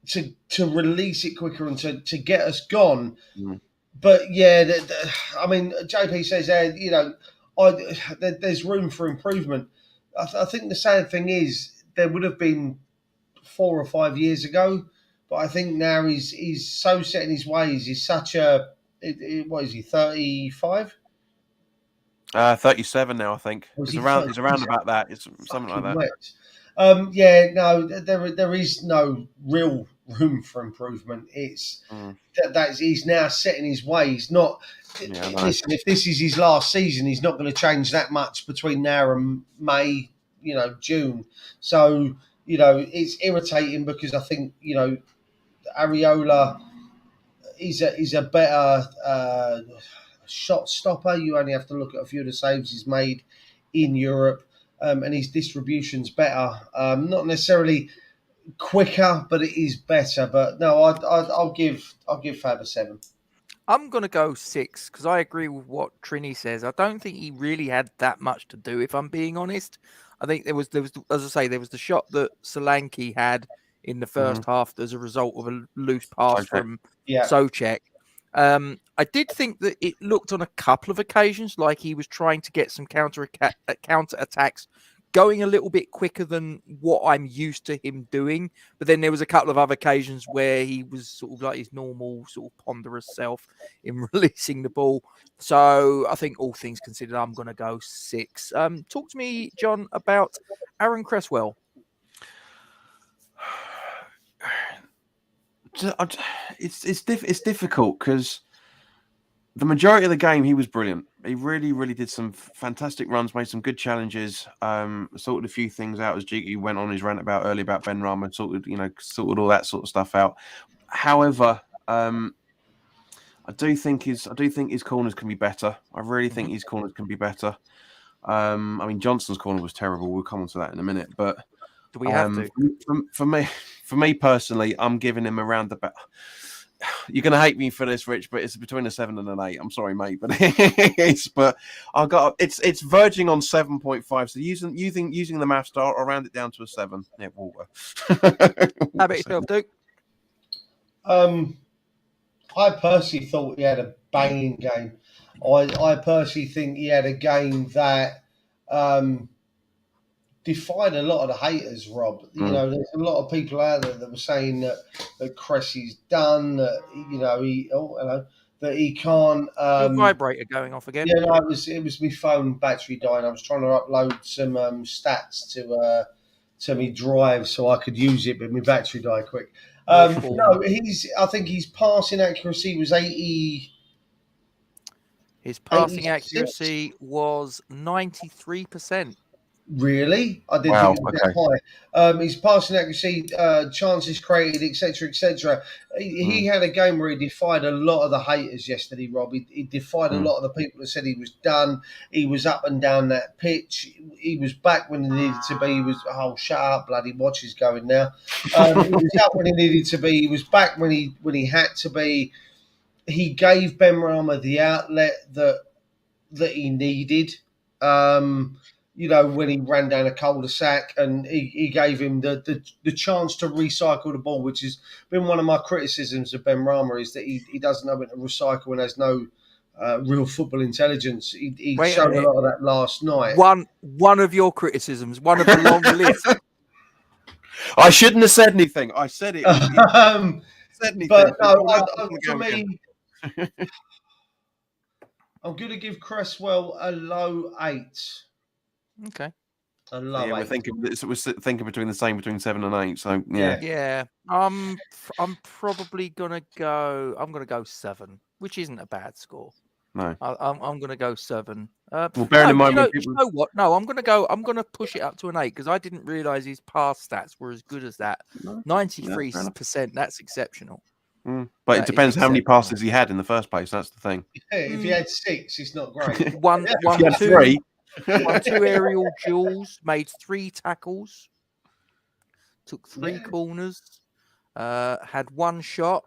S3: to release it quicker and to get us gone. But yeah, I mean, JP says there's room for improvement. I think the sad thing is there would have been 4 or 5 years ago, but I think now he's so set in his ways. He's such a what is he, 35?
S4: 37 now, I think. It's around about that. It's something like that.
S3: There is no real room for improvement. It's that he's now set in his way. He's not. Listen, if this is his last season, he's not going to change that much between now and May, June. So it's irritating because I think Areola is a better shot stopper. You only have to look at a few of the saves he's made in Europe. And his distribution's better. Not necessarily quicker, but it is better. But no, I'll give Fab a 7.
S1: I'm going to go 6 because I agree with what Trini says. I don't think he really had that much to do, if I'm being honest. I think there was, as I say, there was the shot that Solanke had in the first half as a result of a loose pass from Souček. I did think that it looked on a couple of occasions like he was trying to get some counter attacks going a little bit quicker than what I'm used to him doing. But then there was a couple of other occasions where he was sort of like his normal sort of ponderous self in releasing the ball. So I think all things considered, I'm going to go 6. Talk to me, John, about Aaron Cresswell.
S4: It's difficult because the majority of the game he was brilliant. He really, really did some fantastic runs, made some good challenges, sorted a few things out as Jiki went on his rant earlier about Benrahma, sorted all that sort of stuff out. However, I do think his corners can be better. I really think his corners can be better. I mean, Johnson's corner was terrible. We'll come on to that in a minute, but
S1: do we have to?
S4: For me personally, I'm giving him around about. you're going to hate me for this, Rich, but it's between a 7 and an 8. I'm sorry, mate, but it's verging on 7.5. So using the maths, I'll round it down to a 7. Yeah, Walter.
S1: How about yourself, Duke?
S3: I personally thought he had a banging game. I personally think he had a game that defied a lot of the haters, Rob. You know, there's a lot of people out there that were saying that Cressy's done, that that he can't.
S1: Your vibrator going off again?
S3: Yeah, no, it was my phone battery dying. I was trying to upload some stats to me drive so I could use it, but my battery died quick. No, I think his passing accuracy was 80.
S1: His passing
S3: 86?
S1: accuracy was 93%.
S3: Really? I didn't think it was that high. His passing accuracy, chances created, etc., etc. He had a game where he defied a lot of the haters yesterday, Rob. He defied a lot of the people that said he was done. He was up and down that pitch. He was back when he needed to be. He was, shut up, bloody watch is going now. He was up when he needed to be. He was back when he had to be. He gave Benrahma the outlet that he needed. When he ran down a cul-de-sac, and he gave him the chance to recycle the ball, which has been one of my criticisms of Benrahma, is that he doesn't know when to recycle and has no real football intelligence. He showed a lot of that last night.
S1: One of your criticisms, one of the long list.
S4: I shouldn't have said anything. I said it. Said anything.
S3: But no, for me, I'm going to give Cresswell a low 8.
S1: Okay.
S3: A low 8.
S4: We're thinking between 7 and 8. So
S1: yeah. I'm probably gonna go. I'm gonna go 7, which isn't a bad score.
S4: No,
S1: I'm gonna go 7.
S4: Well, bearing in mind,
S1: you know what? No, I'm gonna push it up to an 8 because I didn't realise his pass stats were as good as that. 93%. That's exceptional.
S4: But it depends how many passes he had in the first place. That's the thing.
S3: Yeah, if he had 6, it's not great.
S1: One,
S4: 3.
S1: Won 2 aerial duels, made 3 tackles, took 3 corners, had 1 shot,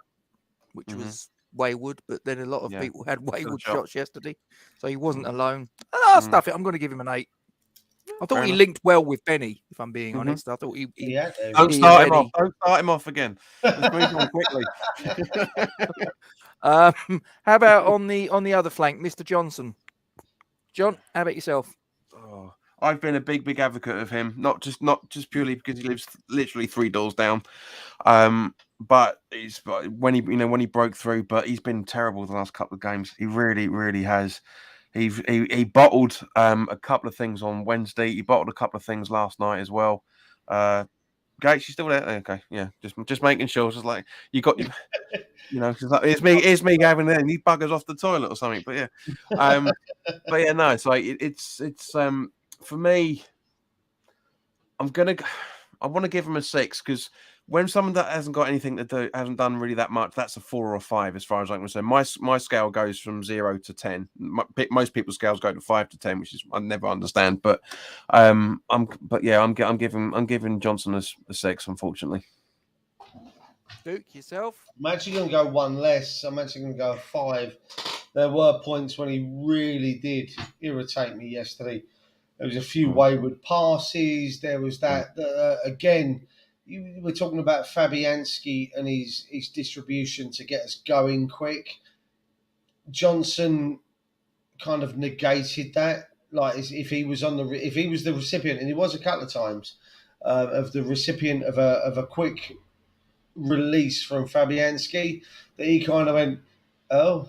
S1: which was wayward, but then a lot of people had wayward shots yesterday, so he wasn't alone. Stuff it. I'm going to give him an 8. I thought he linked well with Benny, if I'm being honest. I thought he
S4: don't start him off. Don't start him off again. Let's move on quickly.
S1: How about on the other flank, Mr. Johnson? John, how about yourself?
S4: Oh, I've been a big advocate of him, not just purely because he lives literally 3 doors down, but when he broke through. But he's been terrible the last couple of games. He really has. He bottled a couple of things on Wednesday. He bottled a couple of things last night as well. Gates, you still there? Okay, yeah, just making sure. It's just like you got, it's me having it, and he buggers off the toilet or something. But yeah, but yeah, no. It's like it's for me. I want to give him a 6 because when someone that hasn't got anything to do, hasn't done really that much, that's a 4 or a 5 as far as I'm concerned. My scale goes from 0 to 10. Most people's scales go to 5 to 10, which is I never understand. But I'm giving Johnson a 6, unfortunately.
S1: Duke, yourself?
S3: I'm actually going to go 1 less. I'm actually going to go a 5. There were points when he really did irritate me yesterday. There was a few wayward passes. There was that again. We're talking about Fabianski and his distribution to get us going quick. Johnson kind of negated that. Like if he was the recipient, and he was a couple of times of the recipient of a quick release from Fabianski, that he kind of went, oh.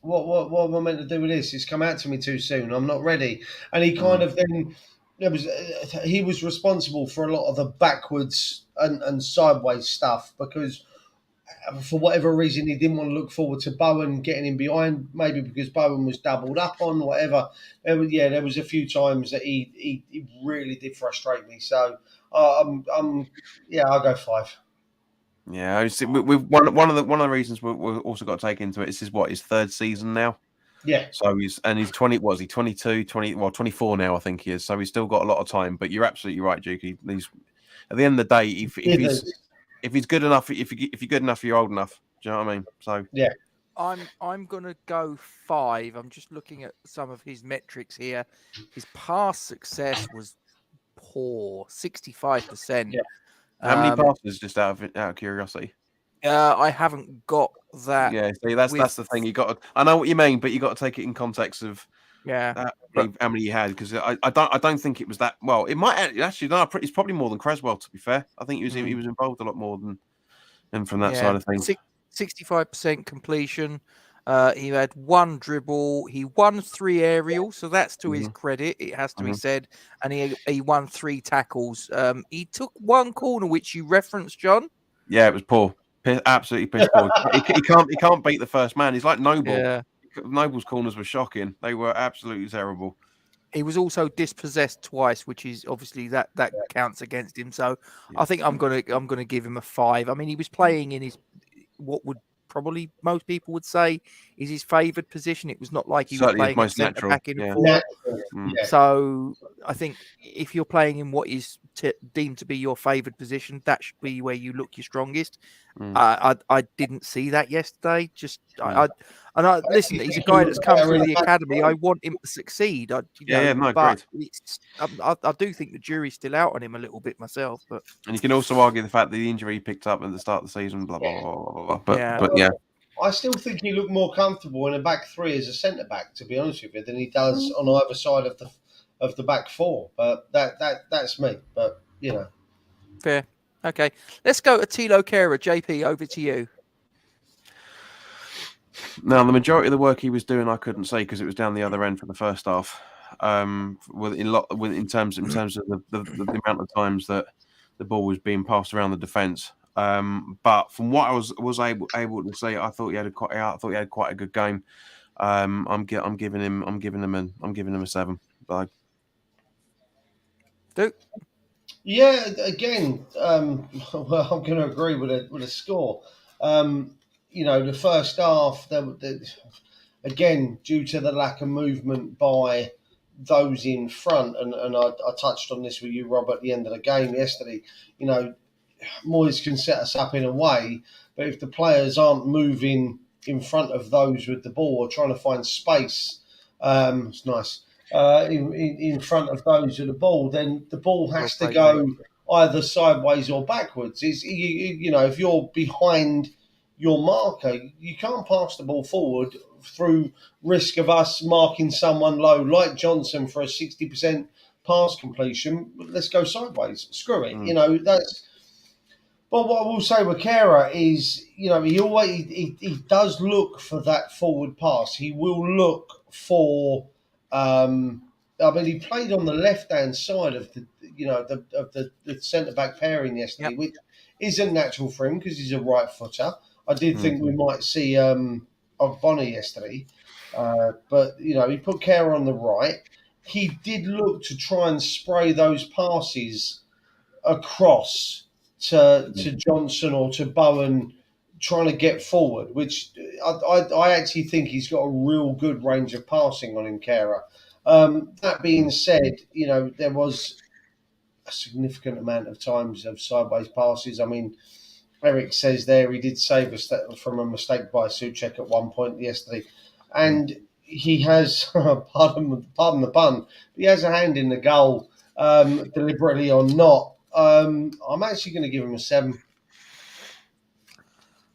S3: What am I meant to do with this? It's come out to me too soon. I'm not ready. And he kind of then he was responsible for a lot of the backwards and sideways stuff because for whatever reason he didn't want to look forward to Bowen getting in behind. Maybe because Bowen was doubled up on whatever. There was a few times that he really did frustrate me. So I'll go 5.
S4: Yeah, with one of the reasons we've also got to take into it is his 3rd season now.
S3: Yeah.
S4: So he's 20. Was he 22? 24 now? I think he is. So he's still got a lot of time. But you're absolutely right, Duke. He's at the end of the day, if he's good enough, if you're good enough, you're old enough. Do you know what I mean? So
S3: Yeah.
S1: I'm gonna go 5. I'm just looking at some of his metrics here. His pass success was poor, 65%.
S3: Yeah.
S4: how many passes? Just out of curiosity.
S1: I haven't got that.
S4: Yeah, see, that's the thing. You got to. I know what you mean, but you got to take it in context of how many you had, because I don't think it was that. Well, it might actually. No, it's probably more than Creswell. To be fair, I think he was involved a lot more than from that side of things.
S1: 65% completion. He had 1 dribble. He won 3 aerials, so that's to his credit. It has to be said, and he won 3 tackles. He took 1 corner, which you referenced, John.
S4: Yeah, it was poor. Absolutely piss poor. he can't beat the first man. He's like Noble. Yeah. Noble's corners were shocking. They were absolutely terrible.
S1: He was also dispossessed twice, which is obviously that counts against him. So I think I'm gonna give him a 5. I mean, he was playing in his what would probably most people would say is his favoured position. It was not like he was playing
S4: most
S1: centre back in
S3: Yeah.
S1: forward. So I think if you're playing in what is deemed to be your favoured position, that should be where you look your strongest. I didn't see that yesterday. Listen, he's a guy that's come through the academy. I want him to succeed. But I do think the jury's still out on him a little bit myself. But
S4: and you can also argue the fact that the injury he picked up at the start of the season, blah blah blah. But yeah.
S3: I still think he looked more comfortable in a back 3 as a centre back, to be honest with you, than he does on either side of the back 4. But that's me. But
S1: fair. Okay, let's go to Tilo Kehrer. JP, over to you.
S4: Now, the majority of the work he was doing, I couldn't say because it was down the other end for the first half. In terms of the amount of times that the ball was being passed around the defence. But from what I was able to say, I thought he had quite a good game. I'm giving him a 7. But
S1: Duke.
S3: Yeah, again, well, I'm going to agree with a score. The first half, again, due to the lack of movement by those in front, and I touched on this with you, Rob, at the end of the game yesterday. Moyes can set us up in a way, but if the players aren't moving in front of those with the ball or trying to find space, it's nice. In front of those with the ball, then the ball has to go either sideways or backwards. If you're behind your marker, you can't pass the ball forward through risk of us marking someone low, like Johnson, for a 60% pass completion. Let's go sideways. Screw it. That's. But what I will say with Kehrer is, he does look for that forward pass. He will look for. He played on the left-hand side of the centre back pairing yesterday, which isn't natural for him because he's a right footer. I did think we might see Ogbonna yesterday, but he put Kehrer on the right. He did look to try and spray those passes across to Johnson or to Bowen, trying to get forward, which I actually think he's got a real good range of passing on him, Kehrer. That being said, there was a significant amount of times of sideways passes. I mean, Eric says there he did save us from a mistake by Souček at one point yesterday, and he has pardon the pun, but he has a hand in the goal, deliberately or not. I'm actually going to give him a 7.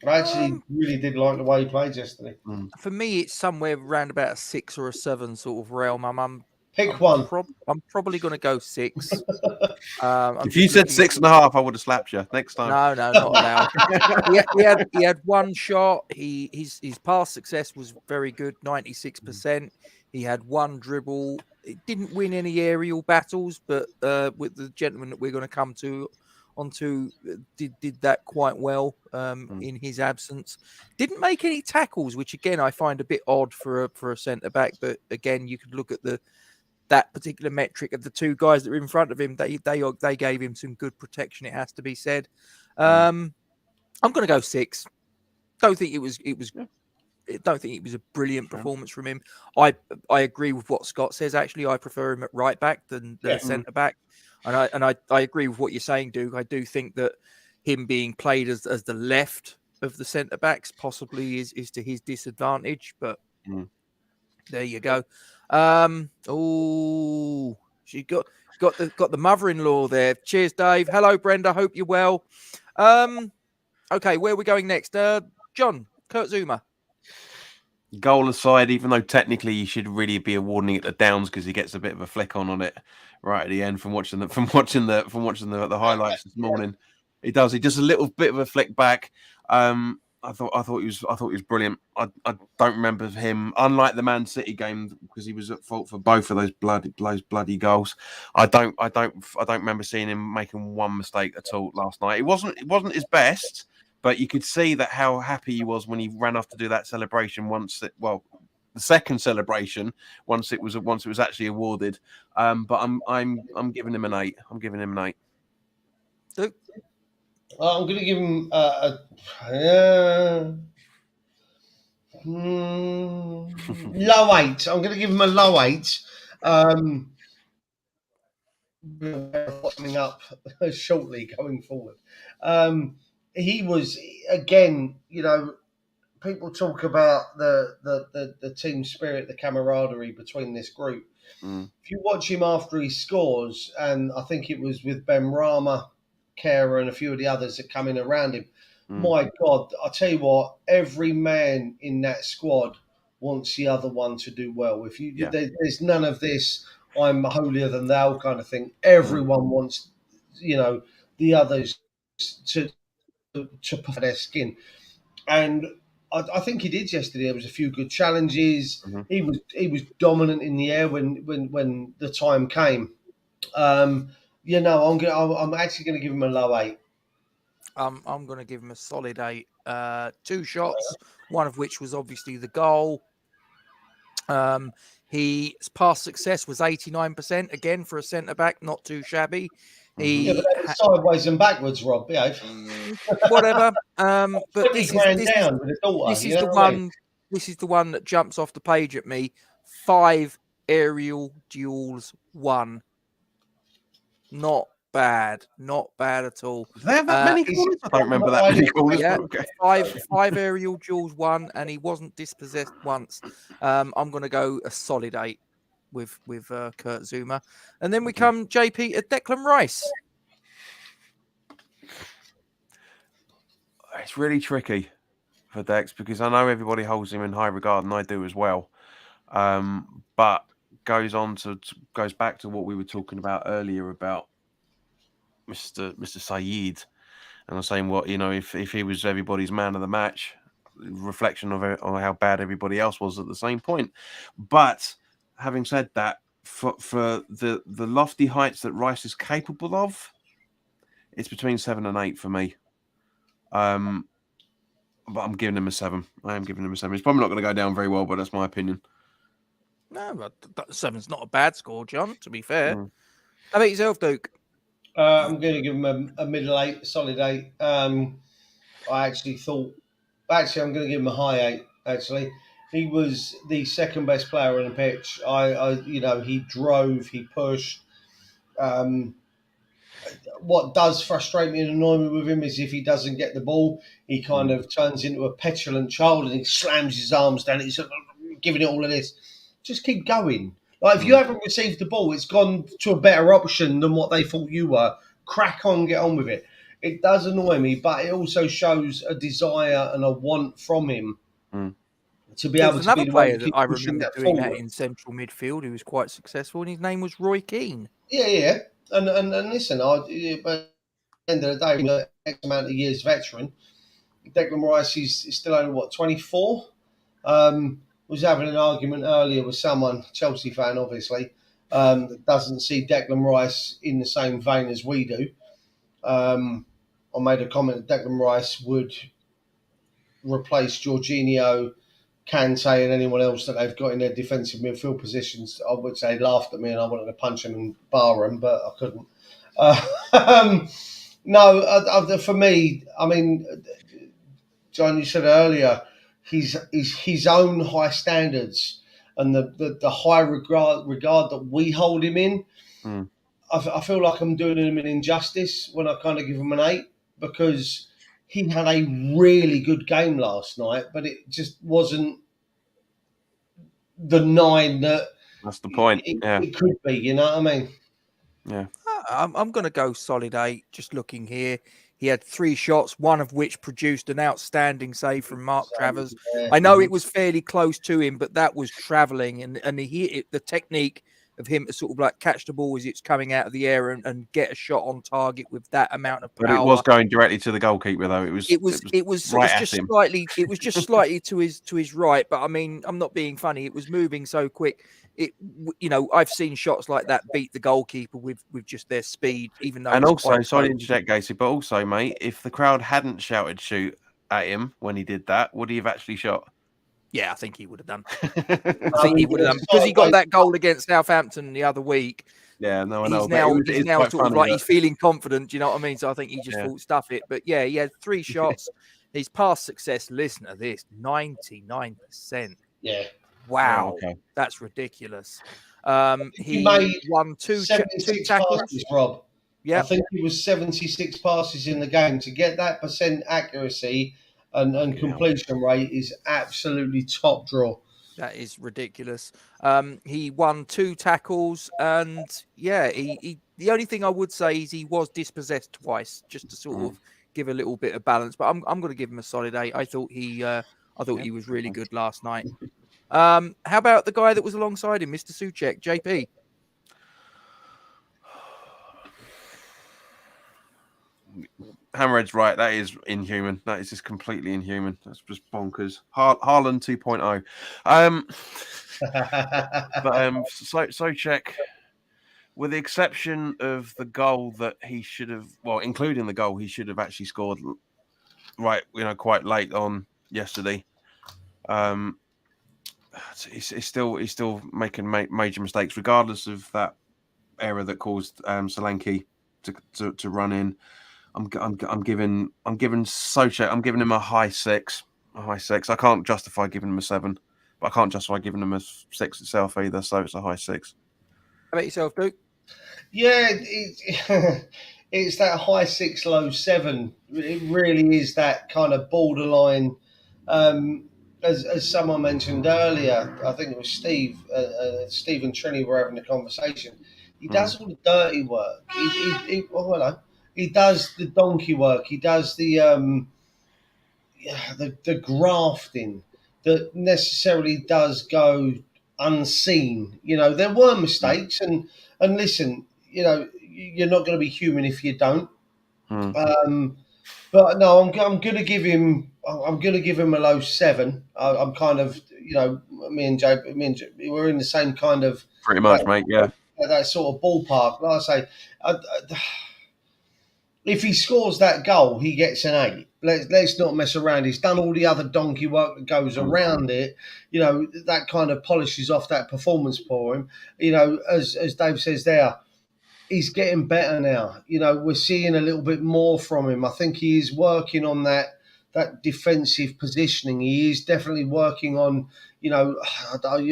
S3: I actually really did like the way he played yesterday.
S1: For me, it's somewhere around about a 6 or a 7 sort of realm.
S3: Pick one.
S1: I'm probably going to go 6.
S4: If you said 6.5, I would have slapped you next time.
S1: No, not allowed. he had 1 shot. His pass success was very good, 96%. He had 1 dribble. It didn't win any aerial battles, but with the gentleman that we're going to come onto did that quite well in his absence. Didn't make any tackles, which again I find a bit odd for a centre back. But again, you could look at that particular metric of the 2 guys that were in front of him. They gave him some good protection. It has to be said. I'm going to go 6. Don't think it was. Don't think it was a brilliant performance from him. I agree with what Scott says. Actually, I prefer him at right back than centre back. And I agree with what you're saying, Duke. I do think that him being played as the left of the centre backs possibly is to his disadvantage. But there you go. Oh, she got the mother-in-law there. Cheers, Dave. Hello, Brenda. Hope you're well. Okay, where are we going next? John, Kurt Zuma.
S4: Goal aside, even though technically you should really be awarding it to Downs because he gets a bit of a flick on it right at the end from watching the highlights this morning. He does. He does a little bit of a flick back. I thought he was brilliant. I don't remember him, unlike the Man City game, because he was at fault for both of those bloody goals. I don't remember seeing him making one mistake at all last night. It wasn't his best. But you could see that how happy he was when he ran off to do that celebration the second celebration once it was actually awarded. But I'm giving him an 8. I'm giving him an 8.
S3: I'm going to give him low 8. I'm going to give him a low 8. Coming up shortly going forward. He was, again, people talk about the team spirit, the camaraderie between this group. If you watch him after he scores, and I think it was with Benrahma, Kara, and a few of the others that come in around him, my God, I tell you what, every man in that squad wants the other one to do well. There's none of this I'm holier than thou kind of thing. Everyone wants, the others to puff their skin, and I think he did yesterday. There was a few good challenges. He was dominant in the air when the time came. I'm actually going to give him a low 8.
S1: I'm going to give him a solid 8. 2 shots, one of which was obviously the goal. His past success was 89%, again for a centre back, not too shabby.
S3: But sideways and backwards, Rob. Behave.
S1: Whatever. But this is the one that jumps off the page at me. 5 aerial duels won. Not bad at all.
S4: Is there that many corners? I don't remember that many corners.
S1: Yeah,
S4: okay.
S1: 5 aerial duels won, and he wasn't dispossessed once. I'm going to go a solid 8 with Kurt Zuma, and then we come JP at Declan Rice.
S4: It's really tricky for Dex because I know everybody holds him in high regard, and I do as well. But goes back to what we were talking about earlier about Mr. Saeed, and I'm saying if he was everybody's man of the match, reflection of how bad everybody else was at the same point. But having said that, for the lofty heights that Rice is capable of, it's between 7 and 8 for me. But I'm giving him a 7. I am giving him a 7. It's probably not going to go down very well, but that's my opinion.
S1: No, but 7's not a bad score, John, to be fair. How about yourself, Duke?
S3: I'm going to give him a middle 8, a solid 8. I'm going to give him a high 8, actually. He was the second best player on the pitch. He drove, he pushed. What does frustrate me and annoy me with him is if he doesn't get the ball, he kind of turns into a petulant child and he slams his arms down. He's giving it all of this. Just keep going. Like, if you haven't received the ball, it's gone to a better option than what they thought you were. Crack on, get on with it. It does annoy me, but it also shows a desire and a want from him to be able to be the
S1: player that I remember doing that in central midfield who was quite successful, and his name was Roy Keane.
S3: Yeah. And listen, at the end of the day, he's an X amount of years veteran. Declan Rice is still only, 24? Was having an argument earlier with someone, Chelsea fan obviously, that doesn't see Declan Rice in the same vein as we do. I made a comment that Declan Rice would replace Jorginho, Kante and anyone else that they've got in their defensive midfield positions. I would say laughed at me and I wanted to punch him and bar him, but I couldn't. For me, I mean, John, you said earlier, his own high standards and the high regard that we hold him in. I feel like I'm doing him an injustice when I kind of give him an 8. because he had a really good game last night, but it just wasn't the 9 that
S4: That's the point.
S3: it could be. You know what I mean?
S4: Yeah.
S1: I'm going to go solid 8. Just looking here, he had 3 shots, one of which produced an outstanding save from Mark Travers.
S3: Yeah.
S1: I know it was fairly close to him, but that was travelling, and the technique of him to sort of like catch the ball as it's coming out of the air and get a shot on target with that amount of power.
S4: But it was going directly to the goalkeeper, though. It was
S1: right
S4: at
S1: just
S4: him.
S1: slightly. It was just slightly to his right. But I mean, I'm not being funny. It was moving so quick. I've seen shots like that beat the goalkeeper with just their speed, even though.
S4: And also,
S1: quite
S4: sorry to
S1: slow.
S4: interject, Gacy, but also, mate, if the crowd hadn't shouted "shoot" at him when he did that, would he have actually shot?
S1: Yeah, I think he would have done.
S4: Yeah,
S1: I think he would have done because he got that goal against Southampton the other week.
S4: no, I know.
S1: He's now sort of like he's feeling confident. Do you know what I mean? So I think he just thought stuff it. But yeah, he had 3 shots. His pass success. Listen to this: 99%.
S3: Yeah.
S1: Wow,
S4: okay.
S1: That's ridiculous.
S3: He made
S1: won 2 tackles.
S3: Passes, Rob.
S1: Yeah,
S3: I think it was 76 passes in the game. To get that percent accuracy and completion rate is absolutely top draw.
S1: that is ridiculous. He won 2 tackles, and yeah, he the only thing I would say is he was dispossessed twice, just to sort of give a little bit of balance. But I'm going to give him a solid 8. I thought he was really good last night. How about the guy that was alongside him, Mr. Souček, JP?
S4: Hammerhead's right. That is inhuman. That is just completely inhuman. That's just bonkers. Haaland 2.0. Souček, with the exception of the goal that he should have, including the goal he should have actually scored, quite late on yesterday. He's still making major mistakes, regardless of that error that caused Solanke to run in. I'm giving Souček. I'm giving him a high 6. I can't justify giving him a 7, but I can't justify giving him a 6 itself either. So it's a high 6.
S1: How about yourself, Duke?
S3: Yeah, it's that high 6, low 7. It really is that kind of borderline. As someone mentioned earlier, I think it was Steve and Trini were having a conversation. He does all the dirty work. He does the donkey work. He does the grafting that necessarily does go unseen. There were mistakes, and listen, you're not going to be human if you don't. But no, I'm going to give him. I'm going to give him a low 7. I'm kind of, me and Jay, we're in the same kind of
S4: pretty much, mate. Yeah,
S3: that sort of ballpark. Like I say, if he scores that goal, he gets an 8. Let's not mess around. He's done all the other donkey work that goes around it. That kind of polishes off that performance for him. As Dave says there, he's getting better now. We're seeing a little bit more from him. I think he is working on that defensive positioning. He is definitely working on, you're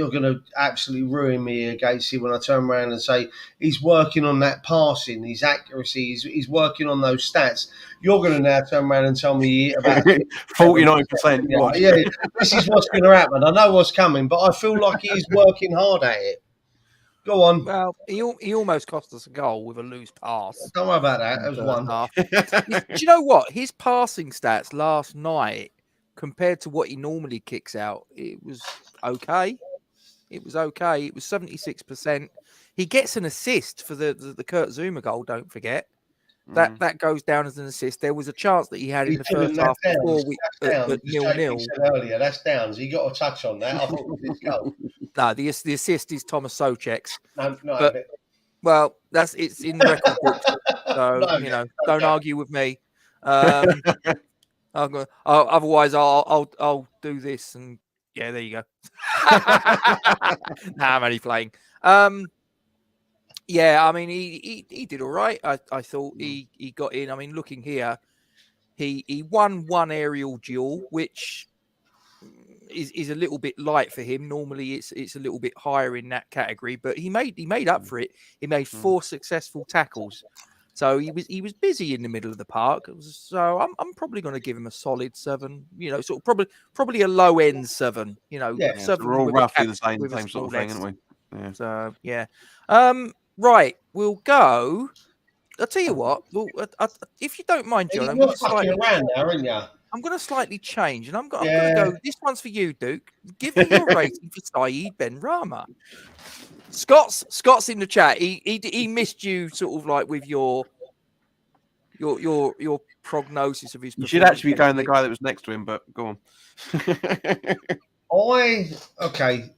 S3: going to absolutely ruin me here, Gatesy, when I turn around and say he's working on that passing, his accuracy, he's working on those stats. You're going to now turn around and tell me about
S4: 49%.
S3: Yeah, this is what's going to happen. I know what's coming, but I feel like he's working hard at it. Go on.
S1: Well, he almost cost us a goal with a loose pass.
S3: Don't worry about that. It was one.
S1: Do you know what? His passing stats last night, compared to what he normally kicks out, it was okay. It was 76%. He gets an assist for the Kurt Zouma goal, don't forget. That goes down as an assist. There was a chance that he had in the first half before we at 0-0.
S3: Earlier, that's downs. You got to touch on that. I thought it was his goal.
S1: No, the assist is Thomas Souček's.
S3: No,
S1: it's in the record books. So don't argue with me. Otherwise, I'll do this, and yeah, there you go. I'm only playing. Yeah, I mean, he did all right. I thought he got in. I mean, looking here, he won one aerial duel, which is a little bit light for him. Normally, it's a little bit higher in that category, but he made up for it. He made 4 successful tackles. So he was busy in the middle of the park. So I'm probably going to give him a solid 7. Sort of probably a low end 7.
S3: Yeah.
S4: So
S1: 7
S4: we're all
S1: with
S4: roughly
S1: a
S4: the same
S1: with a
S4: sort
S1: small
S4: of thing,
S1: S.
S4: aren't we? Yeah.
S1: So yeah. Right, we'll go. I'll tell you what. Well, if you don't mind, John, I'm
S3: You're
S1: going to
S3: fucking around now, aren't you?
S1: I'm going to slightly change, and I'm going to
S3: Yeah.
S1: go. This one's for you, Duke. Give me your rating for Saeed Benrahma. Scott's in the chat. He missed you, sort of like with your prognosis of his.
S4: You should actually be going the guy that was next to him, but go on.
S3: Okay.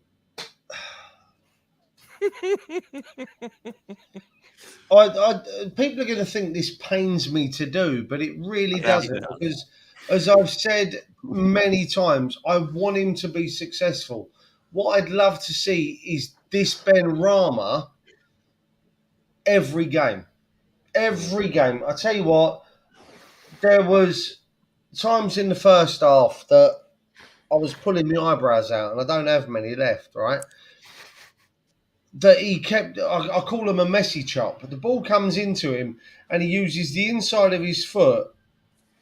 S3: People are going to think this pains me to do, but it really doesn't, because, as I've said many times, I want him to be successful. What I'd love to see is this Benrahma every game. Every game. I tell you what, there was times in the first half that I was pulling my eyebrows out, and I don't have many left, right? That he kept, I call him a messy chop. The ball comes into him and he uses the inside of his foot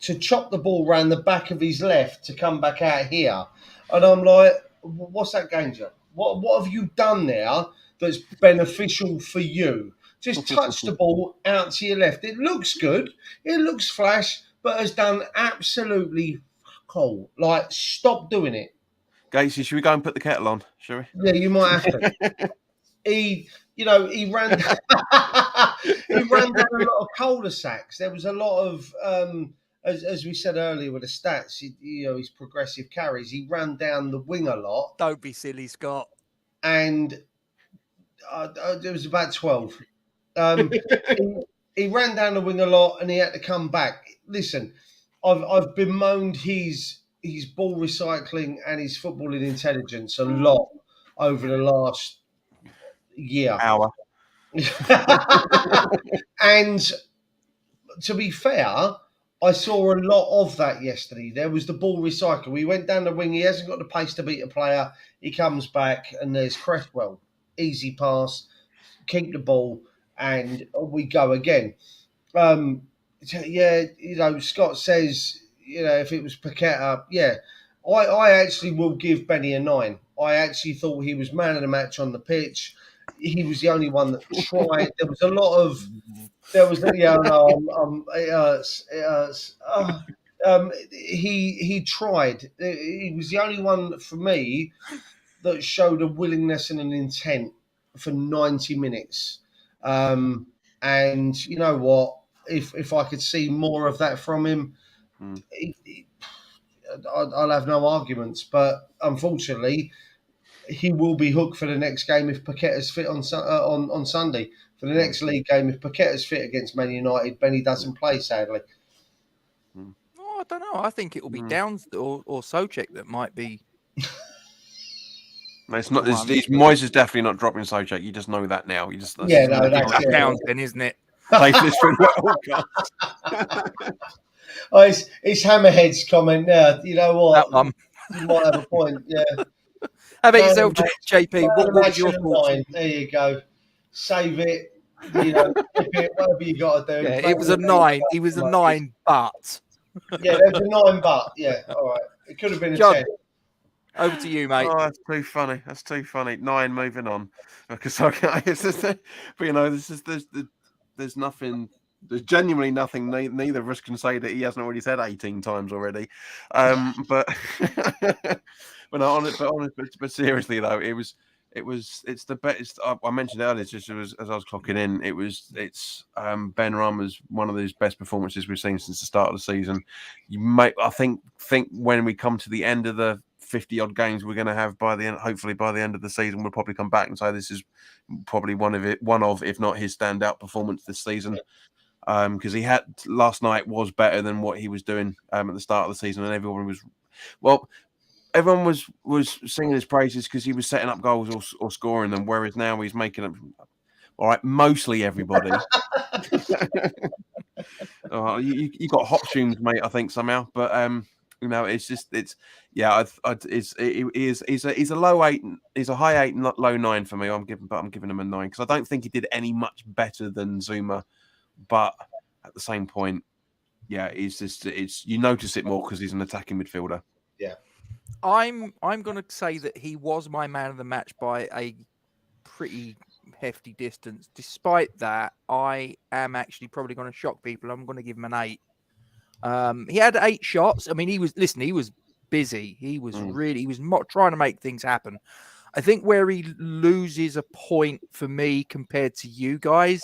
S3: to chop the ball round the back of his left to come back out here. And I'm like, what's that game, John? What have you done there that's beneficial for you? Just touch the ball out to your left. It looks good. It looks flash, but has done absolutely cool. Like, stop doing it.
S4: Gatesy, should we go and put the kettle on? Shall we?
S3: Yeah, you might have to. He ran he ran down a lot of cul-de-sacs. There was a lot of as we said earlier with the stats, his progressive carries. He ran down the wing a lot.
S1: Don't be silly, Scott.
S3: And there was about 12. He ran down the wing a lot, and he had to come back. Listen, I've bemoaned his ball recycling and his footballing intelligence a lot over the last year.
S4: Hour.
S3: And to be fair, I saw a lot of that yesterday. There was the ball recycle. He went down the wing. He hasn't got the pace to beat a player. He comes back, and there's Cresswell. Easy pass, keep the ball, and we go again. Scott says, if it was Paqueta, I actually will give Benny a 9. I actually thought he was man of the match on the pitch. He was the only one that tried. There was a lot of. There was he tried. He was the only one for me that showed a willingness and an intent for 90 minutes. And you know what? If I could see more of that from him, I'll have no arguments. But unfortunately, he will be hooked for the next game if Paqueta's fit on Sunday. For the next league game, if Paqueta's fit against Man United, Benny doesn't play, sadly.
S1: Oh, I don't know. I think it will be Downs or Souček that might be.
S4: No, it's not. Moyes is definitely not dropping Souček. You just know that now. You just
S1: that's Downs, then, isn't it?
S4: Safest for
S3: Oh, it's Hammerhead's comment now. You know what?
S1: That one.
S3: You might have a point. Yeah.
S1: How about yourself, JP? What was your thoughts?
S3: There you go. Save it. Whatever you got to do.
S1: Yeah, it was a 9. He was a 9, but.
S3: Yeah, there was a 9, but. Yeah, all right. It could have been a
S1: John,
S3: 10.
S1: over to you, mate.
S4: Oh, that's too funny. That's too funny. 9, moving on. Because but there's nothing. There's genuinely nothing. Neither of us can say that he hasn't already said 18 times already. But but seriously though, it's the best. I mentioned earlier, just as I was clocking in, it's Benrahma's one of those best performances we've seen since the start of the season. I think when we come to the end of the 50 odd games we're going to have hopefully by the end of the season, we'll probably come back and say this is probably one of if not his standout performance this season. Because he had last night was better than what he was doing at the start of the season, and everyone was singing his praises because he was setting up goals or scoring them, whereas now he's making them. All right, mostly everybody. You got hot tunes, mate. I think somehow, but he's a low 8. He's a high 8, not low 9 for me. I'm giving him a 9 because I don't think he did any much better than Zuma. But at the same point, yeah, it's you notice it more because he's an attacking midfielder.
S3: Yeah.
S1: I'm going to say that he was my man of the match by a pretty hefty distance. Despite that, I am actually probably going to shock people. I'm going to give him an 8. He had 8 shots. I mean, he was busy. He was trying to make things happen. I think where he loses a point for me compared to you guys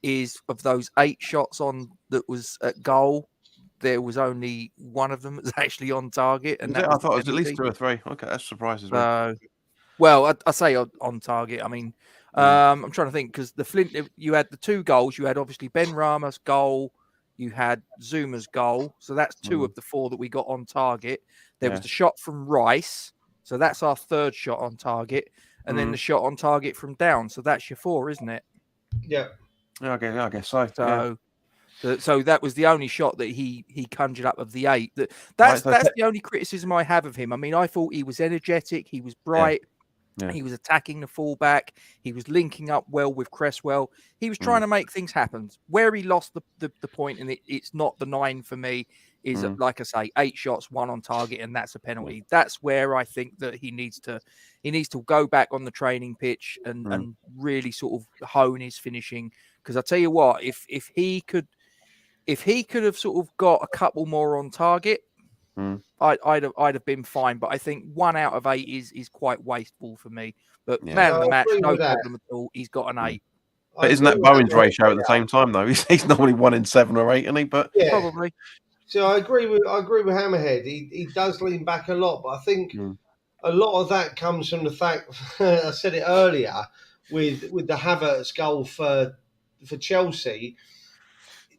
S1: is of those 8 shots on that was at goal. There was only one of them that was actually on target, and that
S4: I
S1: was
S4: thought it was at least
S1: penalty.
S4: 2 or 3. Okay, that surprises me.
S1: Well, I say on target. I mean, I'm trying to think because the Flint, you had the 2 goals. You had obviously Benrahma's goal. You had Zuma's goal. So that's 2 of the 4 that we got on target. There was the shot from Rice. So that's our 3rd shot on target. And then the shot on target from down. So that's your 4, isn't it?
S3: Yeah.
S4: I guess so.
S1: So that was the only shot that he conjured up of the 8. That's the only criticism I have of him. I mean, I thought he was energetic. He was bright.
S4: Yeah.
S1: He was attacking the fullback. He was linking up well with Cresswell. He was trying to make things happen. Where he lost the point, and it's not the 9 for me, is like I say, 8 shots, 1 on target, and that's a penalty. That's where I think that he needs to go back on the training pitch and really sort of hone his finishing. Because I tell you what, if he could have sort of got a couple more on target, I'd have been fine. But I think 1 out of 8 is quite wasteful for me. But man of the match, no problem at all. He's got an 8.
S4: But isn't that Bowen's ratio at the same time though? He's normally 1 in 7 or 8, isn't he? But
S1: probably.
S3: So I agree with Hammerhead. He does lean back a lot, but I think a lot of that comes from the fact I said it earlier with the Havertz goal for Chelsea.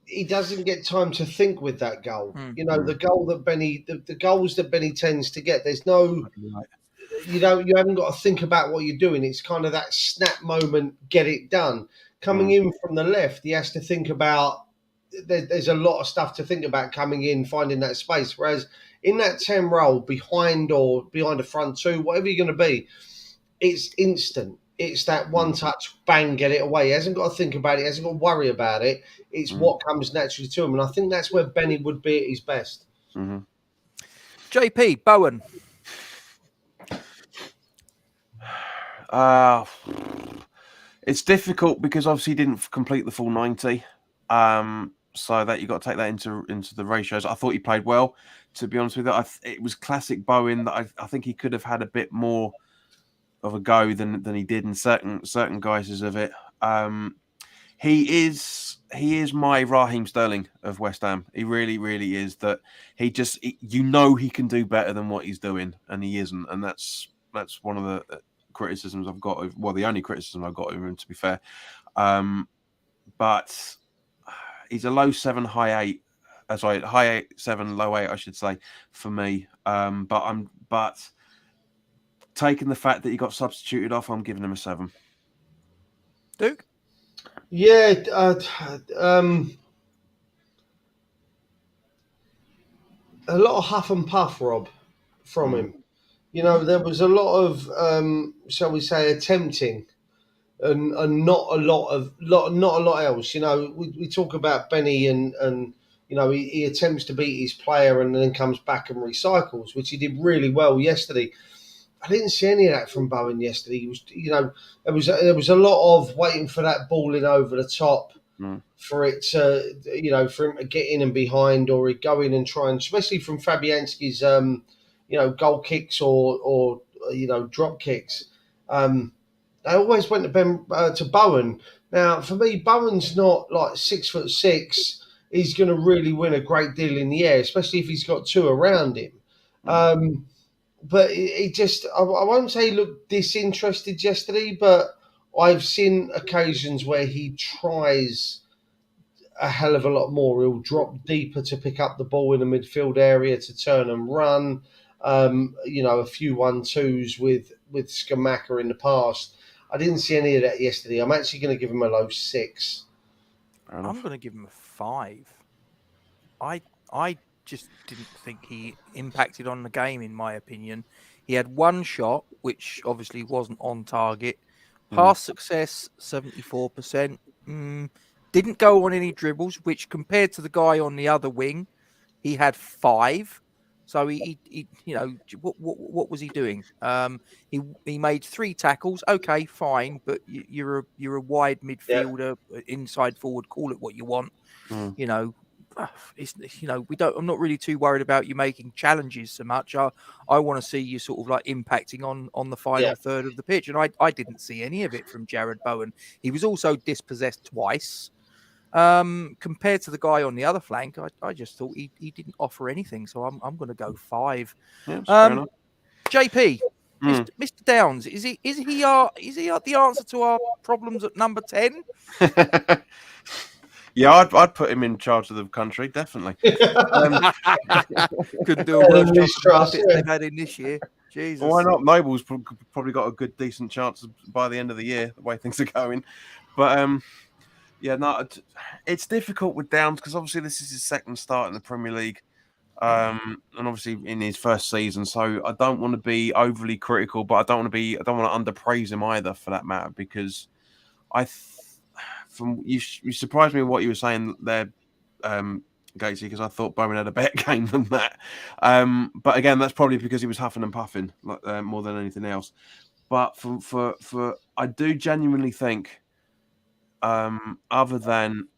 S3: He doesn't get time to think with that goal. The goal that the goals that Benny tends to get. There's no, you haven't got to think about what you're doing. It's kind of that snap moment, get it done. Coming in from the left, he has to think about. There's a lot of stuff to think about coming in, finding that space. Whereas in that 10 role, behind a front 2, whatever you're going to be, it's instant. It's that one touch, bang, get it away. He hasn't got to think about it. He hasn't got to worry about it. It's what comes naturally to him. And I think that's where Benny would be at his best.
S1: JP, Bowen.
S4: It's difficult because obviously he didn't complete the full 90. So that you got to take that into the ratios. I thought he played well, to be honest with you. It was classic Bowen that I think he could have had a bit more of a go than he did in certain guises of it. He is my Raheem Sterling of West Ham. He really, really is. That he can do better than what he's doing, and he isn't. And that's one of the criticisms I've got. Well, the only criticism I've got of him, to be fair. But he's a low 7, high 8. High 8, 7, low 8, I should say, for me. But taking the fact that he got substituted off, I'm giving him a 7.
S1: Duke?
S3: Yeah, a lot of huff and puff, Rob, from him. There was a lot of, shall we say, attempting, and not a lot else. We talk about Benny and he attempts to beat his player and then comes back and recycles, which he did really well yesterday. I didn't see any of that from Bowen yesterday. He was, there was a lot of waiting for that ball in over the top for it to, for him to get in and behind, or he'd go in and try and, especially from Fabianski's, goal kicks or drop kicks. They always went to Bowen. Now, for me, Bowen's not like 6'6". He's going to really win a great deal in the air, especially if he's got 2 around him. But he just, I won't say he looked disinterested yesterday, but I've seen occasions where he tries a hell of a lot more. He'll drop deeper to pick up the ball in the midfield area to turn and run. A few 1-2s with Skamaka in the past. I didn't see any of that yesterday. I'm actually going to give him a low 6.
S1: I'm going to give him a 5. I just didn't think he impacted on the game, in my opinion. He had 1 shot, which obviously wasn't on target. Pass success, 74%. Didn't go on any dribbles, which compared to the guy on the other wing, he had 5. So he what was he doing? He made 3 tackles. Okay, fine, but you're a wide midfielder, inside forward, call it what you want. You know, it's I'm not really too worried about you making challenges so much. I want to see you sort of like impacting on the final third of the pitch, and I didn't see any of it from Jared Bowen. He was also dispossessed twice. Compared to the guy on the other flank, I just thought he didn't offer anything. So I'm going to go 5.
S4: Yeah, fair enough.
S1: JP, Mr. Downs, is he the answer to our problems at number 10?
S4: Yeah, I'd put him in charge of the country, definitely.
S1: Couldn't do a worse job they've had in this year. Jesus.
S4: Well, why not? Noble's probably got a good, decent chance by the end of the year, the way things are going. But yeah, no, it's difficult with Downs because obviously this is his second start in the Premier League, and obviously in his first season. So I don't want to be overly critical, but I don't want to underpraise him either, for that matter, because you surprised me with what you were saying there, Gatesy, because I thought Bowen had a better game than that. But again, that's probably because he was huffing and puffing more than anything else. But for I do genuinely think, other than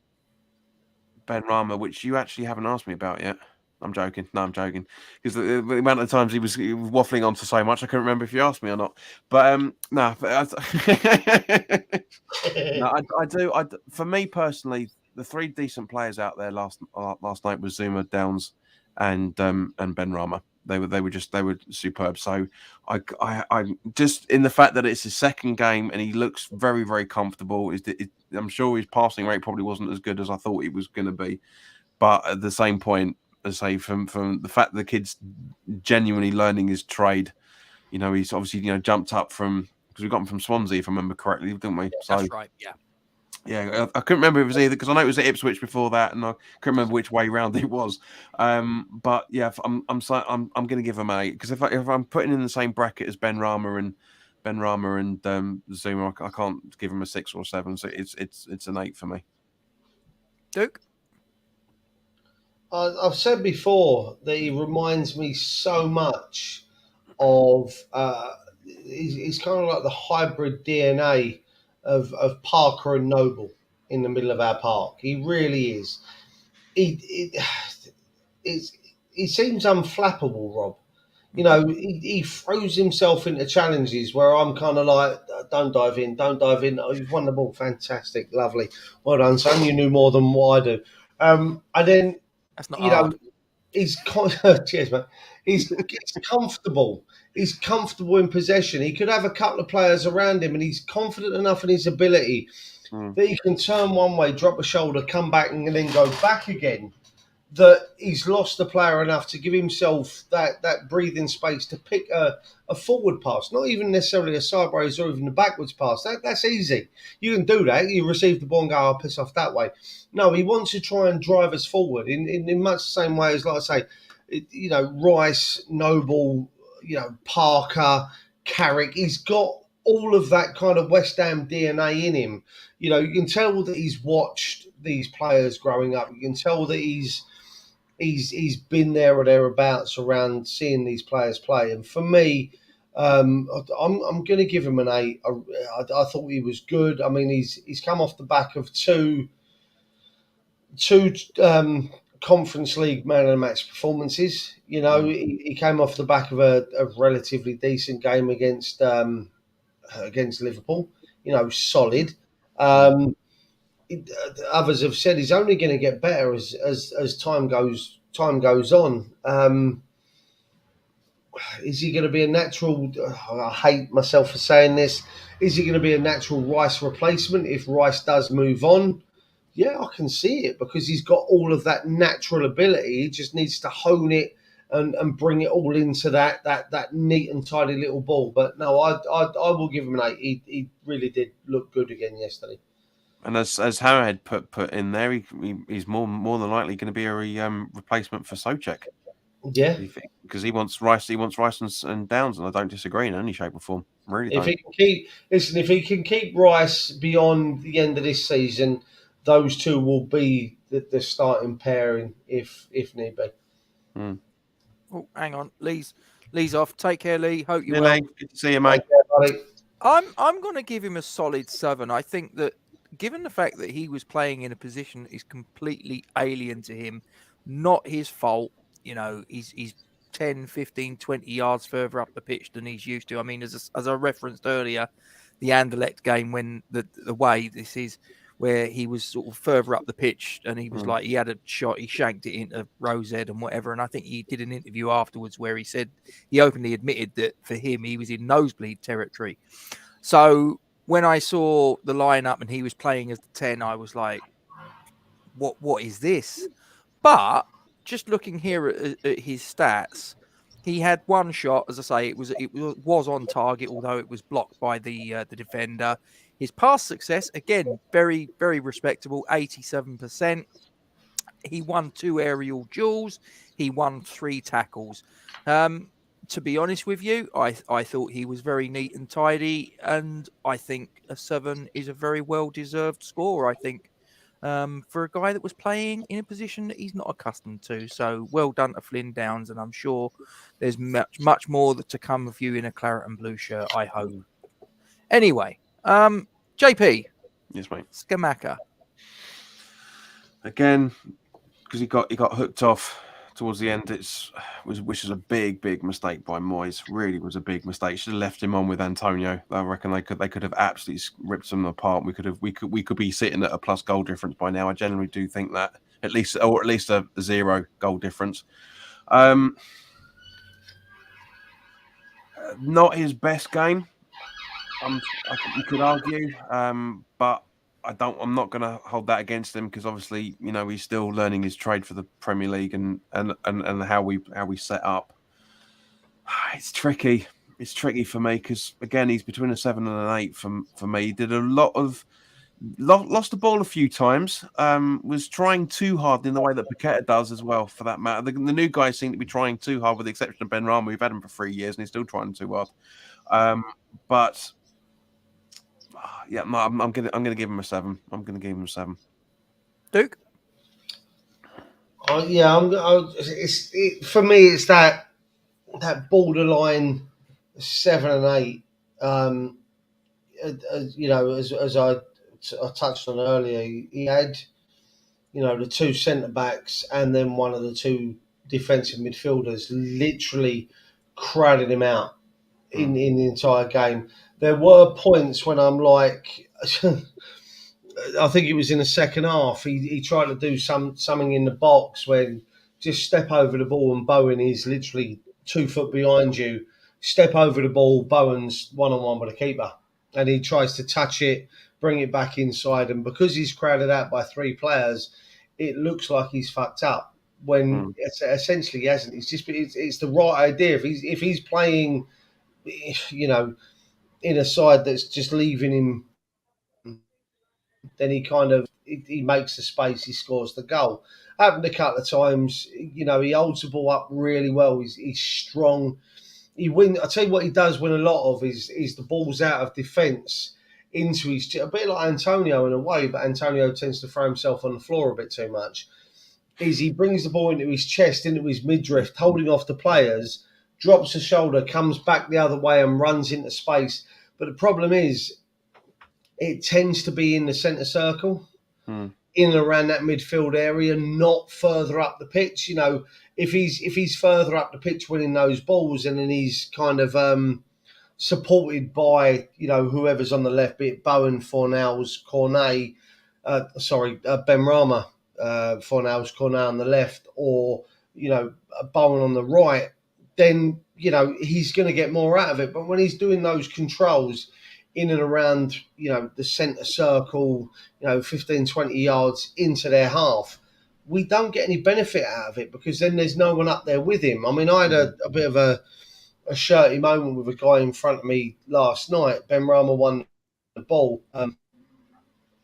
S4: Benrahma, which you actually haven't asked me about yet. I'm joking. No, I'm joking. Because the amount of times he was waffling on to so much, I couldn't remember if you asked me or not. But no. No, I do. For me personally, the 3 decent players out there last night was Zuma, Downs, and Benrahma. They were superb. So I just, in the fact that it's his second game and he looks very, very comfortable. I'm sure his passing rate probably wasn't as good as I thought it was going to be, but at the same point, as I say, from the fact that the kid's genuinely learning his trade, he's obviously jumped up from, because we got him from Swansea, if I remember correctly, didn't we?
S1: That's right. Yeah.
S4: Yeah, I couldn't remember if it was either, because I know it was at Ipswich before that, and I couldn't remember which way round it was. But yeah, I'm going to give him an 8, because if I'm putting in the same bracket as Benrahma and Zuma, I can't give him a 6 or 7. So it's an 8 for me.
S1: Duke,
S3: I've said before that he reminds me so much of. He's kind of like the hybrid DNA of Parker and Noble in the middle of our park. He really is. He seems unflappable, Rob. He throws himself into challenges where I'm kind of like, don't dive in. Oh, you've won the ball. Fantastic. Lovely. Well done, son. You knew more than what I do. And then,
S1: that's not hard.
S3: Cheers, man. He's comfortable. He's comfortable in possession. He could have a couple of players around him, and he's confident enough in his ability that he can turn one way, drop a shoulder, come back, and then go back again. That he's lost the player enough to give himself that breathing space to pick a forward pass, not even necessarily a sideways or even a backwards pass. That's easy. You can do that. You receive the ball and go, I'll piss off that way. No, he wants to try and drive us forward in much the same way as, like I say, Rice, Noble, Parker, Carrick. He's got all of that kind of West Ham DNA in him. You can tell that he's watched these players growing up. You can tell that he's been there or thereabouts around seeing these players play. And for me, I'm going to give him an 8. I thought he was good. I mean, he's come off the back of two Conference League man of the match performances. He came off the back of a relatively decent game against Liverpool. Solid. Others have said he's only going to get better as time goes on. Is he going to be a natural? I hate myself for saying this. Is he going to be a natural Rice replacement if Rice does move on? Yeah, I can see it, because he's got all of that natural ability. He just needs to hone it and bring it all into that neat and tidy little ball. But no, I will give him an 8. He really did look good again yesterday.
S4: And as Hammerhead put in there, he's more than likely going to be a replacement for Souček.
S3: Yeah,
S4: because he wants Rice and Downs, and I don't disagree in any shape or form. Really,
S3: if he can keep Rice beyond the end of this season, those two will be the starting pairing if need be.
S1: Oh, hang on, Lee's off. Take care, Lee. Hope you're
S4: Yeah,
S1: well.
S4: Lee, good to see you, mate.
S3: Take care, buddy.
S1: I'm going to give him a solid 7. I think that given the fact that he was playing in a position that is completely alien to him, not his fault, he's 10, 15, 20 yards further up the pitch than he's used to. I mean, as I referenced earlier, the Anderlecht game when the way this is where he was sort of further up the pitch and he was like, he had a shot, he shanked it into Rose Ed and whatever. And I think he did an interview afterwards where he said, he openly admitted that for him, he was in nosebleed territory. So when I saw the lineup and he was playing as the 10, I was like, what is this? But just looking here at his stats, he had one shot, as I say, it was on target, although it was blocked by the defender. His pass success, again, very, very respectable, 87%. He won 2 aerial duels. He won 3 tackles. To be honest with you, I thought he was very neat and tidy, and I think a 7 is a very well-deserved score, I think, for a guy that was playing in a position that he's not accustomed to. So well done to Flynn Downs, and I'm sure there's much more to come of you in a claret and blue shirt, I hope. Anyway, JP.
S4: Yes, mate.
S1: Skamaka.
S4: Again, because he got hooked off towards the end, which is a big mistake by Moyes. Really was a big mistake. Should have left him on with Antonio. I reckon they could have absolutely ripped them apart. We could be sitting at a plus goal difference by now. I generally do think that at least a 0 goal difference. Not his best game. You could argue, but I'm not going to hold that against him because obviously, he's still learning his trade for the Premier League and how we set up. It's tricky. It's tricky for me because again, he's between a 7 and an 8 for me. He did a lot of lost the ball a few times. Was trying too hard in the way that Paqueta does as well, for that matter. The new guys seem to be trying too hard, with the exception of Benrahma. We've had him for 3 years and he's still trying too hard. But yeah, no, I'm gonna give him a 7. I'm gonna give him a 7.
S1: Duke.
S3: Yeah, for me, it's that borderline 7 and 8. As I touched on earlier, he had the 2 centre backs and then one of the 2 defensive midfielders literally crowded him out in the entire game. There were points when I'm like, I think it was in the second half, he tried to do something in the box when just step over the ball and Bowen is literally 2 foot behind you. Step over the ball, Bowen's one-on-one with the keeper. And he tries to touch it, bring it back inside. And because he's crowded out by 3 players, it looks like he's fucked up when essentially he hasn't. It's the right idea. If he's playing, in a side that's just leaving him, then he makes the space, he scores the goal. Happened a couple of times, he holds the ball up really well. He's strong. He win. I tell you what, he does win a lot of is the balls out of defence into his, a bit like Antonio in a way, but Antonio tends to throw himself on the floor a bit too much. Is he brings the ball into his chest, into his midriff, holding off the players, drops the shoulder, comes back the other way and runs into space. But the problem is, it tends to be in the centre circle, in and around that midfield area, not further up the pitch. If he's further up the pitch winning those balls, and then he's kind of supported by whoever's on the left, be it Bowen, Fornals, Cornet, Benrahma, Fornals, Cornet on the left, or Bowen on the right, then he's going to get more out of it. But when he's doing those controls in and around the centre circle, 15, 20 yards into their half, we don't get any benefit out of it because then there's no one up there with him. I mean, I had a bit of a shirty moment with a guy in front of me last night. Benrahma won the ball, and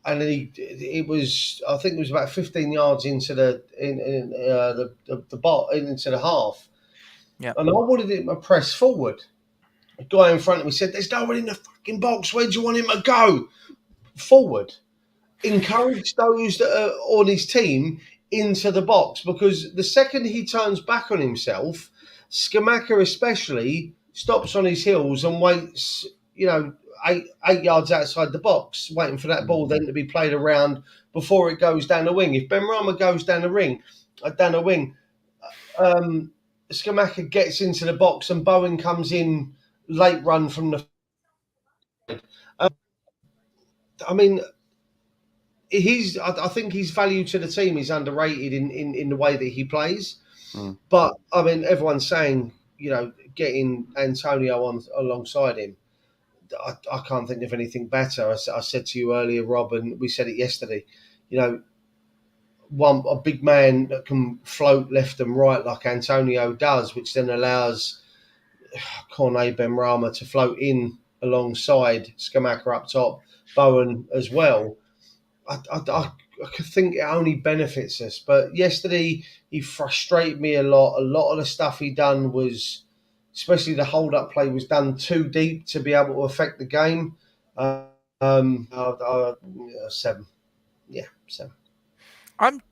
S3: then I think it was about 15 yards into the half.
S1: Yeah.
S3: And I wanted him to press forward. A guy in front of me said, "There's no one in the fucking box. Where do you want him to go?" Forward. encourage those that are on his team into the box, because the second he turns back on himself, Skamaka especially stops on his heels and waits, 8 yards outside the box, waiting for that ball then to be played around before it goes down the wing. If Benrahma goes down the wing, Skamaka gets into the box and Bowen comes in late run from the. I mean, I think his value to the team is underrated in the way that he plays. But I mean, everyone's saying, getting Antonio on alongside him. I can't think of anything better. I said to you earlier, Rob, and we said it yesterday. A big man that can float left and right like Antonio does, which then allows Cornet Benrahma to float in alongside Skamaka up top, Bowen as well. I think it only benefits us. But yesterday, he frustrated me a lot. A lot of the stuff he done was, especially the hold-up play, was done too deep to be able to affect the game. 7. Yeah, 7.
S1: I'm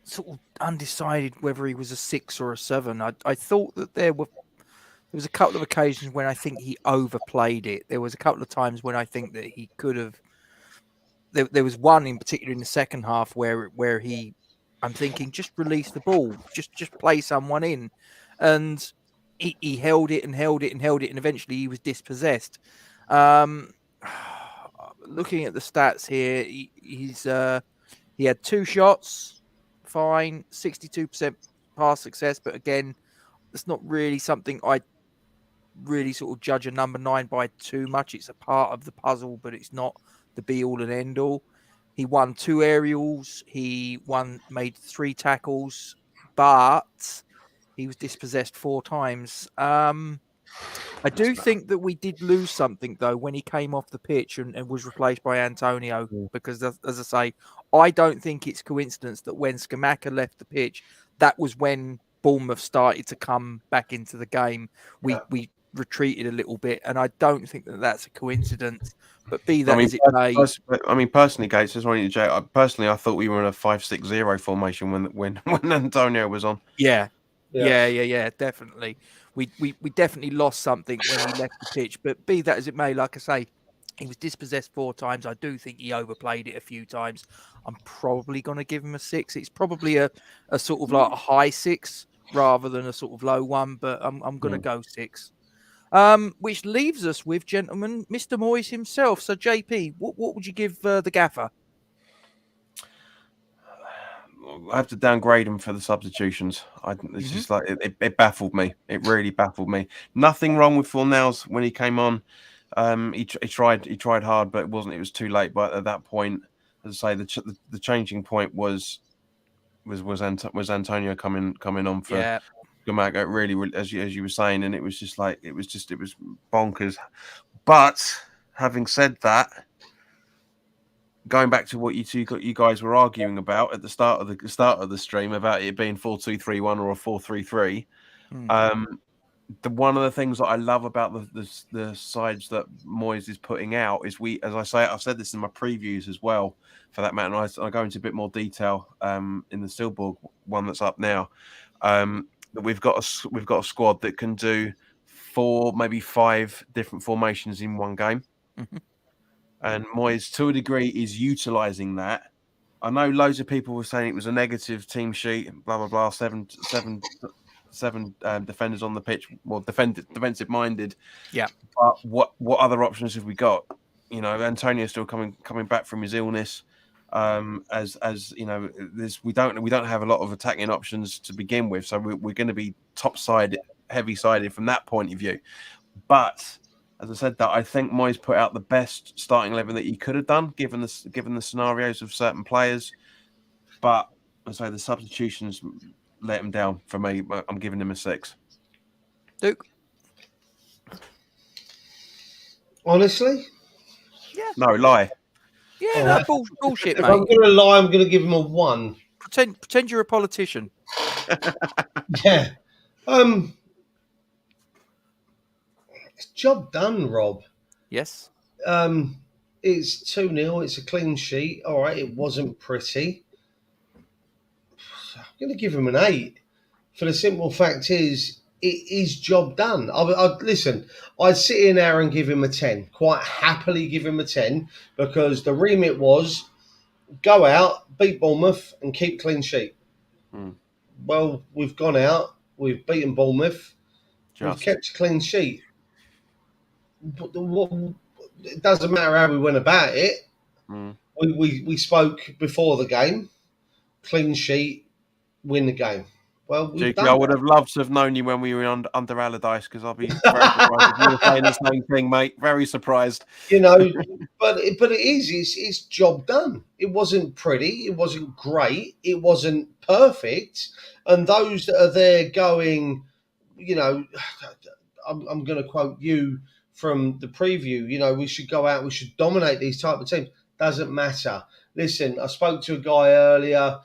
S1: sort of undecided whether he was a 6 or a 7. I thought that there was a couple of occasions when I think he overplayed it. There was a couple of times when I think that he could have. There was one in particular in the second half where I'm thinking, just release the ball, just play someone in, and he held it and held it and held it, and eventually he was dispossessed. Looking at the stats here, he had 2 shots, fine, 62% pass success, but again, that's not really something I really sort of judge a number 9 by too much. It's a part of the puzzle, but it's not the be all and end all. He won 2 aerials. He made 3 tackles, but he was dispossessed 4 times. I do think that we did lose something though when he came off the pitch and was replaced by Antonio, because as I say, I don't think it's coincidence that when Skamaka left the pitch, that was when Bournemouth started to come back into the game. We retreated a little bit, and I don't think that that's a coincidence. But be that as it may,
S4: personally, Gates, just wanting to check. I thought we were in a 5-6-0 formation when Antonio was on.
S1: Yeah, definitely. We definitely lost something when he left the pitch. But be that as it may, like I say, he was dispossessed 4 times. I do think he overplayed it a few times. I'm probably going to give him a 6. It's probably a sort of like a high 6 rather than a sort of low one. But I'm going to go 6. Which leaves us with, gentlemen, Mr. Moyes himself. So, JP, what would you give the gaffer?
S4: I have to downgrade him for the substitutions. It's just like it baffled me. It really baffled me. Nothing wrong with Fornals when he came on. He tried hard, but it wasn't. It was too late. But at that point, as I say, the changing point was Antonio coming on for. Skamaka, really, as you were saying, and it was bonkers. But having said that, going back to what you guys were arguing about at the start of the stream about it being 4-2-3-1 or a 4-3-3, one of the things that I love about the sides that Moyes is putting out is I've said this in my previews as well, for that matter, and I go into a bit more detail in the Steelborg one that's up now. That we've got a squad that can do 4, maybe 5 different formations in one game. And Moyes, to a degree, is utilising that. I know loads of people were saying it was a negative team sheet, blah blah blah. 7 defenders on the pitch, defensive minded. Yeah. But what other options have we got? Antonio's still coming back from his illness. As you know, we don't have a lot of attacking options to begin with, so we're going to be heavy sided from that point of view. But as I said, that I think Moyes put out the best starting 11 that he could have done, given the scenarios of certain players. But as I say, the substitutions let him down for me. I'm giving him a 6.
S1: Duke,
S3: honestly,
S4: no lie.
S1: Yeah, no, bullshit,
S3: if
S1: mate.
S3: I'm going to lie, I'm going to give him a 1.
S1: Pretend you're a politician.
S3: Yeah. Job done, Rob.
S1: Yes.
S3: It's 2-0. It's a clean sheet. All right, it wasn't pretty. I'm going to give him an 8. For the simple fact is, it is job done. Listen, I'd sit in there and give him a 10. Quite happily give him a 10 because the remit was go out, beat Bournemouth, and keep clean sheet. Well, we've gone out, we've beaten Bournemouth, we've kept a clean sheet. But it doesn't matter how we went about it. We spoke before the game, clean sheet, win the game. Well,
S4: JP, I would have loved to have known you when we were under Allardyce because I'll be very surprised if you were saying the same thing, mate. Very surprised.
S3: You know, but it's job done. It wasn't pretty. It wasn't great. It wasn't perfect. And those that are there going, you know, I'm going to quote you from the preview. You know, we should go out. We should dominate these type of teams. Doesn't matter. Listen, I spoke to a guy earlier.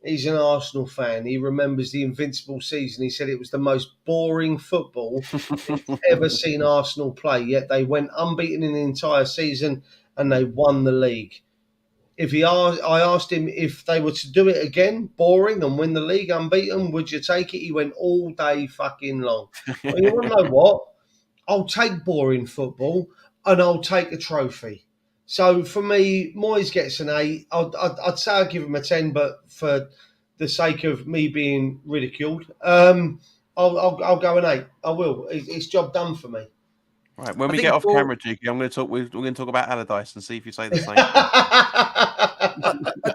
S3: He's an Arsenal fan. He remembers the Invincible season. He said it was the most boring football he's ever seen Arsenal play, yet they went unbeaten in the entire season and they won the league. I asked him if they were to do it again, boring, and win the league unbeaten, would you take it? He went all day fucking long. Well, you want to know what? I'll take boring football and I'll take a trophy. So for me, Moyes gets an 8. I'd say I'd give him a 10, but for the sake of me being ridiculed, I'll go an 8. I will. It's job done for me.
S4: Right. When we get off camera, Cheeky, we're going to talk about Allardyce and see if you say the same.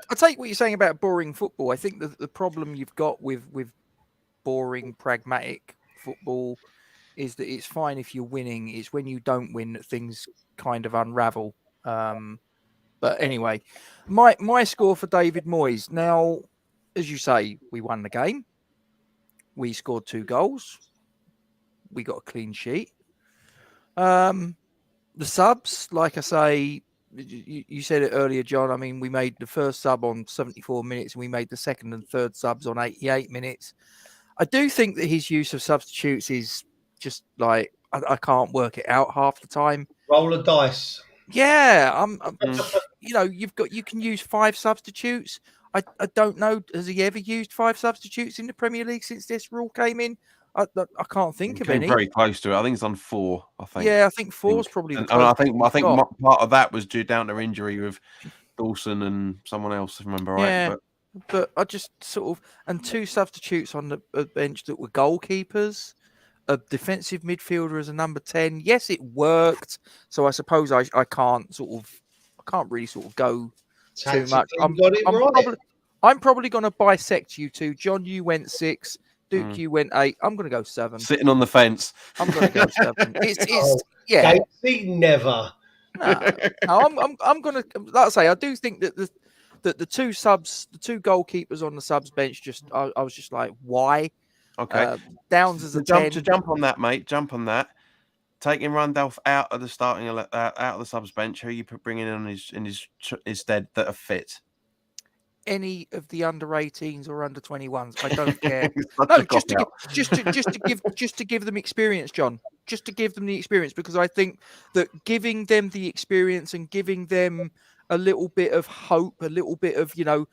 S1: I take what you're saying about boring football. I think that the problem you've got with boring, pragmatic football is that it's fine if you're winning. It's when you don't win that things kind of unravel. But anyway, my score for David Moyes. Now, as you say, we won the game. We scored 2 goals. We got a clean sheet. The subs, like I say, you said it earlier, John. I mean, we made the first sub on 74 minutes and we made the second and third subs on 88 minutes. I do think that his use of substitutes is just like, I can't work it out half the time.
S3: Roll a dice.
S1: Yeah, you know, you can use 5 substitutes. I don't know. Has he ever used 5 substitutes in the Premier League since this rule came in? I can't think of any.
S4: Very close to it. I think it's on 4. I think.
S1: Yeah, I think 4 is probably.
S4: I think part of that was due down to injury with Dawson and someone else, if I remember right.
S1: Yeah, but I just sort of, and 2 substitutes on the bench that were goalkeepers. A defensive midfielder as a number 10. Yes, it worked. So I suppose I can't really sort of go too much. I'm probably going to bisect you two. John, you went 6. Duke, you went 8. I'm going to go 7.
S4: Sitting on the fence.
S1: I'm going to go 7. Yeah.
S3: Never.
S1: No, I'm going to. Like I say, I do think that the 2 subs, the 2 goalkeepers on the subs bench, I was just like, why?
S4: Okay.
S1: Downs as a 10.
S4: To jump on that, mate. Jump on that. Taking Randolph out of the starting out of the subs bench. Who are you bringing in his stead that are fit?
S1: Any of the under 18s or under 21s, I don't care. No, just to give them experience, John. Just to give them the experience, because I think that giving them the experience and giving them a little bit of hope, a little bit of, you know,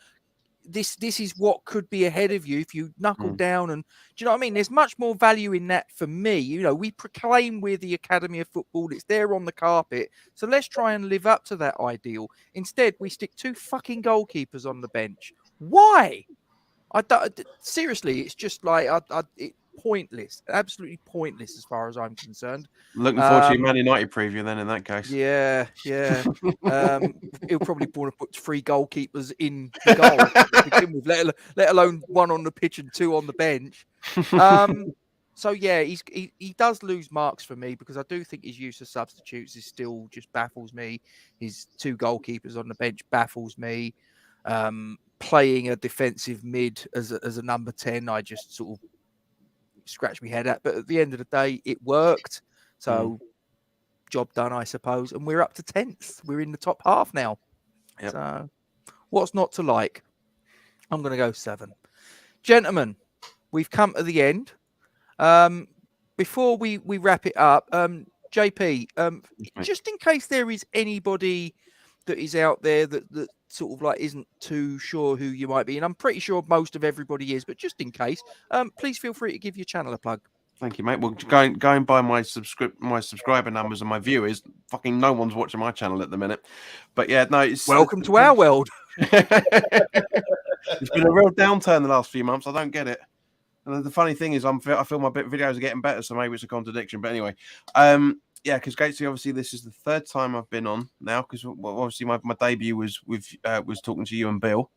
S1: this is what could be ahead of you if you knuckle down. And do you know what I mean? There's much more value in that for me. You know, we proclaim we're the Academy of Football. It's there on the carpet. So let's try and live up to that ideal. Instead, we stick 2 fucking goalkeepers on the bench. Why? Seriously, it's just like pointless. Absolutely pointless as far as I'm concerned.
S4: Looking forward to your Man United preview then in that case.
S1: Yeah. He'll probably want to put 3 goalkeepers in the goal to begin with, let alone 1 on the pitch and 2 on the bench. So yeah, he does lose marks for me because I do think his use of substitutes is still just baffles me. His 2 goalkeepers on the bench baffles me. Playing a defensive mid as a number 10, I just sort of scratch my head at. But at the end of the day, it worked. So job done, I suppose. And we're up to 10th. We're in the top half now. Yep. So what's not to like? I'm going to go 7. Gentlemen, we've come to the end. Before we wrap it up, JP, just in case there is anybody that is out there that sort of like isn't too sure who you might be, and I'm pretty sure most of everybody is, but just in case, please feel free to give your channel a plug.
S4: Thank you, mate. Well, going by my subscriber numbers and my viewers, fucking no one's watching my channel at the minute. But yeah, no, it's
S1: Welcome to our world.
S4: It's been a real downturn the last few months. I don't get it. And the funny thing is, I feel my videos are getting better, so maybe it's a contradiction. But anyway, yeah, because Gatesy, obviously, this is the third time I've been on now. Because obviously, my debut was was talking to you and Bill.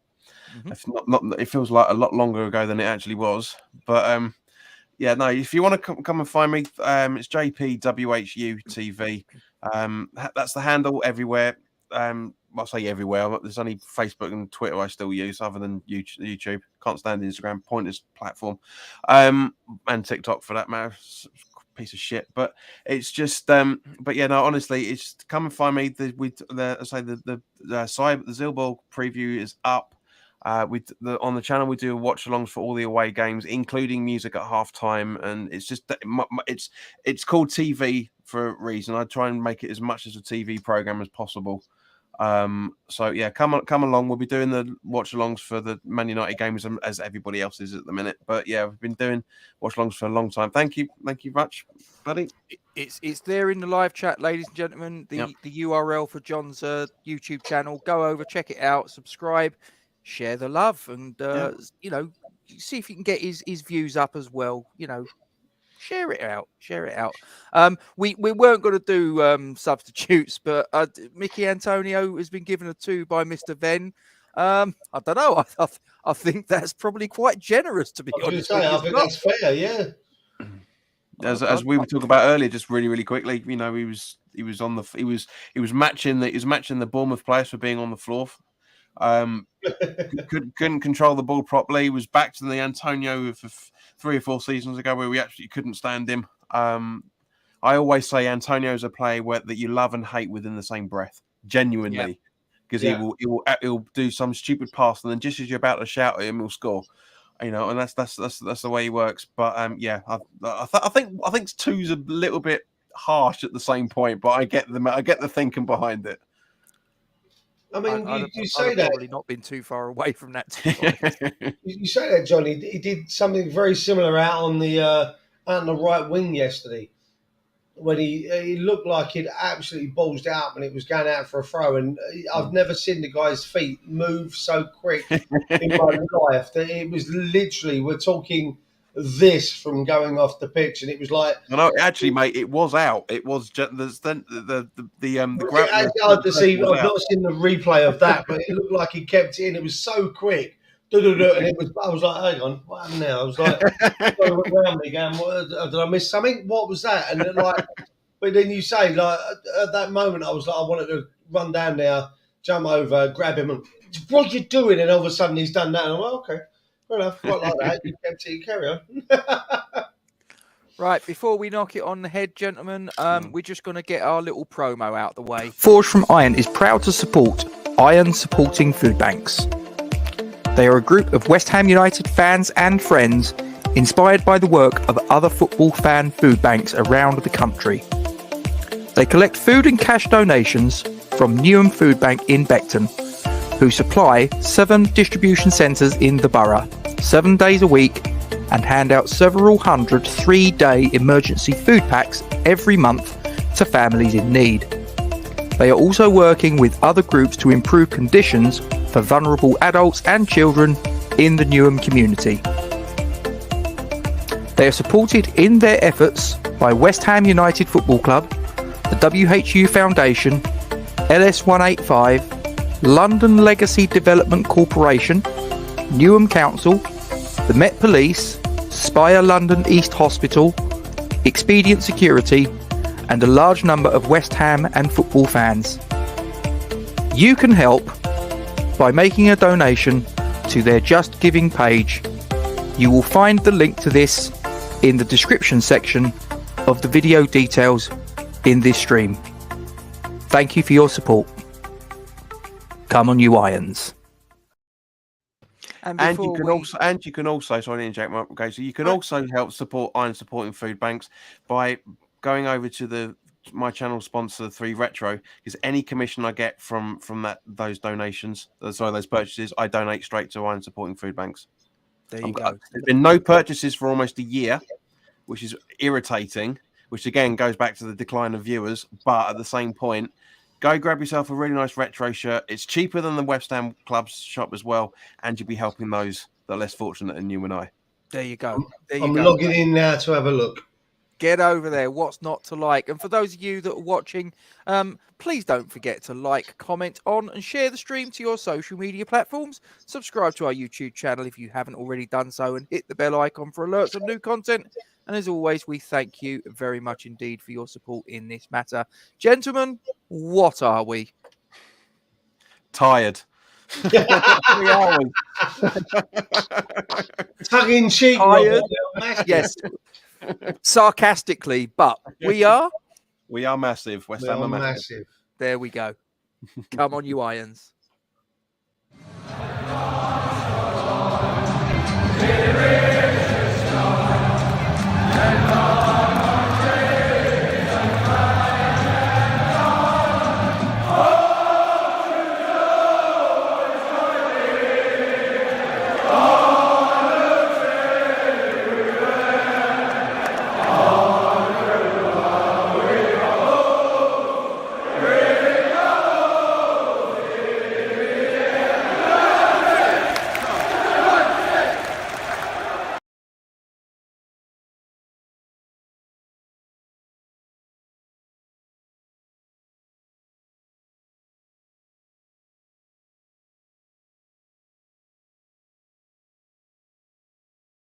S4: If not, it feels like a lot longer ago than it actually was. But yeah, no, if you want to come and find me, it's JPWHU TV. That's the handle everywhere. I say everywhere. There's only Facebook and Twitter I still use, other than YouTube. Can't stand Instagram, pointless platform, and TikTok for that matter. Piece of shit. But it's just, but yeah, no, honestly, it's come and find me. The Zilball preview is up. On the channel we do watch-alongs for all the away games, including music at halftime, and it's just it's called TV for a reason. I try and make it as much as a TV program as possible. So yeah, come along. We'll be doing the watch-alongs for the Man United games as everybody else is at the minute. But yeah, we've been doing watch-alongs for a long time. Thank you much, buddy.
S1: It's there in the live chat, ladies and gentlemen. The URL for John's YouTube channel. Go over, check it out, subscribe, share the love, and you know, see if you can get his views up as well. You know, share it out. We weren't going to do substitutes, but Mickey Antonio has been given a 2 by Mr. Venn. I don't know. I think that's probably quite generous, to be honest.
S3: I think that's fair. Yeah.
S4: As we were talking about earlier, just really quickly, you know, he was matching the Bournemouth players for being on the floor. Couldn't control the ball properly. He was back to the Antonio of 3 or 4 seasons ago where we actually couldn't stand him. I always say Antonio is a player that you love and hate within the same breath, genuinely, because he'll do some stupid pass and then just as you're about to shout at him, he'll score. You know, and that's the way he works. But yeah, I think 2's a little bit harsh at the same point, but I get the thinking behind it.
S3: I mean, you say that.
S1: Probably not been too far away from that.
S3: You say that, Johnny. He did something very similar out on the right wing yesterday, when he looked like he'd absolutely ballsed it up and it was going out for a throw. And I've never seen the guy's feet move so quick in my life. That it was literally, we're talking this from going off the pitch, and it was like,
S4: no, actually, mate, it was out. It was just the
S3: it's hard to see. I've not seen the replay of that, but it looked like he kept it in. It was so quick, and it was. I was like, hang on, what happened now? I was like, around me going, did I miss something? What was that? And then, like, but then you say, like, at that moment, I was like, I wanted to run down there, jump over, grab him, and what are you doing? And all of a sudden, he's done that, and I'm like, okay. Fair enough, quite like that. You kept it, carry on.
S1: Right, before we knock it on the head, gentlemen, we're just going to get our little promo out the way. Forged from Iron is proud to support Iron Supporting Food Banks. They are a group of West Ham United fans and friends inspired by the work of other football fan food banks around the country. They collect food and cash donations from Newham Food Bank in Beckton, who supply 7 distribution centres in the borough, 7 days a week, and hand out several hundred 3-day emergency food packs every month to families in need. They are also working with other groups to improve conditions for vulnerable adults and children in the Newham community. They are supported in their efforts by West Ham United Football Club, the WHU Foundation, LS185, London Legacy Development Corporation, Newham Council, the Met Police, Spire London East Hospital, Expedient Security, and a large number of West Ham and football fans. You can help by making a donation to their Just Giving page. You will find the link to this in the description section of the video details in this stream. Thank you for your support. Come on, you Irons.
S4: And you can also sorry to interject, okay, so you can also help support Iron Supporting Food Banks by going over to the my channel sponsor the 3 Retro, because any commission I get from those donations, those purchases, I donate straight to Iron Supporting Food Banks.
S1: There you go.
S4: There's been no purchases for almost a year, which is irritating, which again goes back to the decline of viewers. But at the same point, go grab yourself a really nice retro shirt. It's cheaper than the West Ham Club's shop as well, and you'll be helping those that are less fortunate than you and I.
S1: There you go. There you
S3: I'm
S1: go.
S3: logging in now to have a look.
S1: Get over there. What's not to like? And for those of you that are watching, please don't forget to like, comment on, and share the stream to your social media platforms. Subscribe to our YouTube channel if you haven't already done so, and hit the bell icon for alerts on new content. And as always, we thank you very much indeed for your support in this matter. Gentlemen, what are we?
S4: Tired.
S3: Tongue in cheek,
S1: Tired.
S3: Robert.
S1: Yes, sarcastically, but we are.
S4: We are massive. West
S3: We
S4: Ham
S3: are
S4: are massive.
S3: massive.
S1: There we go. Come on, you Irons.
S5: Here